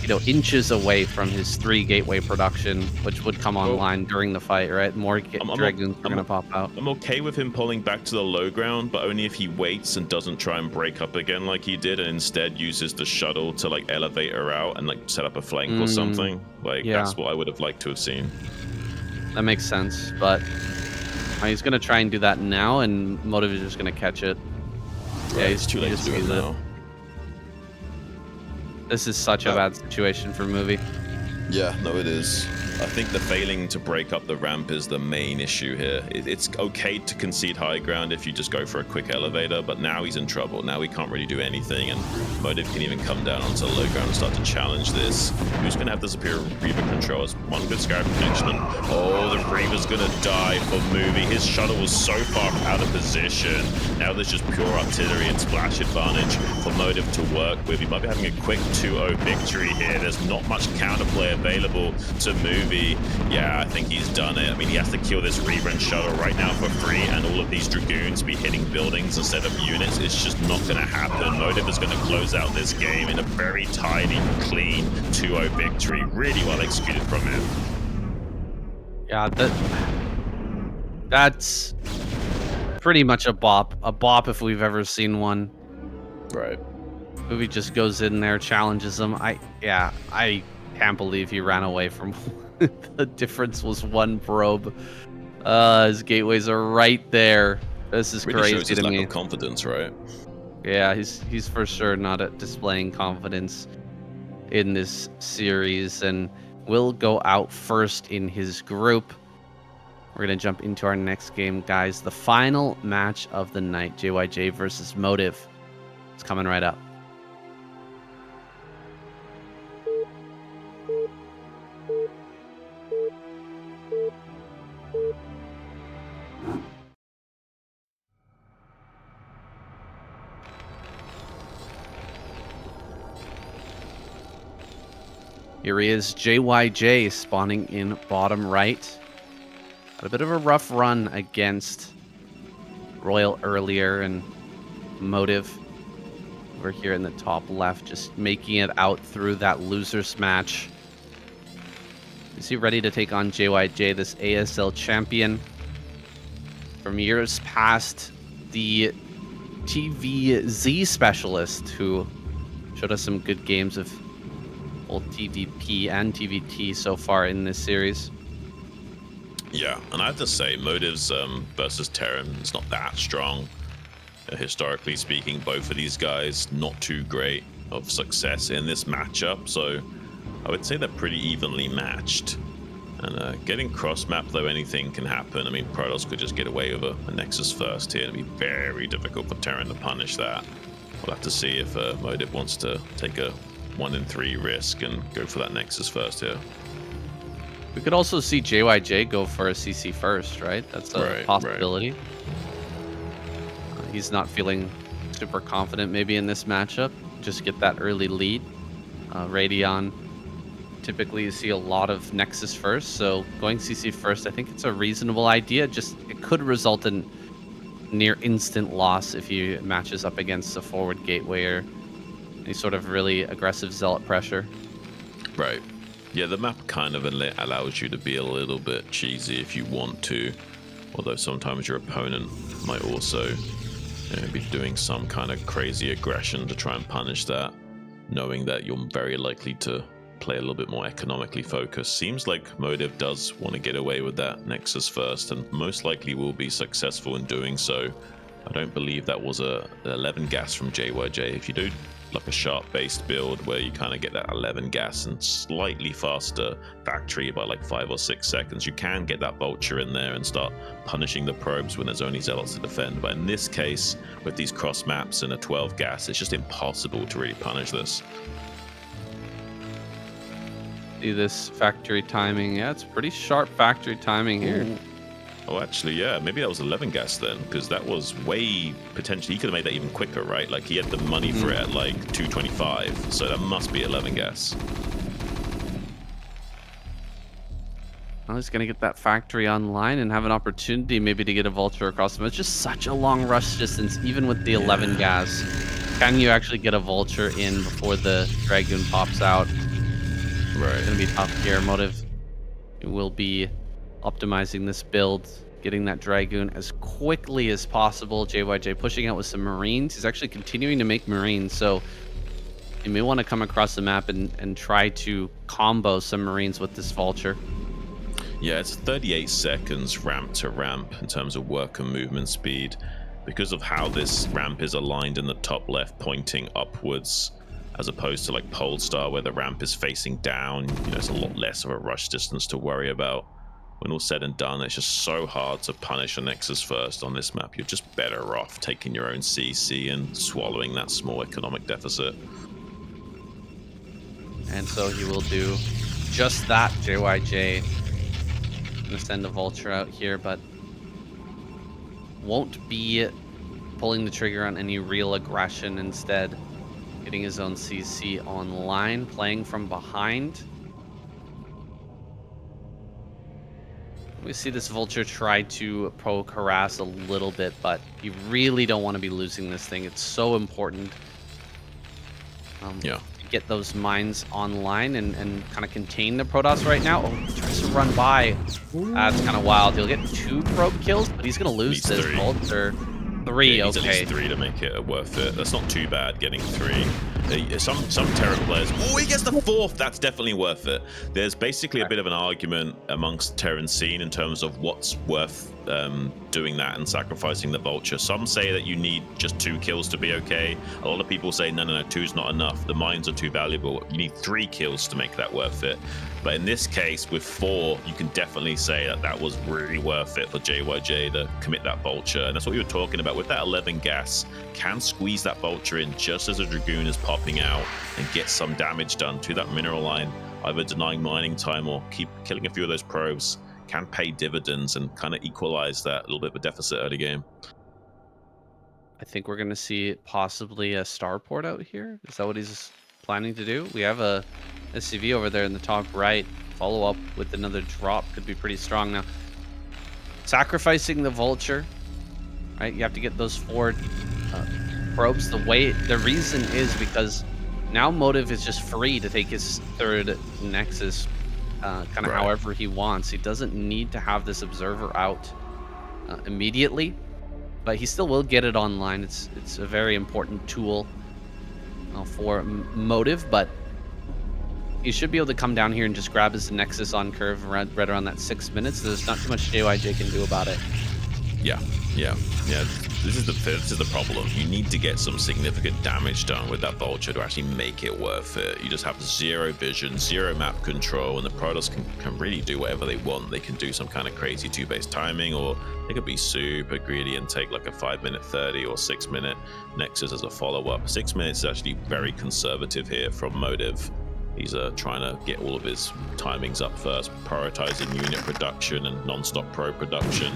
you know, inches away from his 3 gateway production, which would come online during the fight, right? More Dragoons are gonna pop out. I'm okay with him pulling back to the low ground, but only if he waits and doesn't try and break up again like he did, and instead uses the shuttle to like elevate her out and like set up a flank or something. Like, that's what I would have liked to have seen. That makes sense, but he's gonna try and do that now, and Motive is just gonna catch it. Right, yeah, it's too late to do it now. This is such a bad situation for Movie. Yeah, no, it is. I think the failing to break up the ramp is the main issue here. It's okay to concede high ground if you just go for a quick elevator, but now he's in trouble. Now he can't really do anything, and Motive can even come down onto low ground and start to challenge this. Who's going to have the superior Reaver controls? One good Scarab connection. Oh, the Reaver's going to die for Movie. His shuttle was so far out of position. Now there's just pure artillery and splash advantage for Motive to work with. He might be having a quick 2-0 victory here. There's not much counterplay available to Movie. Yeah, I think he's done it. I mean, he has to kill this Reaver and shuttle right now for free, and all of these Dragoons be hitting buildings instead of units. It's just not going to happen. Motive is going to close out this game in a very tidy, clean 2-0 victory. Really well executed from him. Yeah, that's pretty much a bop. A bop if we've ever seen one. Right. Movie just goes in there, challenges him. I can't believe he ran away from the difference was 1 probe. His gateways are right there. This is really crazy to me. Lack of confidence, right? Yeah, he's for sure not displaying confidence in this series, and will go out first in his group. We're gonna jump into our next game, guys. The final match of the night: JYJ versus Motive. It's coming right up. Here he is, JYJ, spawning in bottom right. Had a bit of a rough run against Royal earlier, and Motive over here in the top left, just making it out through that losers match. Is he ready to take on JYJ, this ASL champion? From years past, the TVZ specialist who showed us some good games of both TVP and TVT so far in this series. Yeah, and I have to say, Motives versus Terran is not that strong. Historically speaking, both of these guys not too great of success in this matchup, so I would say they're pretty evenly matched. And getting cross-map, though, anything can happen. I mean, Protoss could just get away with a Nexus first here. It'd be very difficult for Terran to punish that. We'll have to see if Motive wants to take a 1 in 3 risk and go for that Nexus first here. We could also see JYJ go for a CC first, right? That's a possibility. Right. He's not feeling super confident maybe in this matchup. Just get that early lead. Radeon, typically you see a lot of Nexus first, so going CC first, I think it's a reasonable idea. Just it could result in near instant loss if he matches up against a forward gateway or any sort of really aggressive zealot pressure. Right. Yeah, the map kind of allows you to be a little bit cheesy if you want to, although sometimes your opponent might also be doing some kind of crazy aggression to try and punish that, knowing that you're very likely to play a little bit more economically focused. Seems like Motive does want to get away with that Nexus first, and most likely will be successful in doing so. I don't believe that was a 11 gas from JYJ. If you do like a sharp-based build where you kind of get that 11 gas and slightly faster factory by like 5 or 6 seconds, you can get that vulture in there and start punishing the probes when there's only zealots to defend. But in this case, with these cross maps and a 12 gas, it's just impossible to really punish this. See this factory timing. Yeah, it's pretty sharp factory timing here. Ooh. Oh, actually, yeah, maybe that was 11 gas then, because that was way potentially. He could have made that even quicker, right? Like he had the money for it at like 225, so that must be 11 gas. Well, he's gonna get that factory online and have an opportunity maybe to get a vulture across him. It's just such a long rush distance, even with the 11 gas. Can you actually get a vulture in before the Dragoon pops out? Right. It's gonna be tough here. Motive will be optimizing this build, getting that Dragoon as quickly as possible. JYJ pushing out with some Marines. He's actually continuing to make Marines, so you may want to come across the map and try to combo some Marines with this vulture. Yeah, it's 38 seconds ramp to ramp in terms of worker movement speed. Because of how this ramp is aligned in the top left, pointing upwards, as opposed to like Polestar where the ramp is facing down, it's a lot less of a rush distance to worry about. When all said and done, it's just so hard to punish a Nexus first on this map. You're just better off taking your own CC and swallowing that small economic deficit. And so he will do just that. JYJ gonna send a vulture out here, but won't be pulling the trigger on any real aggression. Instead, getting his own CC online, playing from behind. We see this vulture try to poke, harass a little bit, but you really don't want to be losing this thing. It's so important to get those mines online and kind of contain the Protoss right now. Oh, he tries to run by. That's kind of wild. He'll get 2 probe kills, but he's going to lose this vulture. 3, yeah, okay. At least 3 to make it worth it. That's not too bad getting 3. Some Terran players, he gets the 4th. That's definitely worth it. There's basically a bit of an argument amongst the Terran scene in terms of what's worth doing that and sacrificing the vulture. Some say that you need just 2 kills to be okay. A lot of people say no, 2's not enough. The mines are too valuable. You need 3 kills to make that worth it. But in this case, with 4, you can definitely say that that was really worth it for JYJ to commit that vulture. And that's what you were talking about with that 11 gas. Can squeeze that vulture in just as a Dragoon is popping out and get some damage done to that mineral line, either denying mining time or keep killing a few of those probes. Can pay dividends and kind of equalize that little bit of a deficit early game. I think we're going to see possibly a starport out here. Is that what he's planning to do? We have a SCV over there in the top right. Follow up with another drop could be pretty strong. Now, sacrificing the vulture, right? You have to get those 4 probes. The reason is because now Motive is just free to take his 3rd Nexus kind of however he wants. He doesn't need to have this observer out immediately, but he still will get it online. It's a very important tool for Motive, but he should be able to come down here and just grab his Nexus on curve right around that 6 minutes. There's not too much JYJ can do about it. Yeah. This is the problem. You need to get some significant damage done with that vulture to actually make it worth it. You just have 0 vision, 0 map control, and the Protoss can really do whatever they want. They can do some kind of crazy 2-base timing, or they could be super greedy and take like a 5-minute 30 or 6-minute Nexus as a follow-up. 6 minutes is actually very conservative here from Motive. He's trying to get all of his timings up first, prioritizing unit production and non-stop pro production.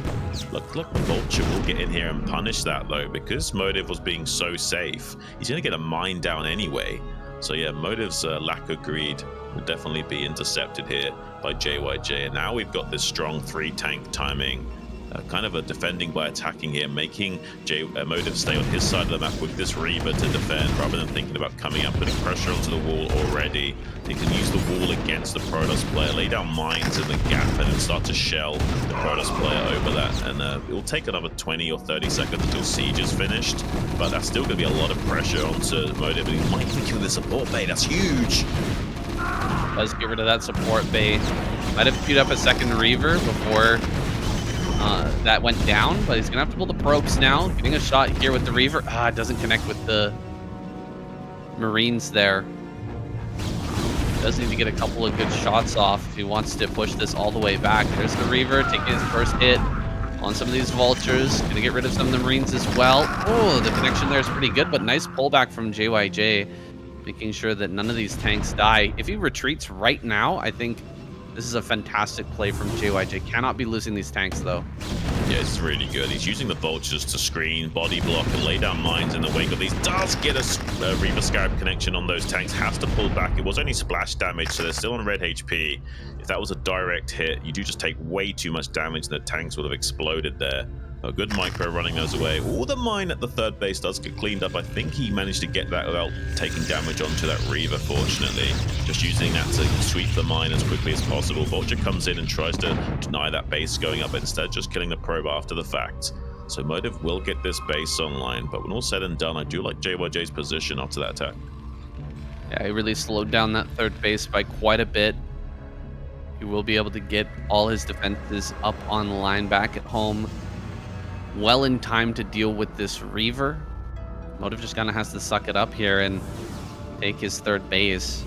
Look, Vulture will get in here and punish that though, because Motive was being so safe. He's going to get a mine down anyway. So yeah, Motive's lack of greed will definitely be intercepted here by JYJ. And now we've got this strong 3-tank timing kind of a defending by attacking here, making Motive stay on his side of the map with this Reaver to defend, rather than thinking about coming up, putting pressure onto the wall already. He can use the wall against the Protoss player, lay down mines in the gap, and then start to shell the Protoss player over that. And it will take another 20 or 30 seconds until Siege is finished, but that's still going to be a lot of pressure onto Motive, and he might even kill the support bay. That's huge. Does get rid of that support bay. Might have queued up a second Reaver before that went down, but he's gonna have to pull the probes now. Getting a shot here with the Reaver. It doesn't connect with the Marines there. Does need to get a couple of good shots off if he wants to push this all the way back. There's the Reaver taking his first hit on some of these Vultures. Gonna get rid of some of the Marines as well. Oh, the connection there is pretty good, but nice pullback from JYJ, making sure that none of these tanks die. If he retreats right now, I think this is a fantastic play from JYJ. Cannot be losing these tanks, though. Yeah, it's really good. He's using the Vultures to screen, body block, and lay down mines in the wake of these. Does get a Reaver Scarab connection on those tanks. Has to pull back. It was only splash damage, so they're still on red HP. If that was a direct hit, you do just take way too much damage, and the tanks would have exploded there. A good micro running those away. All the mine at the third base does get cleaned up. I think he managed to get that without taking damage onto that Reaver, fortunately. Just using that to sweep the mine as quickly as possible. Vulture comes in and tries to deny that base going up, instead just killing the probe after the fact. So Motive will get this base online, but when all said and done, I do like JYJ's position after that attack. Yeah, he really slowed down that third base by quite a bit. He will be able to get all his defenses up on the line back at home well in time to deal with this Reaver. Motive just kind of has to suck it up here and take his third base,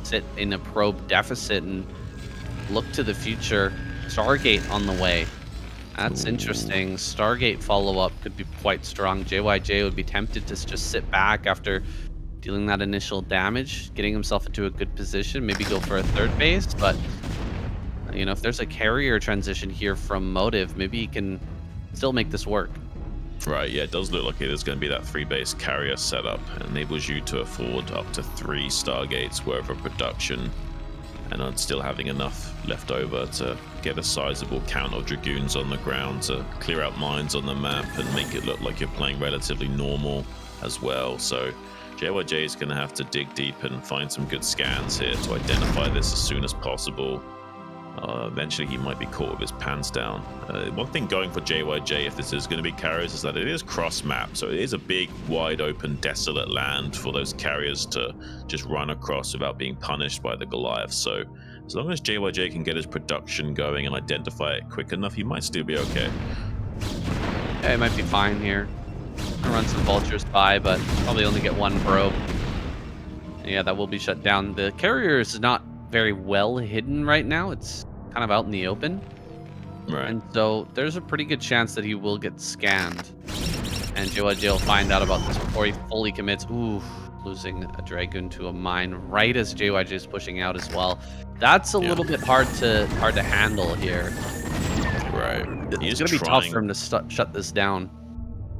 sit in a probe deficit, and look to the future. Stargate on the way. That's interesting. Stargate follow-up could be quite strong. JYJ would be tempted to just sit back after dealing that initial damage, getting himself into a good position, maybe go for a third base, but you know, if there's a carrier transition here from Motive, maybe he can still make this work. Right, yeah, it does look like it is going to be that 3-base carrier setup. It enables you to afford up to 3 Stargates worth of production, and I'm still having enough left over to get a sizable count of Dragoons on the ground to clear out mines on the map and make it look like you're playing relatively normal as well. So JYJ is going to have to dig deep and find some good scans here to identify this as soon as possible. Eventually he might be caught with his pants down. One thing going for JYJ, if this is going to be carriers, is that it is cross map, so it is a big, wide open, desolate land for those carriers to just run across without being punished by the Goliath. So as long as JYJ can get his production going and identify it quick enough, he might still be okay. Yeah, he might be fine here. Gonna run some Vultures by, but probably only get 1 probe. Yeah, that will be shut down. The carrier is not very well hidden right now. It's kind of out in the open. Right. And so there's a pretty good chance that he will get scanned. And JYJ will find out about this before he fully commits. Ooh, losing a Dragoon to a mine right as JYJ is pushing out as well. That's a little bit hard to handle here. Right. It's going to be tough for him to shut this down.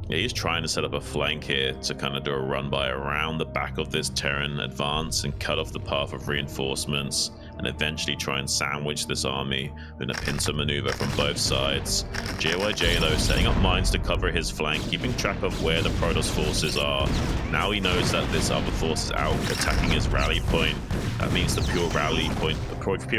Yeah, he's trying to set up a flank here to kind of do a run by around the back of this Terran advance and cut off the path of reinforcements, and eventually try and sandwich this army in a pincer maneuver from both sides. JYJ, though, setting up mines to cover his flank, keeping track of where the Protoss forces are. Now he knows that this other force is out attacking his rally point. That means the pure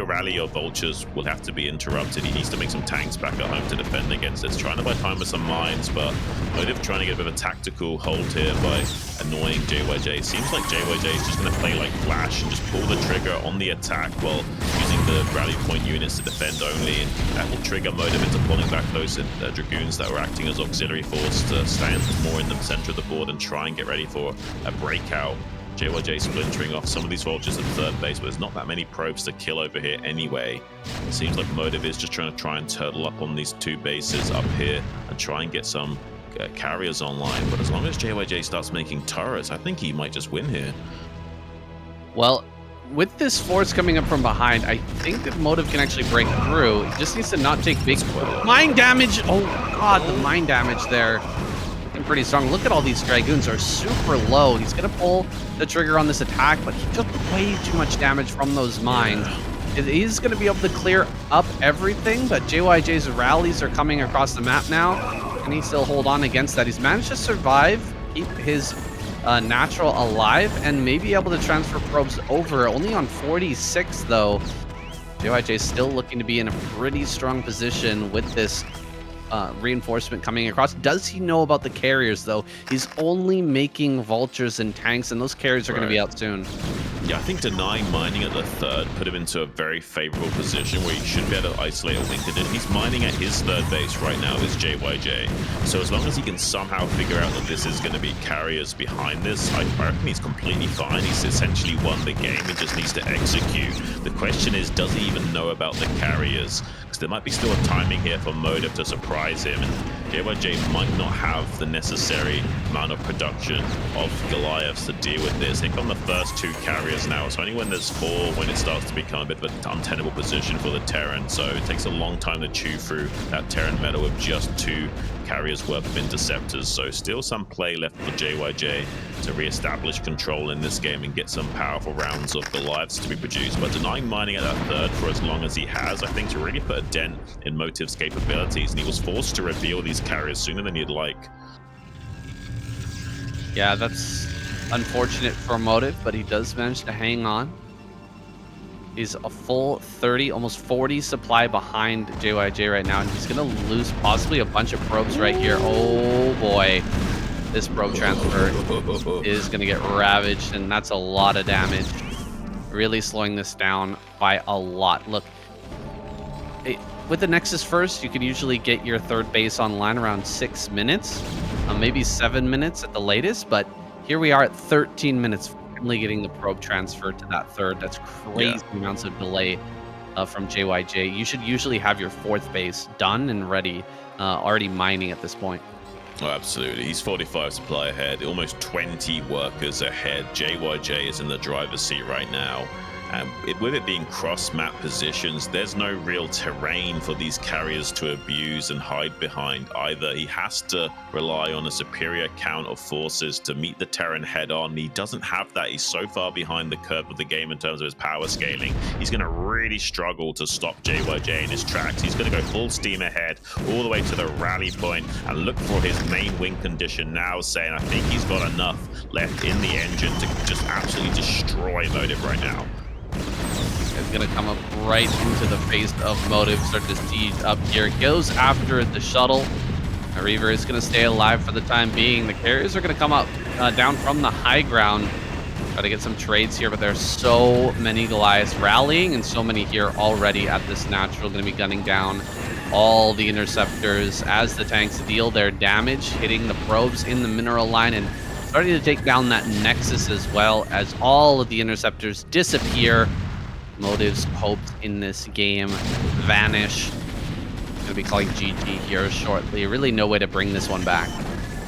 rally of Vultures will have to be interrupted. He needs to make some tanks back at home to defend against this. Trying to buy time with some mines, but Motive trying to get a bit of a tactical hold here by annoying JYJ. Seems like JYJ is just going to play like Flash and just pull the trigger on the attack while using the rally point units to defend only. And that will trigger Motive into pulling back those Dragoons that were acting as auxiliary force to stand more in the center of the board and try and get ready for a breakout. JYJ splintering off some of these Vultures at third base, but there's not that many probes to kill over here anyway. It seems like Motive is just trying to turtle up on these 2 bases up here and try and get some carriers online. But as long as JYJ starts making turrets, I think he might just win here. Well, with this force coming up from behind, I think that Motive can actually break through. He just needs to not take big mine damage. Oh god, the mine damage there. Looking pretty strong. Look at all these Dragoons are super low. He's gonna pull the trigger on this attack, but he took way too much damage from those mines. He's going to be able to clear up everything, but JYJ's rallies are coming across the map now. Can he still hold on against that? He's managed to survive, keep his natural alive, and maybe able to transfer probes over. Only on 46, though. JYJ still looking to be in a pretty strong position with this reinforcement coming across. Does he know about the carriers, though? He's only making vultures and tanks, and those carriers are going to be out soon. Yeah, I think denying mining at the third put him into a very favorable position where he should be able to isolate a wing condition. He's mining at his third base right now, is JYJ. So as long as he can somehow figure out that this is going to be carriers behind this, I reckon he's completely fine. He's essentially won the game. He just needs to execute. The question is, does he even know about the carriers? Because there might be still a timing here for Motive to surprise him, and JYJ might not have the necessary amount of production of Goliaths to deal with this. They come the first two carriers now. It's only when there's four when it starts to become a bit of an untenable position for the Terran. So it takes a long time to chew through that Terran metal with just two carriers worth of interceptors. So still some play left for JYJ to re-establish control in this game and get some powerful rounds of Goliaths to be produced. But denying mining at that third for as long as he has, I think, to really put a dent in Motive's capabilities. And he was forced to reveal these carriers sooner than he'd like. Yeah, that's unfortunate for Motive, but he does manage to hang on. He's a full 30, almost 40 supply behind JYJ right now, and he's going to lose possibly a bunch of probes right here. Oh boy, this probe transfer is going to get ravaged, and that's a lot of damage. Really slowing this down by a lot. Look, with the Nexus first, you could usually get your third base online around 6 minutes, maybe 7 minutes at the latest, but here we are at 13 minutes, finally getting the probe transferred to that third. That's crazy amounts of delay from JYJ. You should usually have your fourth base done and ready, already mining at this point. Oh, absolutely. He's 45 supply ahead, almost 20 workers ahead. JYJ is in the driver's seat right now. And with it being cross-map positions, there's no real terrain for these carriers to abuse and hide behind either. He has to rely on a superior count of forces to meet the Terran head-on. He doesn't have that. He's so far behind the curve of the game in terms of his power scaling. He's going to really struggle to stop JYJ in his tracks. He's going to go full steam ahead all the way to the rally point and look for his main wing condition now, saying I think he's got enough left in the engine to just absolutely destroy Motive right now. Is going to come up right into the face of Motive, start to siege up here. Goes after the shuttle. Reaver is going to stay alive for the time being. The carriers are going to come up down from the high ground. Try to get some trades here, but there's so many Goliaths rallying and so many here already at this natural. Going to be gunning down all the interceptors as the tanks deal their damage, hitting the probes in the mineral line and starting to take down that Nexus as well as all of the interceptors disappear. Motive's hopes in this game vanish. Gonna be calling GG here shortly. Really no way to bring this one back.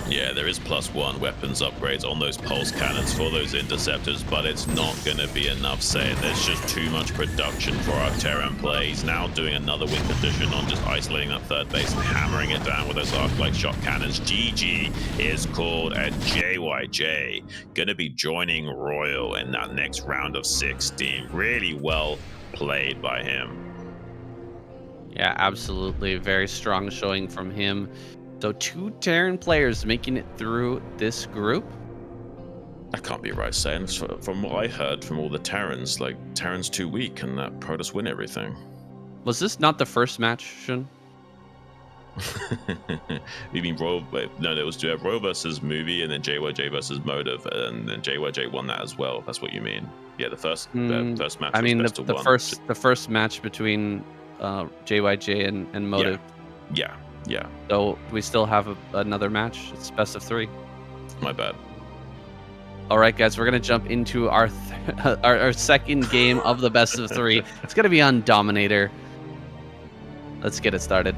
Yeah, there is +1 weapons upgrades on those pulse cannons for those interceptors, but it's not going to be enough, saying there's just too much production for our Terran play. He's now doing another win condition on just isolating that third base and hammering it down with those arc-like shot cannons. GG is called, and JYJ going to be joining Royal in that next round of 16. Really well played by him. Yeah, absolutely. Very strong showing from him. So 2 Terran players making it through this group. That can't be right, saying. From what I heard from all the Terrans, like, Terran's too weak and that Protoss win everything. Was this not the first match, Xun? You mean Ro? No, there was Ro versus Movie and then JYJ versus Motive, and then JYJ won that as well. That's what you mean? Yeah, the first match. I mean, was the first match between JYJ and Motive. Yeah. So we still have another match. It's best of 3. My bad. All right, guys, we're gonna jump into our our second game of the best of 3. It's gonna be on Dominator. Let's get it started.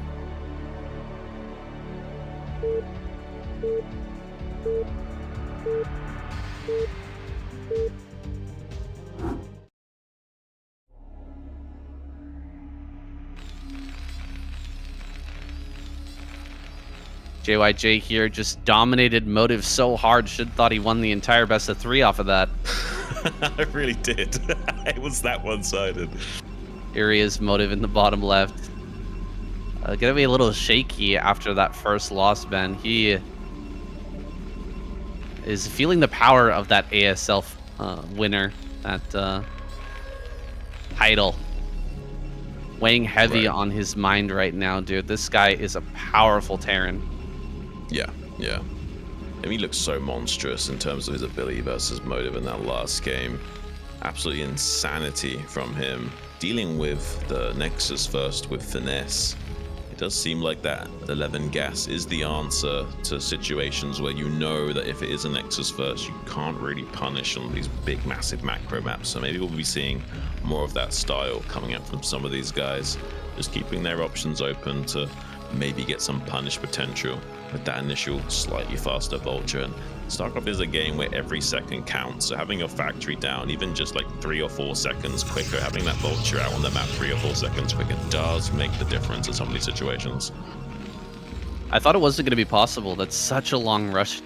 JYJ here just dominated Motive so hard. Should thought he won the entire best of 3 off of that. I really did. It was that one-sided. Here he is, Motive in the bottom left. Gonna be a little shaky after that first loss, man. He is feeling the power of that ASL winner, that title. Weighing heavy on his mind right now, dude. This guy is a powerful Terran. Yeah, yeah. I mean, he looks so monstrous in terms of his ability versus Motive in that last game. Absolutely insanity from him. Dealing with the Nexus first with finesse. It does seem like that 11 gas is the answer to situations where you know that if it is a Nexus first, you can't really punish on these big, massive macro maps. So maybe we'll be seeing more of that style coming out from some of these guys. Just keeping their options open to maybe get some punish potential with that initial slightly faster Vulture. And StarCraft is a game where every second counts, so having your factory down even just like 3 or 4 seconds quicker, having that Vulture out on the map 3 or 4 seconds quicker does make the difference in some of these situations. I thought it wasn't going to be possible. That's such a long rush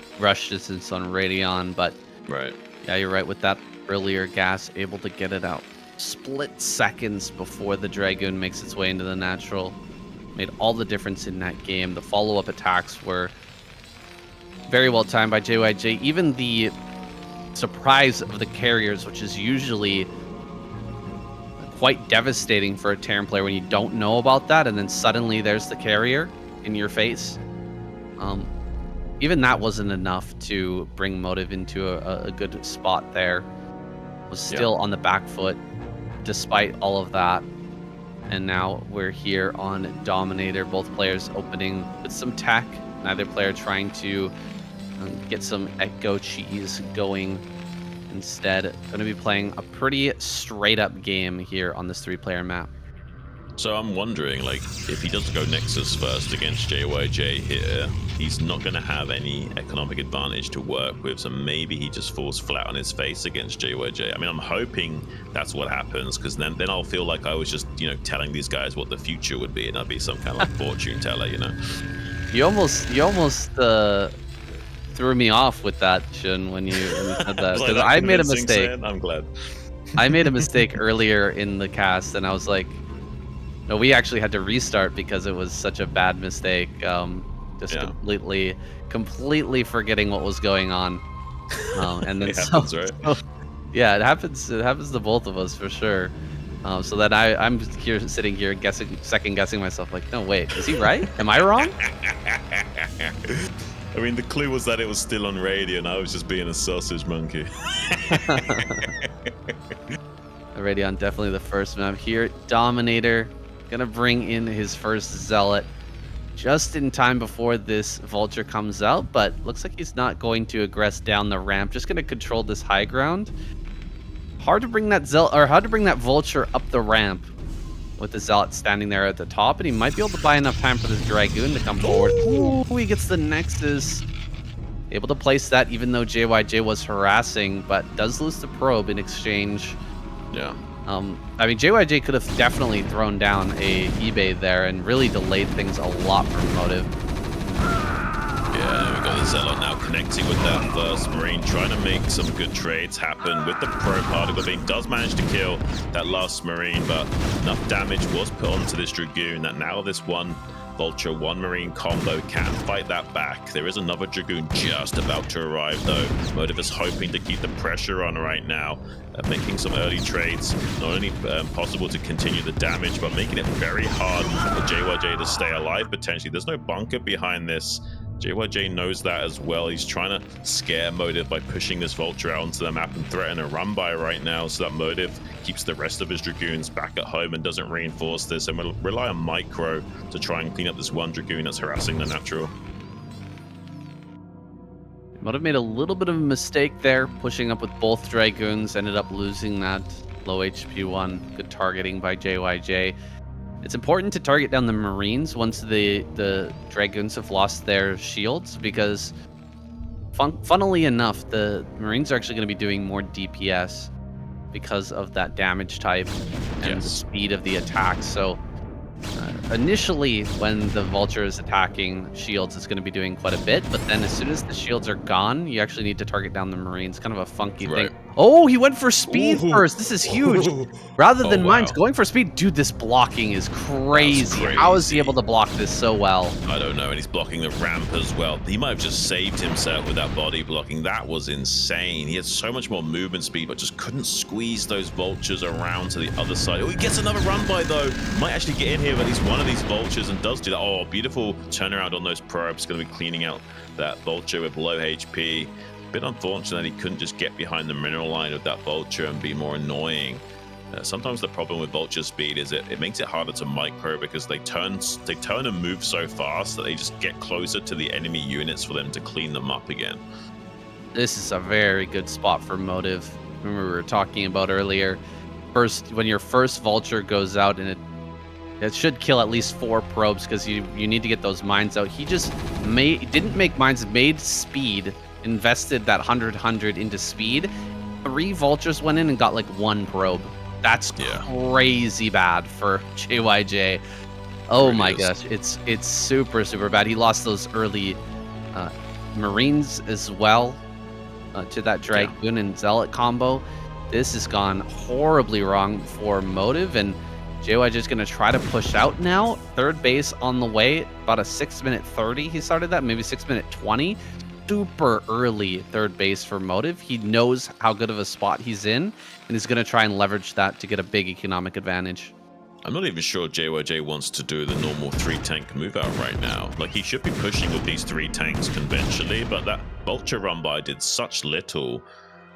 distance on Radeon, but Right. yeah, you're right with that earlier gas, able to get it out split seconds before the Dragoon makes its way into the natural. Made all the difference in that game. The follow-up attacks were very well timed by JYJ. Even the surprise of the carriers, which is usually quite devastating for a Terran player when you don't know about that, and then suddenly there's the carrier in your face. Even that wasn't enough to bring Motive into a good spot there. Was still on the back foot despite all of that. And now we're here on Dominator. Both players opening with some tech. Neither player trying to get some Echo cheese going. Instead, going to be playing a pretty straight up game here on this 3-player map. So I'm wondering, like, if he does go Nexus first against JYJ here, he's not going to have any economic advantage to work with, so maybe he just falls flat on his face against JYJ. I mean, I'm hoping that's what happens, because then I'll feel like I was just, you know, telling these guys what the future would be, and I'd be some kind of like fortune teller, you know? You almost threw me off with that, Xun, when you said that, because I made a mistake. I'm glad. I made a mistake earlier in the cast, and I was like, no, we actually had to restart because it was such a bad mistake. Completely forgetting what was going on. And then it happens, right? Yeah, it happens. It happens to both of us for sure. So then I'm here sitting here second guessing myself, like, no, wait, is he right? Am I wrong? I mean, the clue was that it was still on radio, and I was just being a sausage monkey. Radeon definitely the first map here. Dominator gonna bring in his first Zealot just in time before this Vulture comes out, but looks like he's not going to aggress down the ramp. Just gonna control this high ground. Hard to bring that Vulture up the ramp with the Zealot standing there at the top, and he might be able to buy enough time for this Dragoon to come forward. Ooh, he gets the Nexus. Able to place that even though JYJ was harassing, but does lose the probe in exchange. Yeah. I mean, JYJ could have definitely thrown down a eBay there and really delayed things a lot for Motive. Yeah, we've got the Zealot now connecting with that first Marine, trying to make some good trades happen with the probe particle. He does manage to kill that last Marine, but enough damage was put onto this Dragoon that now this one Vulture, 1 Marine combo can fight that back. There is another Dragoon just about to arrive though. Motive is hoping to keep the pressure on right now, making some early trades. Not only possible to continue the damage, but making it very hard for JYJ to stay alive potentially. There's no bunker behind this. JYJ knows that as well. He's trying to scare Motive by pushing this Vulture out onto the map and threaten a run by right now, so that Motive keeps the rest of his Dragoons back at home and doesn't reinforce this, and will rely on Micro to try and clean up this one Dragoon that's harassing the natural. Motive made a little bit of a mistake there, pushing up with both Dragoons, ended up losing that low HP one. Good targeting by JYJ. It's important to target down the Marines once the Dragoons have lost their shields, because funnily enough, the Marines are actually going to be doing more DPS because of that damage type and the speed of the attack. So initially, when the vulture is attacking shields, it's going to be doing quite a bit. But then as soon as the shields are gone, you actually need to target down the Marines. Kind of a funky thing. Oh, he went for speed first. This is huge. Rather than mines, going for speed. Dude, this blocking is crazy. How is he able to block this so well? I don't know. And he's blocking the ramp as well. He might have just saved himself with that body blocking. That was insane. He had so much more movement speed, but just couldn't squeeze those vultures around to the other side. Oh, he gets another run by though. Might actually get in here, but he's one of these vultures and does do that. Oh, beautiful turnaround on those probes. Going to be cleaning out that vulture with low HP. Bit unfortunate that he couldn't just get behind the mineral line of that vulture and be more annoying. Sometimes the problem with vulture speed is it makes it harder to micro because they turn and move so fast that they just get closer to the enemy units for them to clean them up again. This is a very good spot for motive. Remember we were talking about earlier. When your first vulture goes out, and it should kill at least 4 probes because you need to get those mines out. He just didn't make mines, made speed, invested that 100 into speed. 3 vultures went in and got like 1 probe. That's crazy bad for JYJ. Oh my gosh, it's super bad. He lost those early Marines as well to that Dragoon and Zealot combo. This has gone horribly wrong for motive, and JYJ is going to try to push out now. Third base on the way, about a 6-minute 30 he started that, maybe 6-minute 20. Super early third base for motive. He knows how good of a spot he's in, and he's going to try and leverage that to get a big economic advantage. I'm not even sure JYJ wants to do the normal 3-tank move out right now. Like, he should be pushing with these 3 tanks conventionally, but that vulture run by did such little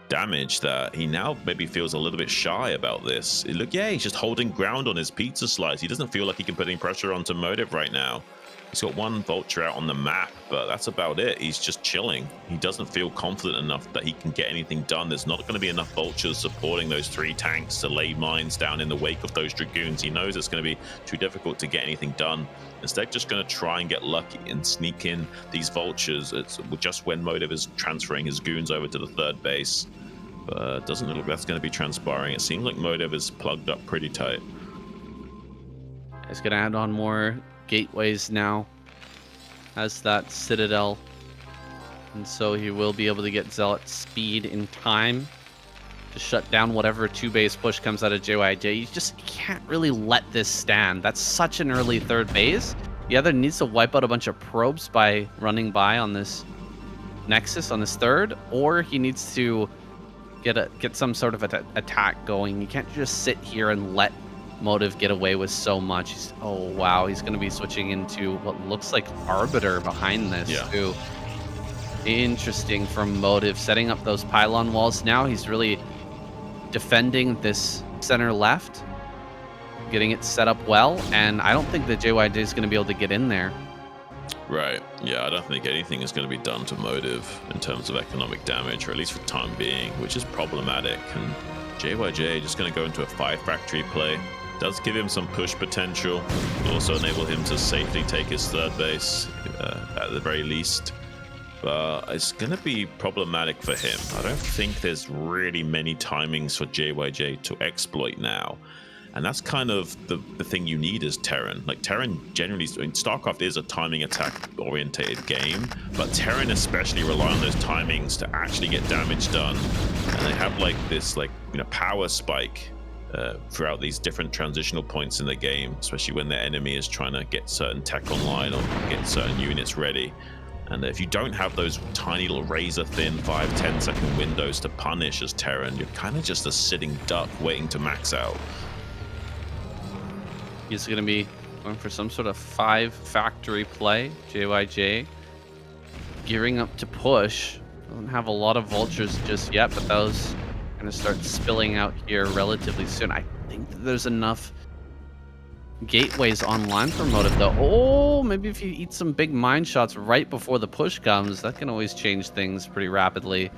damage that he now maybe feels a little bit shy about this. Look, he's just holding ground on his pizza slice. He doesn't feel like he can put any pressure onto motive right now. He's got 1 vulture out on the map, but that's about it. He's just chilling. He doesn't feel confident enough that he can get anything done. There's not going to be enough vultures supporting those 3 tanks to lay mines down in the wake of those dragoons. He knows it's going to be too difficult to get anything done. Instead, just going to try and get lucky and sneak in these vultures. It's just when motive is transferring his goons over to the third base. But it doesn't look like that's going to be transpiring. It seems like motive is plugged up pretty tight. He's going to add on more gateways now as that citadel, and so he will be able to get Zealot speed in time to shut down whatever 2-base push comes out of JYJ. You just can't really let this stand. That's such an early third base. He either needs to wipe out a bunch of probes by running by on this Nexus on this third, or he needs to get some sort of attack going. You can't just sit here and let motive get away with so much. Oh wow, he's going to be switching into what looks like Arbiter behind this too. Interesting from motive, setting up those pylon walls. Now he's really defending this center left, getting it set up well, and I don't think that JYJ is going to be able to get in there. Right. Yeah, I don't think anything is going to be done to motive in terms of economic damage, or at least for the time being, which is problematic. And JYJ just going to go into a 5-factory play. Does give him some push potential. Will also enable him to safely take his third base at the very least. But it's going to be problematic for him. I don't think there's really many timings for JYJ to exploit now. And that's kind of the thing you need as Terran. Like, Terran generally, I mean, StarCraft is a timing attack orientated game, but Terran especially rely on those timings to actually get damage done. And they have like this power spike throughout these different transitional points in the game, especially when the enemy is trying to get certain tech online or get certain units ready. And if you don't have those tiny little razor thin 5-10 second windows to punish as Terran, you're kind of just a sitting duck waiting to max out. He's going to be going for some sort of 5-factory play. JYJ gearing up to push. Doesn't have a lot of vultures just yet, but those are going to start spilling out here relatively soon. I think that there's enough gateways online for motive, though. Oh, maybe if you eat some big mine shots right before the push comes, that can always change things pretty rapidly.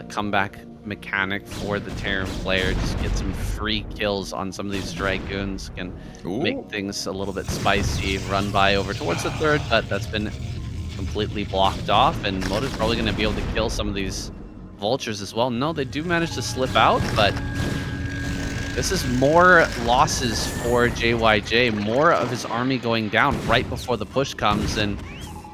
Comeback mechanic for the Terran player. Just get some free kills on some of these Dragoons. Can make things a little bit spicy. Run by over towards the third, but that's been completely blocked off, and motive's probably going to be able to kill some of these vultures as well. No, they do manage to slip out, but This is more losses for JYJ, more of his army going down right before the push comes, and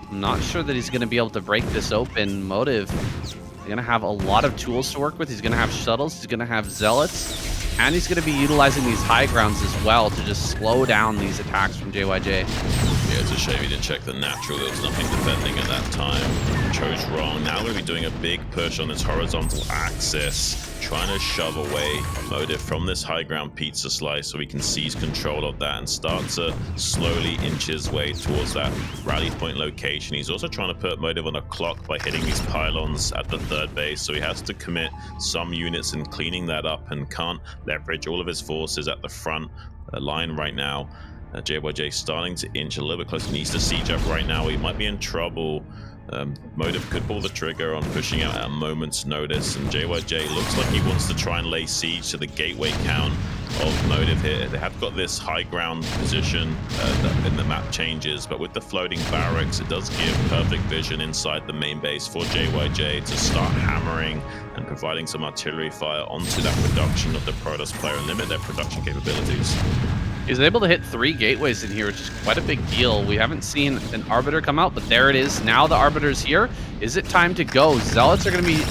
I'm not sure that he's going to be able to break this open. Motive, he's going to have a lot of tools to work with. He's going to have shuttles, he's going to have zealots, and he's going to be utilizing these high grounds as well to just slow down these attacks from JYJ. Yeah, it's a shame he didn't check the natural. There was nothing defending at that time. Chose wrong. Now we're going to be doing a big push on this horizontal axis, trying to shove away Motive from this high ground pizza slice so we can seize control of that and start to slowly inch his way towards that rally point location. He's also trying to put Motive on a clock by hitting these pylons at the third base, so he has to commit some units in cleaning that up and can't leverage all of his forces at the front line right now. JYJ starting to inch a little bit closer. Needs to siege up right now. He might be in trouble. Motive could pull the trigger on pushing out at a moment's notice, and JYJ looks like he wants to try and lay siege to the gateway count of Motive here. They have got this high ground position in the map changes, but with the floating barracks, it does give perfect vision inside the main base for JYJ to start hammering and providing some artillery fire onto that production of the Protoss player and limit their production capabilities. He's able to hit 3 gateways in here, which is quite a big deal. We haven't seen an Arbiter come out, but there it is. Now the Arbiter's here. Is it time to go? Zealots are going to be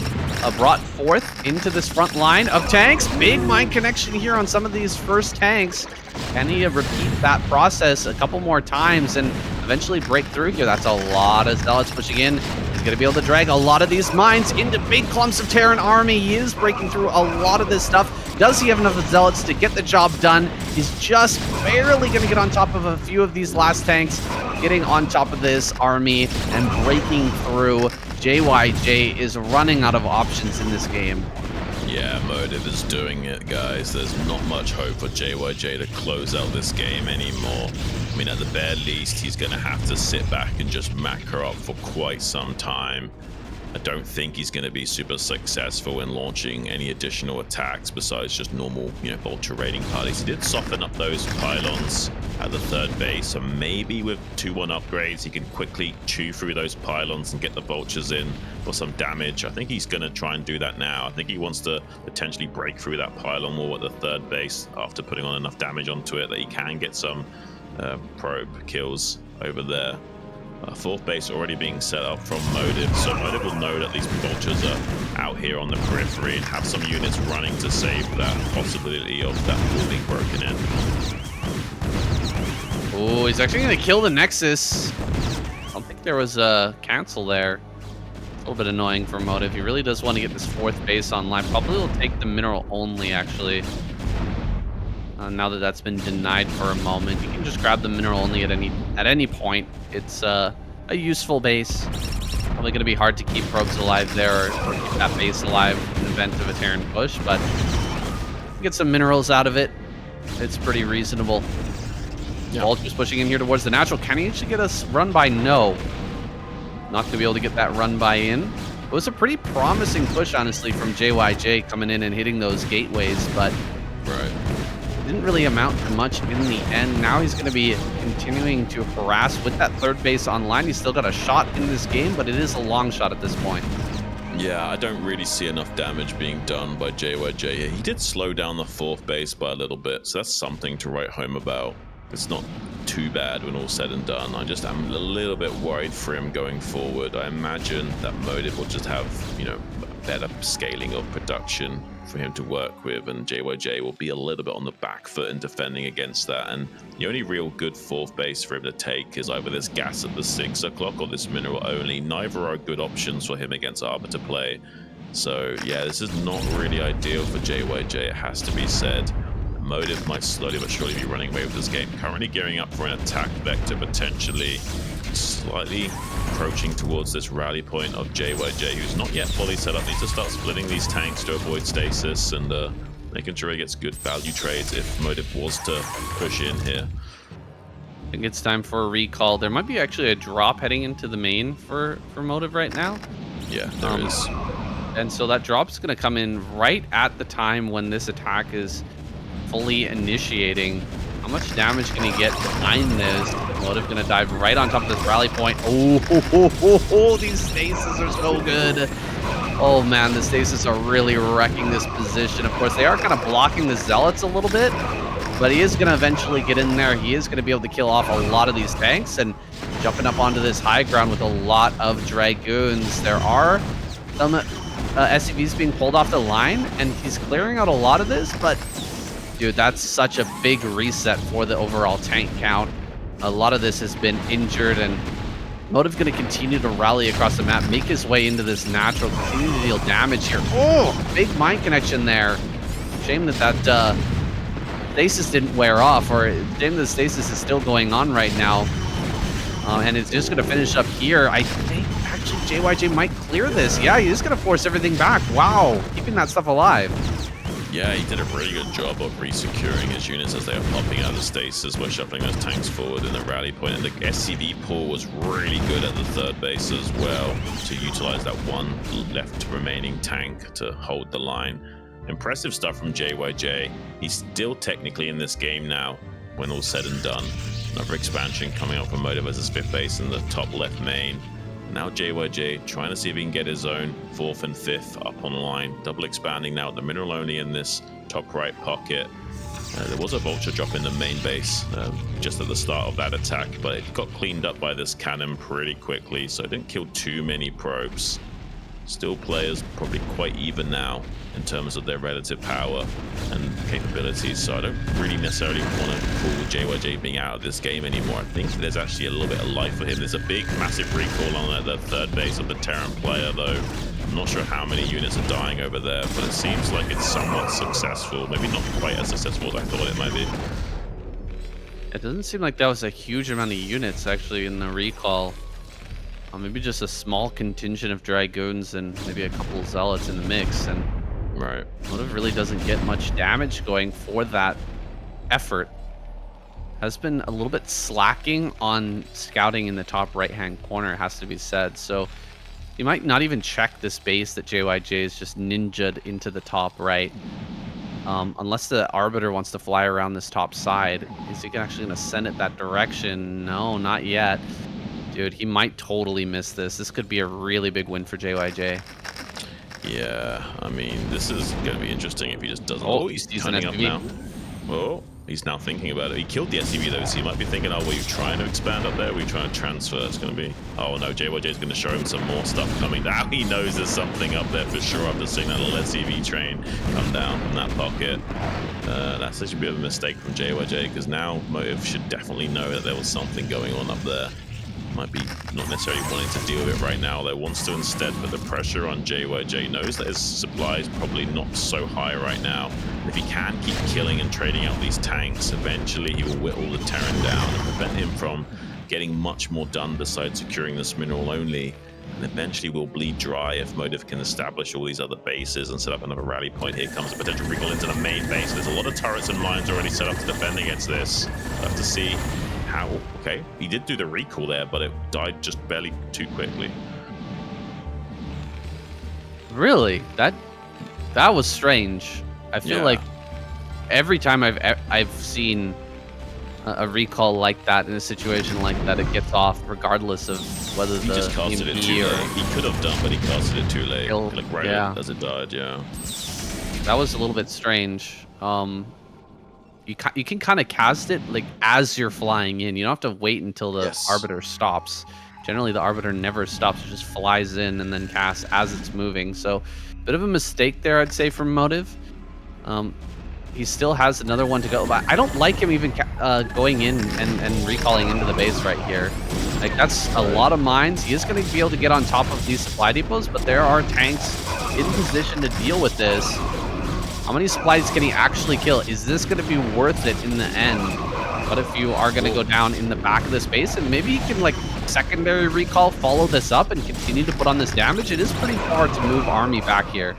brought forth into this front line of tanks. Big mine connection here on some of these first tanks. Can he repeat that process a couple more times and eventually break through here? That's a lot of Zealots pushing in. He's going to be able to drag a lot of these mines into big clumps of Terran army. He is breaking through a lot of this stuff. Does he have enough Zealots to get the job done? He's just barely going to get on top of a few of these last tanks, getting on top of this army and breaking through. JYJ is running out of options in this game. Yeah, Motive is doing it, guys. There's not much hope for JYJ to close out this game anymore. I mean, at the bare least, he's going to have to sit back and just macro up for quite some time. I don't think he's going to be super successful in launching any additional attacks besides just normal, vulture raiding parties. He did soften up those pylons at the third base, so maybe with 2-1 upgrades, he can quickly chew through those pylons and get the vultures in for some damage. I think he's going to try and do that now. I think he wants to potentially break through that pylon wall at the third base after putting on enough damage onto it that he can get some probe kills over there. Fourth base already being set up from Motive, so Motive will know that these vultures are out here on the periphery and have some units running to save that possibility of that wall being broken in. Oh, he's actually going to kill the Nexus. I don't think there was a cancel there. It's a little bit annoying for Motive. He really does want to get this fourth base online. Probably will take the mineral only, actually. Now that that's been denied for a moment, you can just grab the mineral only at any point. It's a useful base. Probably going to be hard to keep probes alive there or keep that base alive in the event of a Terran push, but get some minerals out of it. It's pretty reasonable. Yeah. Vulture's pushing in here towards the natural. Can he actually get us run by? No. Not going to be able to get that run by in. It was a pretty promising push, honestly, from JYJ coming in and hitting those gateways, but didn't really amount to much in the end. Now he's going to be continuing to harass with that third base online. He's still got a shot in this game, but it is a long shot at this point. Yeah, I don't really see enough damage being done by JYJ here. He did slow down the fourth base by a little bit, so that's something to write home about. It's not too bad when all's said and done. I'm a little bit worried for him going forward. I imagine that Motive will just have, better scaling of production for him to work with, and JYJ will be a little bit on the back foot in defending against that. And the only real good fourth base for him to take is either this gas at the 6 o'clock or this mineral only. Neither are good options for him against Arbiter play. So yeah, this is not really ideal for JYJ, it has to be said. Motive might slowly but surely be running away with this game. Currently gearing up for an attack vector, potentially slightly approaching towards this rally point of JYJ, who's not yet fully set up. Needs to start splitting these tanks to avoid stasis and making sure he gets good value trades if Motive was to push in here. I think it's time for a recall. There might be actually a drop heading into the main for Motive right now. Yeah, there is. And so that drop's going to come in right at the time when this attack is fully initiating. How much damage can he get behind this? Motive gonna dive right on top of this rally point. Oh, these stasis are so good. Oh man, the stasis are really wrecking this position. Of course, they are kind of blocking the Zealots a little bit, but he is gonna eventually get in there. He is gonna be able to kill off a lot of these tanks and jumping up onto this high ground with a lot of Dragoons. There are some SCVs being pulled off the line, and he's clearing out a lot of this, but dude, that's such a big reset for the overall tank count. A lot of this has been injured, and Motive going to continue to rally across the map, make his way into this natural, continue to deal damage here. Oh, big mind connection there. Shame that that stasis didn't wear off, or shame the stasis is still going on right now. And it's just going to finish up here. I think actually JYJ might clear this. Yeah, he is going to force everything back. Wow, keeping that stuff alive. Yeah, he did a really good job of resecuring his units as they are popping out of stasis by shuffling those tanks forward in the rally point. And the SCV pull was really good at the third base as well to utilize that one left remaining tank to hold the line. Impressive stuff from JYJ. He's still technically in this game now, when all's said and done. Another expansion coming up from Motive as his fifth base in the top left main. Now JYJ trying to see if he can get his own fourth and fifth up on line. Double expanding now at the mineral only in this top right pocket. There was a vulture drop in the main base just at the start of that attack, but it got cleaned up by this cannon pretty quickly, so it didn't kill too many probes. Still players probably quite even now in terms of their relative power and capabilities, so I don't really necessarily want to call JYJ being out of this game anymore. I think there's actually a little bit of life for him. There's a big massive recall on the third base of the Terran player though. I'm not sure how many units are dying over there, but it seems like it's somewhat successful. Maybe not quite as successful as I thought it might be. It doesn't seem like that was a huge amount of units actually in the recall. Maybe just a small contingent of Dragoons and maybe a couple of Zealots in the mix, and right, Motive really doesn't get much damage going for that effort. Has been a little bit slacking on scouting in the top right-hand corner, has to be said. So you might not even check this base that JYJ is just ninja'd into the top right. Unless the Arbiter wants to fly around this top side. Is he actually going to send it that direction? No, not yet. Dude, he might totally miss this. This could be a really big win for JYJ. Yeah, I mean, this is going to be interesting if he just doesn't. Oh, he's turning up now. Oh, he's now thinking about it. He killed the SCV though, so he might be thinking, oh, were you trying to expand up there? Were you trying to transfer? It's going to be, oh no, JYJ is going to show him some more stuff coming. Now he knows there's something up there for sure after seeing that little SCV train come down from that pocket. That's such a bit of a mistake from JYJ, because now Motive should definitely know that there was something going on up there. Might be not necessarily wanting to deal with it right now, though wants to instead put the pressure on JYJ. Knows that his supply is probably not so high right now. If he can keep killing and trading out these tanks, eventually he will whittle the Terran down and prevent him from getting much more done besides securing this mineral only. And eventually will bleed dry if Motive can establish all these other bases and set up another rally point. Here comes a potential recall into the main base. There's a lot of turrets and mines already set up to defend against this. We'll have to see how. Okay, he did do the recall there, but it died just barely too quickly. Really? That was strange. I feel like every time I've seen a recall like that in a situation like that, it gets off regardless of whether he just casted it too late. He could have done, but he casted it too late. Like right as it died. Yeah, that was a little bit strange. You can kind of cast it like as you're flying in. You don't have to wait until the Arbiter stops. Generally, the Arbiter never stops. It just flies in and then casts as it's moving. So, bit of a mistake there, I'd say, from Motive. He still has another one to go. But I don't like him even going in and recalling into the base right here. Like, that's a lot of mines. He is going to be able to get on top of these supply depots, but there are tanks in position to deal with this. How many supplies can he actually kill? Is this going to be worth it in the end? What if you are going to go down in the back of this base and maybe he can, like, secondary recall, follow this up and continue to put on this damage? It is pretty hard to move army back here.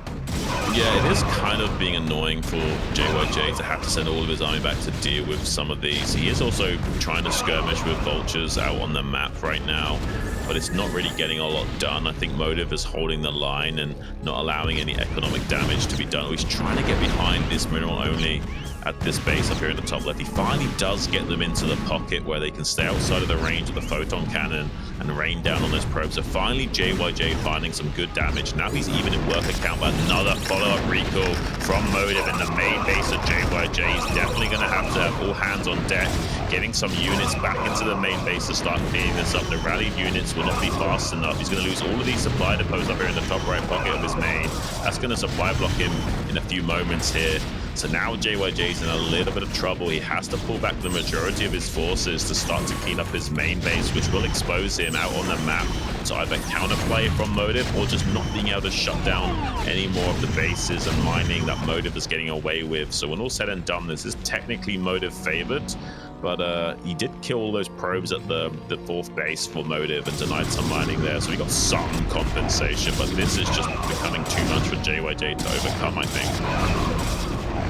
Yeah, it is kind of being annoying for JYJ to have to send all of his army back to deal with some of these. He is also trying to skirmish with vultures out on the map right now, but it's not really getting a lot done. I think Motive is holding the line and not allowing any economic damage to be done. He's trying to get behind this mineral only at this base up here in the top left. He finally does get them into the pocket where they can stay outside of the range of the photon cannon and rain down on those probes. So finally JYJ finding some good damage. Now he's even in work account, but another follow-up recall from Motive in the main base of JYJ. He's definitely going to have all hands on deck, getting some units back into the main base to start cleaning this up. The rallied units will not be fast enough. He's going to lose all of these supply depots up here in the top right pocket of his main. That's going to supply block him in a few moments here. So now JYJ's in a little bit of trouble. He has to pull back the majority of his forces to start to clean up his main base, which will expose him out on the map to either counterplay from Motive or just not being able to shut down any more of the bases and mining that Motive is getting away with. So when all said and done, this is technically Motive favored, but he did kill all those probes at the fourth base for Motive and denied some mining there, so he got some compensation, but this is just becoming too much for JYJ to overcome, I think.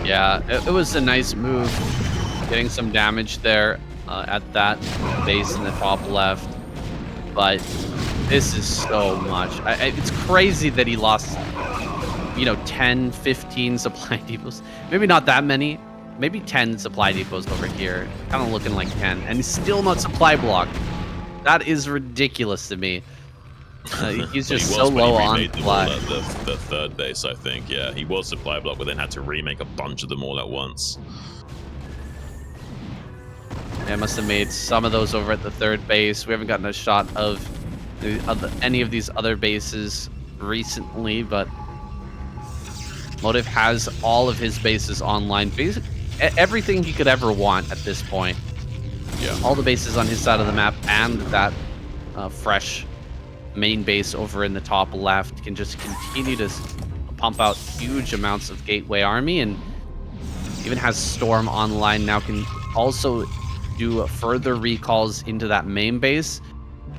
Yeah, it was a nice move, getting some damage there at that base in the top left, but this is so much. It's crazy that he lost, 10, 15 supply depots. Maybe not that many, maybe 10 supply depots over here, kind of looking like 10, and he's still not supply blocked. That is ridiculous to me. He's just so low on supply. The third base, I think. Yeah, he was supply block, but then had to remake a bunch of them all at once. Yeah, must have made some of those over at the third base. We haven't gotten a shot of any of these other bases recently, but Motive has all of his bases online. Basically, everything he could ever want at this point. Yeah, all the bases on his side of the map and that fresh main base over in the top left can just continue to pump out huge amounts of gateway army, and even has Storm online now, can also do further recalls into that main base.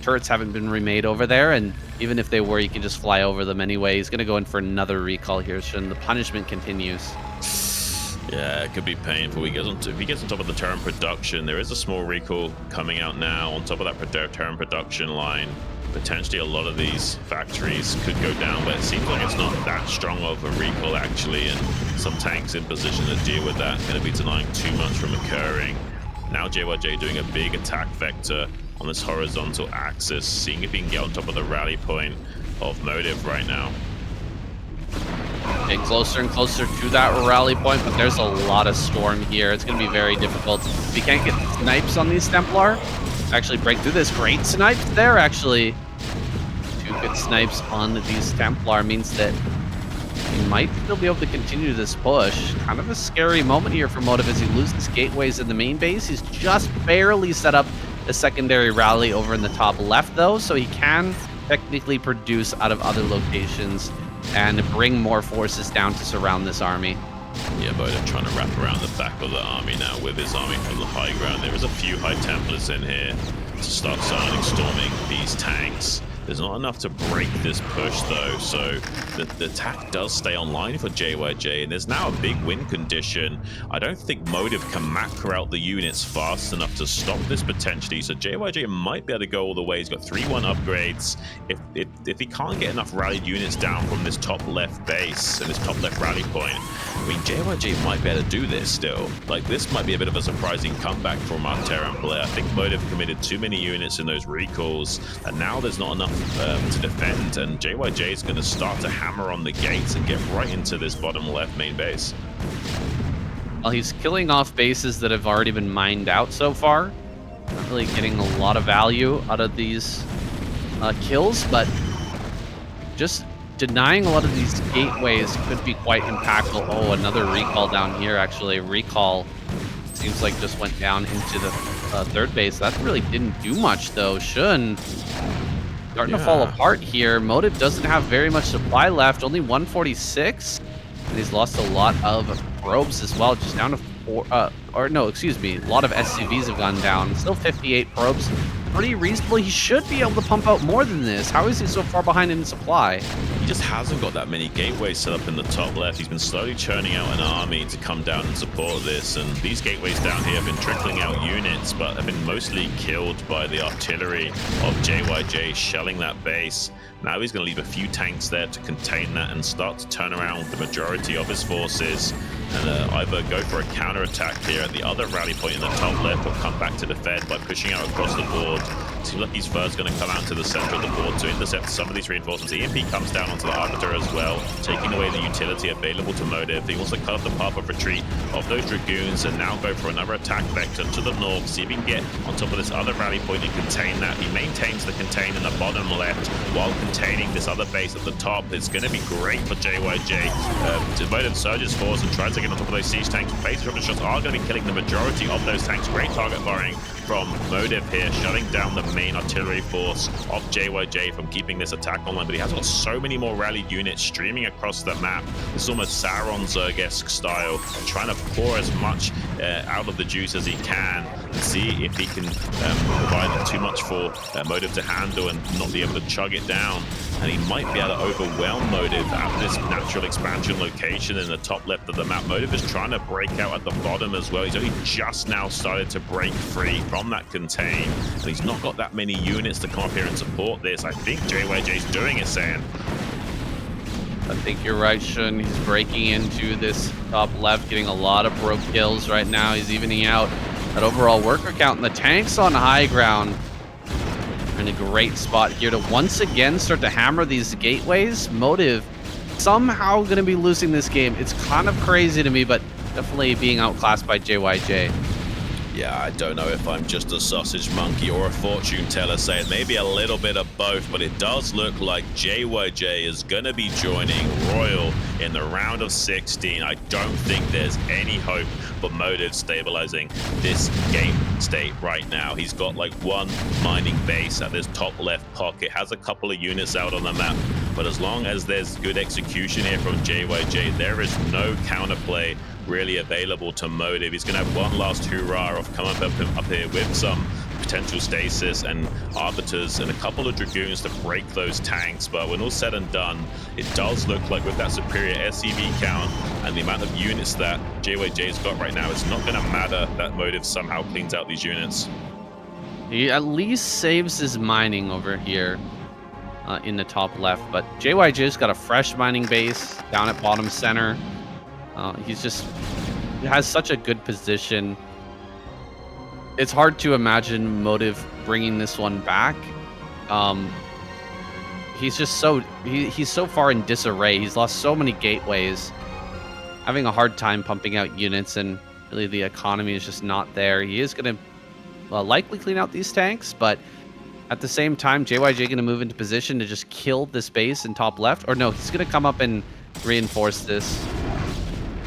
Turrets haven't been remade over there, and even if they were, you can just fly over them anyway. He's going to go in for another recall here, so the punishment continues. Yeah, it could be painful. If he gets on top of the Terran production, there is a small recall coming out now on top of that Terran production line. Potentially a lot of these factories could go down, but it seems like it's not that strong of a recall actually, and some tanks in position to deal with that. Going to be denying too much from occurring. Now JYJ doing a big attack vector on this horizontal axis, seeing if he can get on top of the rally point of Motive right now. Getting closer and closer to that rally point, but there's a lot of Storm here. It's going to be very difficult. If he can't get snipes on these Templar, actually break through this. Great snipes there, actually. 2 good snipes on these Templar means that he might still be able to continue this push. Kind of a scary moment here for Motive as he loses gateways in the main base. He's just barely set up a secondary rally over in the top left, though, so he can technically produce out of other locations and bring more forces down to surround this army. Yeah, Motive trying to wrap around the back of the army now with his army from the high ground. There is a few High Templars in here to start storming these tanks. There's not enough to break this push though, so the attack does stay online for JYJ, and there's now a big win condition. I don't think Motive can macro out the units fast enough to stop this potentially, so JYJ might be able to go all the way. He's got 3-1 upgrades. If he can't get enough rallied units down from this top left base and this top left rally point, I mean, JYJ might be able to do this still. Like, this might be a bit of a surprising comeback from our Terran player. I think Motive committed too many units in those recalls, and now there's not enough to defend, and JYJ is going to start to hammer on the gates and get right into this bottom left main base. Well, he's killing off bases that have already been mined out so far. Not really getting a lot of value out of these kills, but just denying a lot of these gateways could be quite impactful. Oh, another recall down here, actually. Recall seems like just went down into the third base. That really didn't do much, though. Xun starting to fall apart here. Motive doesn't have very much supply left, only 146. And he's lost a lot of probes as well, just down to 4, a lot of SCVs have gone down. Still 58 probes. Pretty reasonable. He should be able to pump out more than this. How is he so far behind in supply? He just hasn't got that many gateways set up in the top left. He's been slowly churning out an army to come down and support this, and these gateways down here have been trickling out units, but have been mostly killed by the artillery of JYJ shelling that base. Now he's going to leave a few tanks there to contain that and start to turn around the majority of his forces and either go for a counter-attack here at the other rally point in the top left or come back to defend by pushing out across the board. Seems like he's first going to come out to the center of the board to intercept some of these reinforcements. EMP comes down onto the Arbiter as well, taking away the utility available to Motive. He wants to cut off the path of retreat of those Dragoons and now go for another attack vector to the north, see if he can get on top of this other rally point and contain that. He maintains the contain in the bottom left while containing this other base at the top. It's going to be great for JYJ. Motive surges force and tries to get on top of those siege tanks. Base rocket shots are going to be killing the majority of those tanks. Great target firing from Motive here, shutting down the main artillery force of JYJ from keeping this attack online, but he has got so many more rally units streaming across the map. This is almost Sauron Zerg-esque style, trying to pour as much out of the juice as he can and see if he can provide too much for Motive to handle and not be able to chug it down. And he might be able to overwhelm Motive at this natural expansion location in the top left of the map. Motive is trying to break out at the bottom as well. He's only just now started to break free from that contain, and he's not got that many units to come up here and support this. I think JYJ's doing it, Saiyan. I think you're right, Xun. He's breaking into this top left, getting a lot of broke kills right now. He's evening out that overall worker count, and the tanks on high ground are in a great spot here to once again start to hammer these gateways. Motive somehow going to be losing this game. It's kind of crazy to me, but definitely being outclassed by JYJ. Yeah, I don't know if I'm just a sausage monkey or a fortune teller saying maybe a little bit of both, but it does look like JYJ is going to be joining Royal in the round of 16. I don't think there's any hope for Motive stabilizing this game state right now. He's got like one mining base at this top left pocket, has a couple of units out on the map, but as long as there's good execution here from JYJ, there is no counterplay really available to Motive. He's going to have one last hurrah of coming up here with some potential stasis and arbiters and a couple of dragoons to break those tanks. But when all's said and done, it does look like with that superior SCV count and the amount of units that JYJ's got right now, it's not going to matter that Motive somehow cleans out these units. He at least saves his mining over here in the top left, but JYJ's got a fresh mining base down at bottom center. He has such a good position. It's hard to imagine Motive bringing this one back. He's just he's so far in disarray. He's lost so many gateways, having a hard time pumping out units, and really the economy is just not there. He is going to likely clean out these tanks, but at the same time, JYJ going to move into position to just kill this base in top left. Or no, he's going to come up and reinforce this.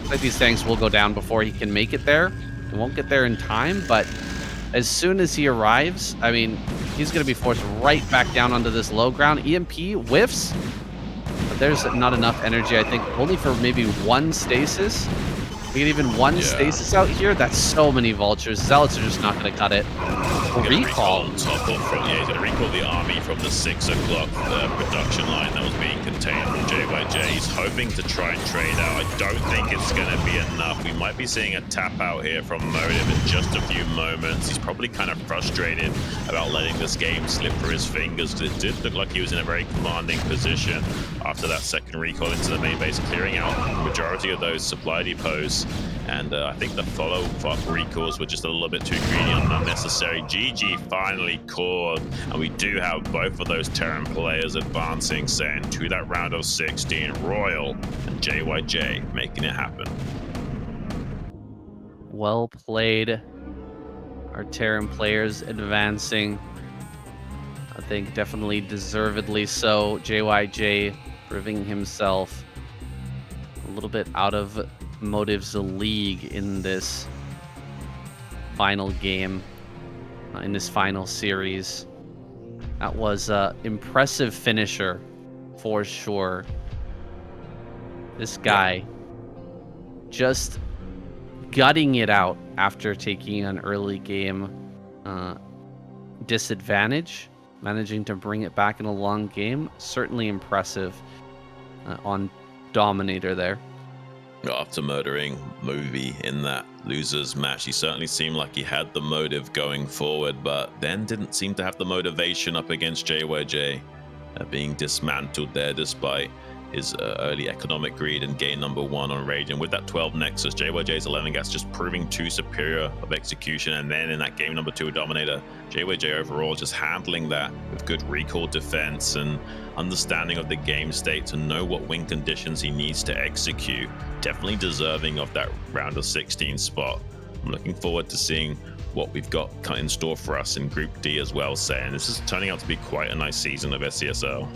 Like these tanks will go down before he can make it there. He won't get there in time, but as soon as he arrives, I mean, he's going to be forced right back down onto this low ground. EMP whiffs, but there's not enough energy, I think, only for maybe one stasis. We get even one stasis out here. That's so many vultures. Zealots are just not going to cut it. Recall on top of he's going to recall the army from the 6 o'clock production line that was being contained from JYJ. He's hoping to try and trade out. I don't think it's going to be enough. We might be seeing a tap out here from Motive in just a few moments. He's probably kind of frustrated about letting this game slip through his fingers, because it did look like he was in a very commanding position after that second recall into the main base, clearing out the majority of those supply depots. And I think the follow-up recalls were just a little bit too greedy and unnecessary. GG finally caught, and we do have both of those Terran players advancing, saying to that round of 16, Royal and JYJ making it happen. Well played. Our Terran players advancing. I think definitely deservedly so. JYJ proving himself a little bit out of Motive's league in this final game, in this final series. That was an impressive finisher for sure. This guy just gutting it out after taking an early game disadvantage, managing to bring it back in a long game. Certainly impressive on Dominator there. After murdering Movie in that losers match, he certainly seemed like he had the motive going forward, but then didn't seem to have the motivation up against JYJ. being dismantled there despite his early economic greed and game number 1 on Radiant. With that 12 Nexus, JYJ's 11 gas just proving too superior of execution, and then in that game number 2 Dominator, JYJ overall just handling that with good recall defense and understanding of the game state to know what win conditions he needs to execute. Definitely deserving of that round of 16 spot. I'm looking forward to seeing what we've got in store for us in Group D as well, saying this is turning out to be quite a nice season of SCSL.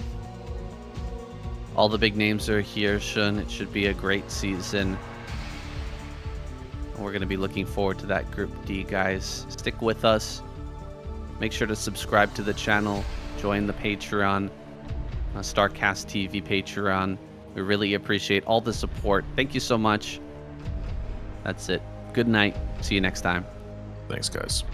All the big names are here, Xun. It should be a great season. We're going to be looking forward to that Group D, guys. Stick with us. Make sure to subscribe to the channel. Join the Patreon, StarCastTV Patreon. We really appreciate all the support. Thank you so much. That's it. Good night. See you next time. Thanks, guys.